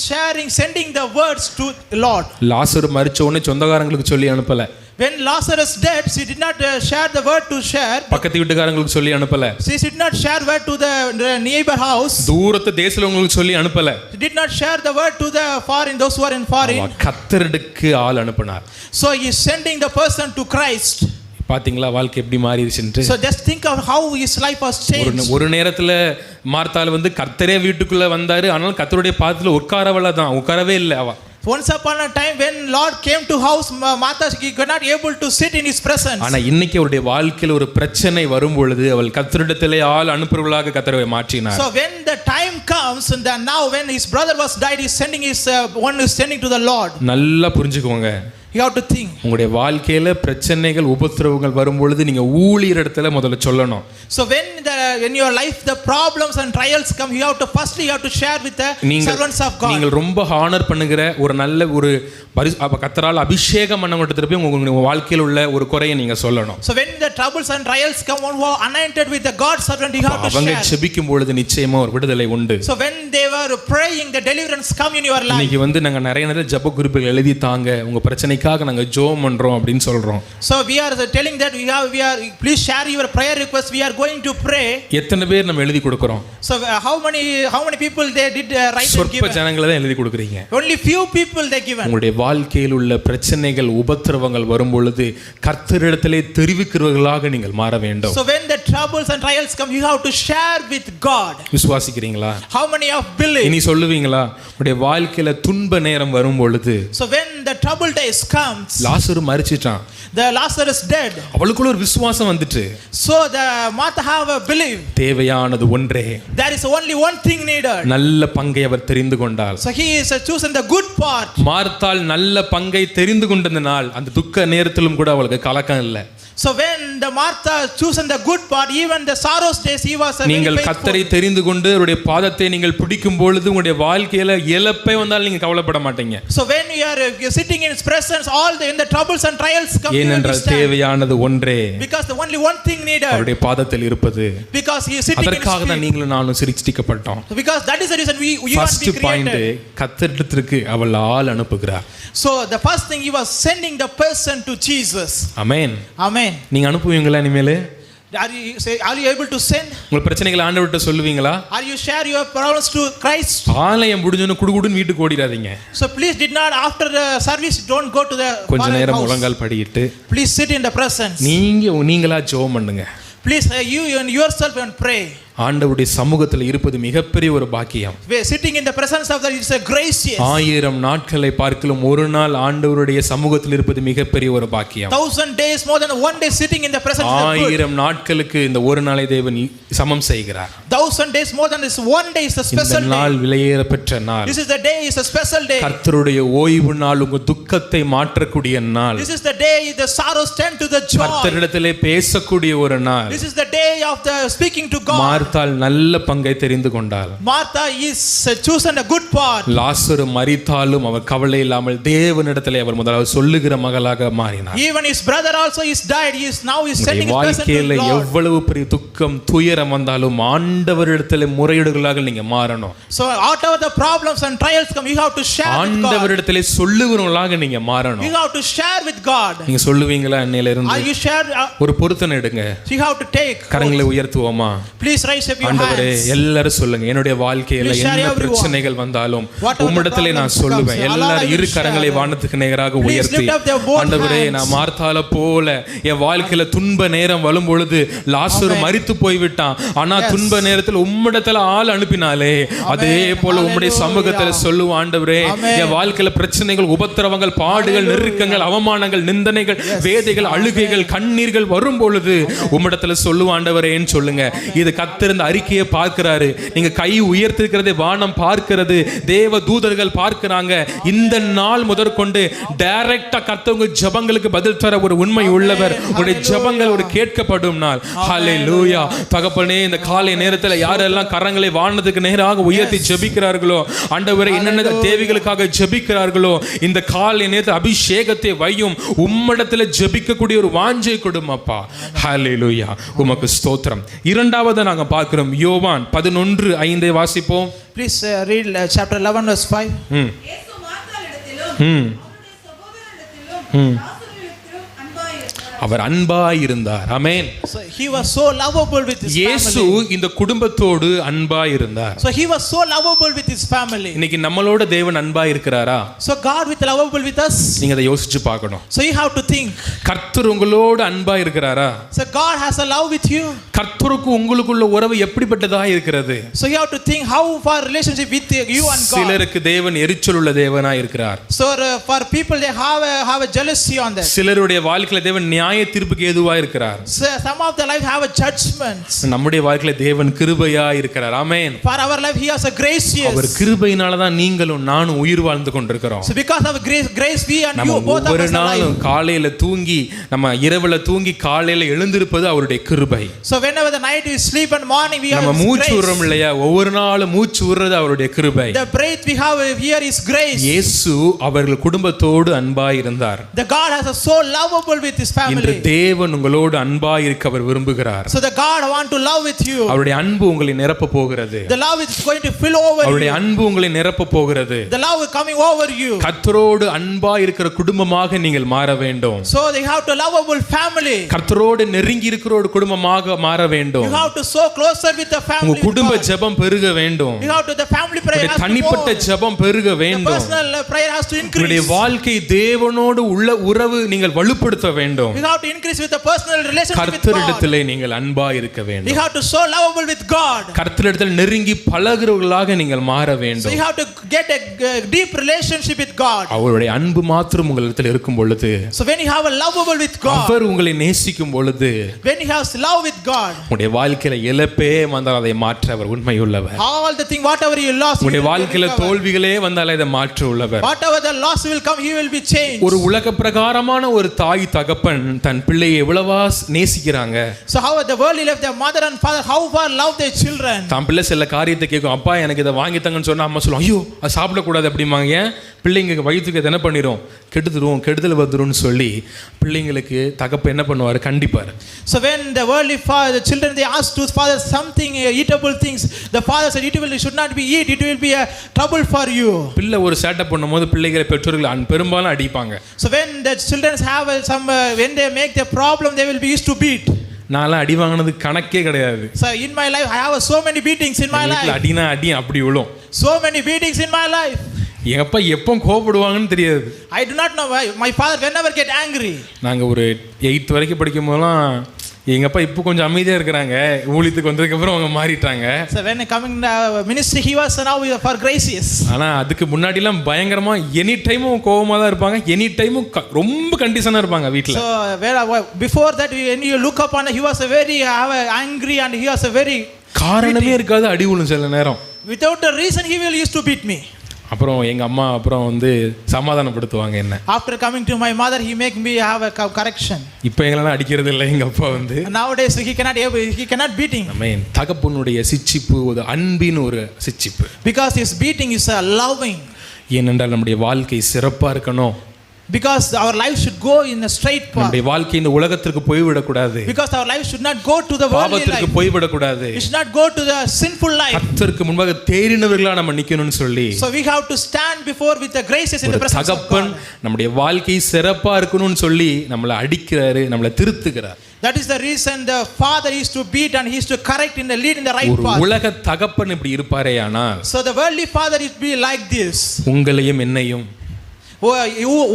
sending the words to the Lord. லாசரு மரிச்ச உடனே சொந்தக்காரங்களுக்கு சொல்லி அனுப்பல. When Lazarus dead, she did not share the word to share. பக்கத்து வீட்டுக்காரங்களுக்கு சொல்லி அனுப்பல. She did not share word to the neighbor house. தூரத்து தேசங்களுக்கு சொல்லி அனுப்பல. She did not share the word to the foreign, those who are in foreign. கர்த்தருக்கு ஆள் அனுப்பினார். So he is sending the person to Christ. பாத்தீங்களா வாழ்க்கை எப்படி மாறிடுச்சுன்னு? So just think of how his life was changed. ஒரு நேரத்துல மார்த்தாள் வந்து கர்த்தரே வீட்டுக்குள்ள வந்தாரு, ஆனால் கர்த்தருடைய பாதத்துல உட்காரவே இல்லை அவ. Once upon a time when Lord came to house, Martha could not able to sit in his presence. ஆனா இன்னைக்கு அவருடைய வாழ்க்கையில ஒரு பிரச்சனை வரும் பொழுது அவள் கர்த்தரிடத்திலே ஆள் அனுப்புறவளாக கர்த்தரை மாற்றினார். So when the time comes, and then now when his brother was died, he is sending his one is sending to the Lord. நல்லா புரிஞ்சுக்கோங்க. You have to think. உங்களுடைய வாழ்க்கையில பிரச்சனைகள் உபத்திரவங்கள் வரும் பொழுது நீங்க ஊழியர் இடத்துல முதல்ல சொல்லணும். So when your life the problems and trials come, you have to share with the servants of God. நீங்கள் ரொம்ப ஹானர் பண்ணுகிற ஒரு நல்ல ஒரு கர்த்தரால் அபிஷேகம் பண்ணவங்கட்ட போய் உங்க வாழ்க்கையில் உள்ள ஒரு குறையை நீங்க சொல்லணும். So when the troubles and trials come, one who are anointed with the God servant, you have to share. அவங்க ஜெபிக்கும் பொழுது நிச்சயமா ஒரு விடுதலை உண்டு. So when they were praying, the deliverance come in your life. இன்னைக்கு வந்து நாங்க நிறைய ஜெப குறிப்புகள் எழுதி தாங்க, உங்க பிரச்சனைக்காக நாங்க ஜெபம் பண்றோம் அப்படினு சொல்றோம். So we are telling that we are please share your prayer request, we are going to pray. எத்தனை பேர் நம்ம எழுதி கொடுக்கிறோம்? So how many people they did write and give? சொற்ப ஜனங்களே தான் எழுதி கொடுக்கிறீங்க. Only few people they given. உங்களுடைய வாழ்க்கையில் உள்ள பிரச்சனைகள் உபத்திரவங்கள் வரும் பொழுது கர்த்தரிடத்திலே தெரிவிக்கிறவர்களாக நீங்கள் மாற வேண்டும். So when the troubles and trials come, you have to share with God. விசுவாசிக்கிறீங்களா? How many of believe? இனி சொல்லுவீங்களா? உங்களுடைய வாழ்க்கையில துன்ப நேரம் வரும் பொழுது, so when the trouble days comes, Lazarus மரிச்சிட்டான், the Lazarus dead, அவளுக்குள்ள ஒரு விசுவாசம் வந்துட்டு, so the Martha have a belief. தேவையானது ஒன்றே, there is only one thing needed. நல்ல பங்கை அவர் தெரிந்து கொண்டாள். So he is chosen the good part. மார்த்தாள் நல்ல பங்கை தெரிந்து கொண்டதனால் அந்த துக்க நேரத்திலும் கூட அவளுக்கு கலக்கம் இல்லை. So when the Martha chosen the good part, even the sorrows days, he was a நீங்கள் கர்த்தரை தெரிந்து கொண்டு அவருடைய பாதத்தை நீங்கள் பிடிக்கும் பொழுது உங்களுடைய வாழ்க்கையில இழப்பே வந்தால் நீங்க கவலைப்பட மாட்டீங்க. So when you are sitting in his presence, all the troubles and trials come, ஏனென்றால் தேவையானது ஒன்றே, because the only one thing needed, அவருடைய பாதத்தில் இருப்பது. because he is sitting in his அதற்காக தான் நீங்களும் நானும் சிருஷ்டிக்கப்பட்டோம். because that is the reason we are first point, கர்த்தரிடத்திற்கு அவள் ஆள் அனுப்புகிறார். So the first thing, he was sending the person to Jesus. Amen. Amen. நீங்க அனுப்புவீங்களா இனிமேல்? Are you able to send? உங்க பிரச்சனைகளை ஆண்டவர்ட்ட சொல்லுவீங்களா? Are you share your problems to Christ? ஆலயம் முடிஞ்சோன குடுகுடுன்னு வீட்டுக்கு ஓடிராதீங்க. So please did not after the service don't go to the கொஞ்ச நேரம் முழங்கால் படியிட்டு, please sit in the presence. நீங்களா ஜெபம் பண்ணுங்க. Please you and yourself and pray. ஆண்டவருடைய சமூகத்தில் இருப்பது மிகப்பெரிய ஒரு பாக்கியம். Sitting in the presence of God is a gracious. 1000 நாட்களை பார்க்கலும் ஒரு நாள் ஆண்டவருடைய சமூகத்தில் இருப்பது மிகப்பெரிய ஒரு பாக்கியம். 1000 days more than one day sitting in the presence of God. 1000 நாட்களுக்கு இந்த ஒரு நாளை தேவன் சமம் செய்கிறார். 1000 days more than this one day is a special day. இந்த நாள் விலையேற பெற்ற நாள். This is the day, is a special day. கர்த்தருடைய ஓய்வு நாள், உங்க துக்கத்தை மாற்றக்கூடிய நாள். This is the day the sorrows turn to the joy. கர்த்தரிடத்திலே பேசக்கூடிய ஒரு நாள். This is the day of the speaking to God. மார்த்தாள் நல்ல பங்கை தெரிந்து கொண்டாள். Martha is chosen a good part. லாசரு மரித்தாலும் அவர் கவலை இல்லாமல் தேவனிடத்திலே அவர் முதலாவது சொல்லுகிற மகளாக மாறினார். Even his brother also is died. He is now is sending his person to வாழ்க்கையில Lord. எவ்வளவு பெரிய துக்கம் துயரம் வந்தாலும் ஆண்டவரிடத்திலே முறையீடுகளாக நீங்க மாறணும். So whatever the problems and trials come, you have to share with God. ஆண்டவரிடத்திலே சொல்லுகிறவர்களாக நீங்க மாறணும். You have to share with God. நீங்க சொல்லுவீங்களா? இன்னையில இருந்து Are you share? ஒரு பொருத்தனை எடுங்க. You have to take. கரங்களை உயர்த்துவோமா? Please raise raise up your ஆண்டவரே hands. எல்லாரும் சொல்லுங்க, என்னுடைய வாழ்க்கையில Please share என்ன everyone. பிரச்சனைகள் வந்தாலும் Whatever the உம்மிடத்திலே நான் problems சொல்லுவேன். comes, எல்லாரும் Allah இரு will கரங்களை share. வானத்துக்கு நேராக Please உயர்த்தி, lift up their both ஆண்டவரே hands. நான் மார்த்தால போல என் வாழ்க்கையில துன்ப நேரம் வரும் பொழுது லாசரு Amen. மரித்து போய்விட்டான், ஆனா Yes. துன்ப நேரத்தில் உம்மிடத்துல ஆள் அனுப்பினாலே அதே போல உம்முடைய Hallelujah. சமூகத்துல சொல்லுவோம், ஆண்டவரே Amen. என் வாழ்க்கையில பிரச்சனைகள், உபத்திரவங்கள், பாடுகள், Hallelujah. நெருக்கங்கள், அவமானங்கள், நிந்தனைகள், வேதைகள், அழுகைகள், கண்ணீர்கள் வரும் பொழுது உம்மிடத்துல சொல்லுவோம் ஆண்டவரேன்னு சொல்லுங்க. இது கர்த்தர் அறிக்கையை பார்க்கிறாரு. நீங்க கை உயர்த்திருக்கிறதை வானம் பார்க்கிறது, தேவ தூதர்கள் பார்க்கிறாங்க. இந்த நாள் முதற்கொண்டு டைரக்டா கர்த்தர் உங்க ஜெபங்களுக்கு பதில் தர ஒரு உண்மை உள்ளவர். உங்களுடைய ஜெபங்கள் ஒரு கேட்கப்படும் நாள். ஹல்லேலூயா. தகப்பனே, இந்த காலை நேரத்தில் யாரெல்லாம் கரங்களை வானத்துக்கு நேராக உயர்த்தி ஜெபிக்கிறார்களோ, ஆண்டவரே என்னென்ன தேவைகளுக்காக ஜெபிக்கிறார்களோ, இந்த காலை நேரத்தில் அபிஷேகத்தை வையும், உம்மிடத்துல ஜெபிக்கக்கூடிய ஒரு வாஞ்சை கொடும் அப்பா. ஹல்லேலூயா. உமக்கு ஸ்தோத்திரம். இரண்டாவது நாங்க பார்க்கிறோம், யோவான் 11:5 வாசிப்போம். Please read chapter 11 verse 5. இயேசு மார்த்தாளிடத்திலும் அவருடைய சகோதரரிடத்திலும் லாசருவிடத்திலும் அன்பாயிருந்தார். அவர் அன்பாயிருந்தார். ஆமென். So he was so lovable with his இயேசு family. இந்த குடும்பத்தோடு அன்பாயிருந்தார். So he was so lovable with his family. இன்னைக்கு நம்மளோட தேவன் அன்பாயிருக்கிறாரா? So God with lovable with us. நீங்க அதை யோசிச்சு பார்க்கணும். So you have to think. கர்த்தர் உங்களோட அன்பாயிருக்கிறாரா? So God has a love with you. கர்த்தருக்கு உங்களுக்குள்ள உறவு எப்படிப்பட்டதா இருக்கிறது? So you have to think how far relationship with you and God. சிலருக்கு தேவன் எரிச்சல் உள்ள தேவனா இருக்கிறார். So for people they have a jealousy on that. சிலருடைய வாழ்க்கையில தேவன் நியாய தீர்ப்புக்கு ஏதுவா இருக்கிறார். So some of their life have a judgments. நம்முடைய வாழ்க்கையில தேவன் கிருபையா இருக்கிறார். ஆமென். For our life he has a gracious. அவர் கிருபையினால தான் நீங்களும் நானும் உயிர் வாழ்ந்து கொண்டிருக்கிறோம். So because of grace we and நம்ம you both of ஒவ்வொரு us are நாளும் alive. காலையில தூங்கி நம்ம இரவுல தூங்கி காலையில எழுந்திருப்பது அவருடைய கிருபை. So whenever the night we sleep and morning we have நம்ம his மூச்சு விடுறோம் grace. இல்லையா, ஒவ்வொரு நாளும் மூச்சு விடுறது அவருடைய கிருபை. The breath we have here is grace. இயேசு அவர்கள் குடும்பத்தோடு அன்பாய் இருந்தார். The God has a so lovable with his இன்று family. தேவன் உங்களோடு அன்பாய் இருக்க அவர் விரும்புகிறார். So the God want to love with you. அவருடைய அன்பு உங்களை நிரப்ப போகிறது. The love is going to fill over அவருடைய you. அன்பு உங்களை நிரப்ப போகிறது. The love is coming over you. கர்த்தரோடு அன்பாய் இருக்கிற குடும்பமாக நீங்கள் மாற வேண்டும். So they have to lovable family. கர்த்தரோடு நெருங்கி இருக்கிற ஒரு குடும்பமாக மாற வேண்டும். You have to so closer with the உங்க family. with குடும்ப God. ஜெபம் பெருக வேண்டும். You have to the family prayer has to தனிப்பட்ட go. ஜெபம் பெருக The வேண்டும். personal prayer has to உங்களுடைய increase. வாழ்க்கை தேவனோடு உள்ள உறவு நீங்கள் வலுப்படுத்த வேண்டும். You have to increase with the personal relationship with God. கர்த்தரிடத்திலே நீங்கள் அன்பாய் இருக்க You வேண்டும். have to so lovable with God. கர்த்தரிடத்தில் நெருங்கி பழகுறவர்களாக நீங்கள் மாற So வேண்டும். you have to get a deep relationship with God. அவருடைய அன்பு மாத்திரம் உங்களிடத்தில் இருக்கும் பொழுது, So when you have a lovable with God, அவர் உங்களை நேசிக்கும் பொழுது, when you have love with God, உங்களுடைய வாழ்க்கையில இழப்பே வந்தால் அதை மாற்ற அவர் உண்மையுள்ளவர். all the thing whatever you lost, உங்களுடைய you will வாழ்க்கையில recover. தோல்விகளே வந்தால் அதை மாற்ற உள்ளவர். Whatever the loss will come, he will be changed. ஒரு உலக பிரகாரமான ஒரு தாய் தகப்பன் தன் பிள்ளையை எவ்வளவா நேசிக்கிறாங்க. So how the worldly life, their mother and father, how far love their children. தான் பிள்ளை சில காரியத்தை கேட்கும், அப்பா எனக்கு இதை வாங்கி தங்கன்னு சொன்னா அம்மா சொல்லுவோம், ஐயோ அது சாப்பிடக்கூடாது அப்படிம்பாங்க. ஏன்? பிள்ளைங்க வயிற்றுக்கு என்ன பண்ணிடும், கெடுதல் வந்துடும் சொல்லி பிள்ளைங்களுக்கு தகப்ப என்ன பண்ணுவார், கண்டிப்பார். So when the worldly father, the children, they ask to father something eatable things, the father said eatable should not be eat, it will be a trouble for you. பிள்ளை ஒரு சேட்டை பண்ணும்போது பிள்ளைகளை பெற்றோர்கள் பெரும்பாலும் அடிப்பாங்க. So when the children have some when they make the problem, they will be used to beat. நான்லாம் அடி வாங்கினது கணக்கே கிடையாது. So in my life I have so many beatings in my life. அடினா அடி அப்படி விழும். So many beatings in my life. எங்க அப்பா எப்போ கோபப்படுவாங்கன்னு தெரியாது. I do not know why my father whenever get angry. நாங்க ஒரு 8th வரைக்கும் படிக்கும் போதெல்லாம் எங்க அப்பா இப்போ கொஞ்சம் அமைதியா இருக்கிறாங்க, ஊழியத்துக்கு வந்ததுக்கு அப்புறம் அவங்க மாறிட்டாங்க. So when coming ministry he was now for gracious. ஆனா அதுக்கு முன்னாடி எல்லாம் பயங்கரமா எனி டைமும் கோவமா தான் இருப்பாங்க, எனி டைமும் ரொம்ப கண்டிஷனா இருப்பாங்க வீட்ல. So before that when you look upon he was a very angry and he was a very காரணமே இருக்காது, அடி விழும் சில நேரம். without a reason he will used to beat me. அப்புறம் எங்க அம்மா அப்புறம் வந்து சமாதானப்படுத்துவாங்க என்ன. After coming to my mother he make me have a correction. இப்போ எங்களெல்லாம் அடிக்கிறது இல்லை எங்க அப்பா வந்து. Nowadays he cannot beating. ஆமென். தகப்பனுடைய சிட்சிப்பு ஒரு அன்பின் ஒரு சிட்சிப்பு. Because his beating is a loving. ஏனென்றால் நம்முடைய வாழ்க்கை சிறப்பா இருக்கணும், Because our life should go in a straight path. நம்முடைய வாழ்க்கை இந்த உலகத்திற்கு போய்விடக்கூடாது. Because our life should not go to the worldly பாவத்திற்கு life. போய்விடக்கூடாது. We should not go to the sinful life. கர்த்தருக்கு முன்பாக தேறினவர்களா நம்ம நிக்கணும்னு சொல்லி So we have to stand before with the graces in the presence of தகப்பன் God. நம்முடைய வாழ்க்கை சிறப்பா இருக்கணும்னு சொல்லி நம்மளை அடிக்கிறாரு, நம்மளை திருத்துகிறார். That is the reason the father is to beat and he is to correct in the lead in the right ஒரு path. உலக தகப்பன் இப்படி இருப்பாரேயானால் So the worldly father is be like this. உங்களையும் என்னையும்,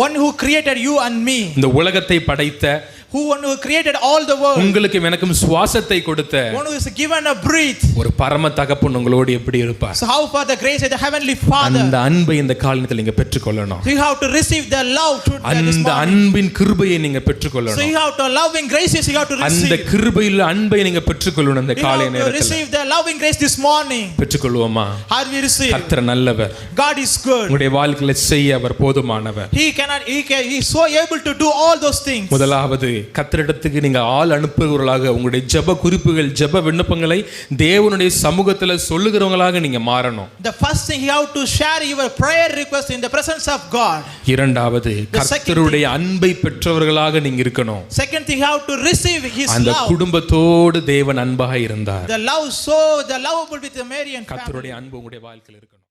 One who created you and me, இந்த உலகத்தை படைத்த, one who created all the world, உங்களுக்கும் எனக்கும் சுவாசத்தை கொடுத்த one who is given a breath. ஒரு பரம தகப்பன் உங்களோடு எப்படி இருப்பார்? So how far the grace of the heavenly father. அந்த அன்பை இந்த காலத்தில் நீங்க பெற்றுக்கொள்ளணும். So you have to receive the love to this அந்த morning. அன்பின் கிருபையை நீங்க So பெற்றுக்கொள்ளணும். you have to loving graces you have to அந்த receive. கிருபையில் அன்பை நீங்க பெற்றுக்கொள்ளணும். இந்த You காலை have to நேரத்தில் receive the loving grace this morning. பெற்றுக்கொள்வோமா? How we receive? கர்த்தர் நல்லவர். God is good. உங்களுடைய வாழ்க்கையில செய்ய அவர் போதுமானவர். He is so able to do all those things. முதலாவது கர்த்தரிடத்துக்கு நீங்க ஆள் அனுப்புகிறவர்களாக உங்களுடைய ஜெப குறிப்புகள், ஜெப விண்ணப்பங்களை தேவனுடைய சமூகத்துல சொல்லுகிறவங்களாக நீங்க மாறணும். The first thing you have to share your prayer request in the presence of God. இரண்டாவது கர்த்தருடைய அன்பை பெற்றவர்களாக நீங்க இருக்கணும். Second thing you have to receive his அந்த love. குடும்பத்தோடு தேவன் அன்பாக இருந்தார். The love with Mary and family. கர்த்தருடைய அன்பு உங்களுடைய வாழ்க்கையில் இருக்கணும்.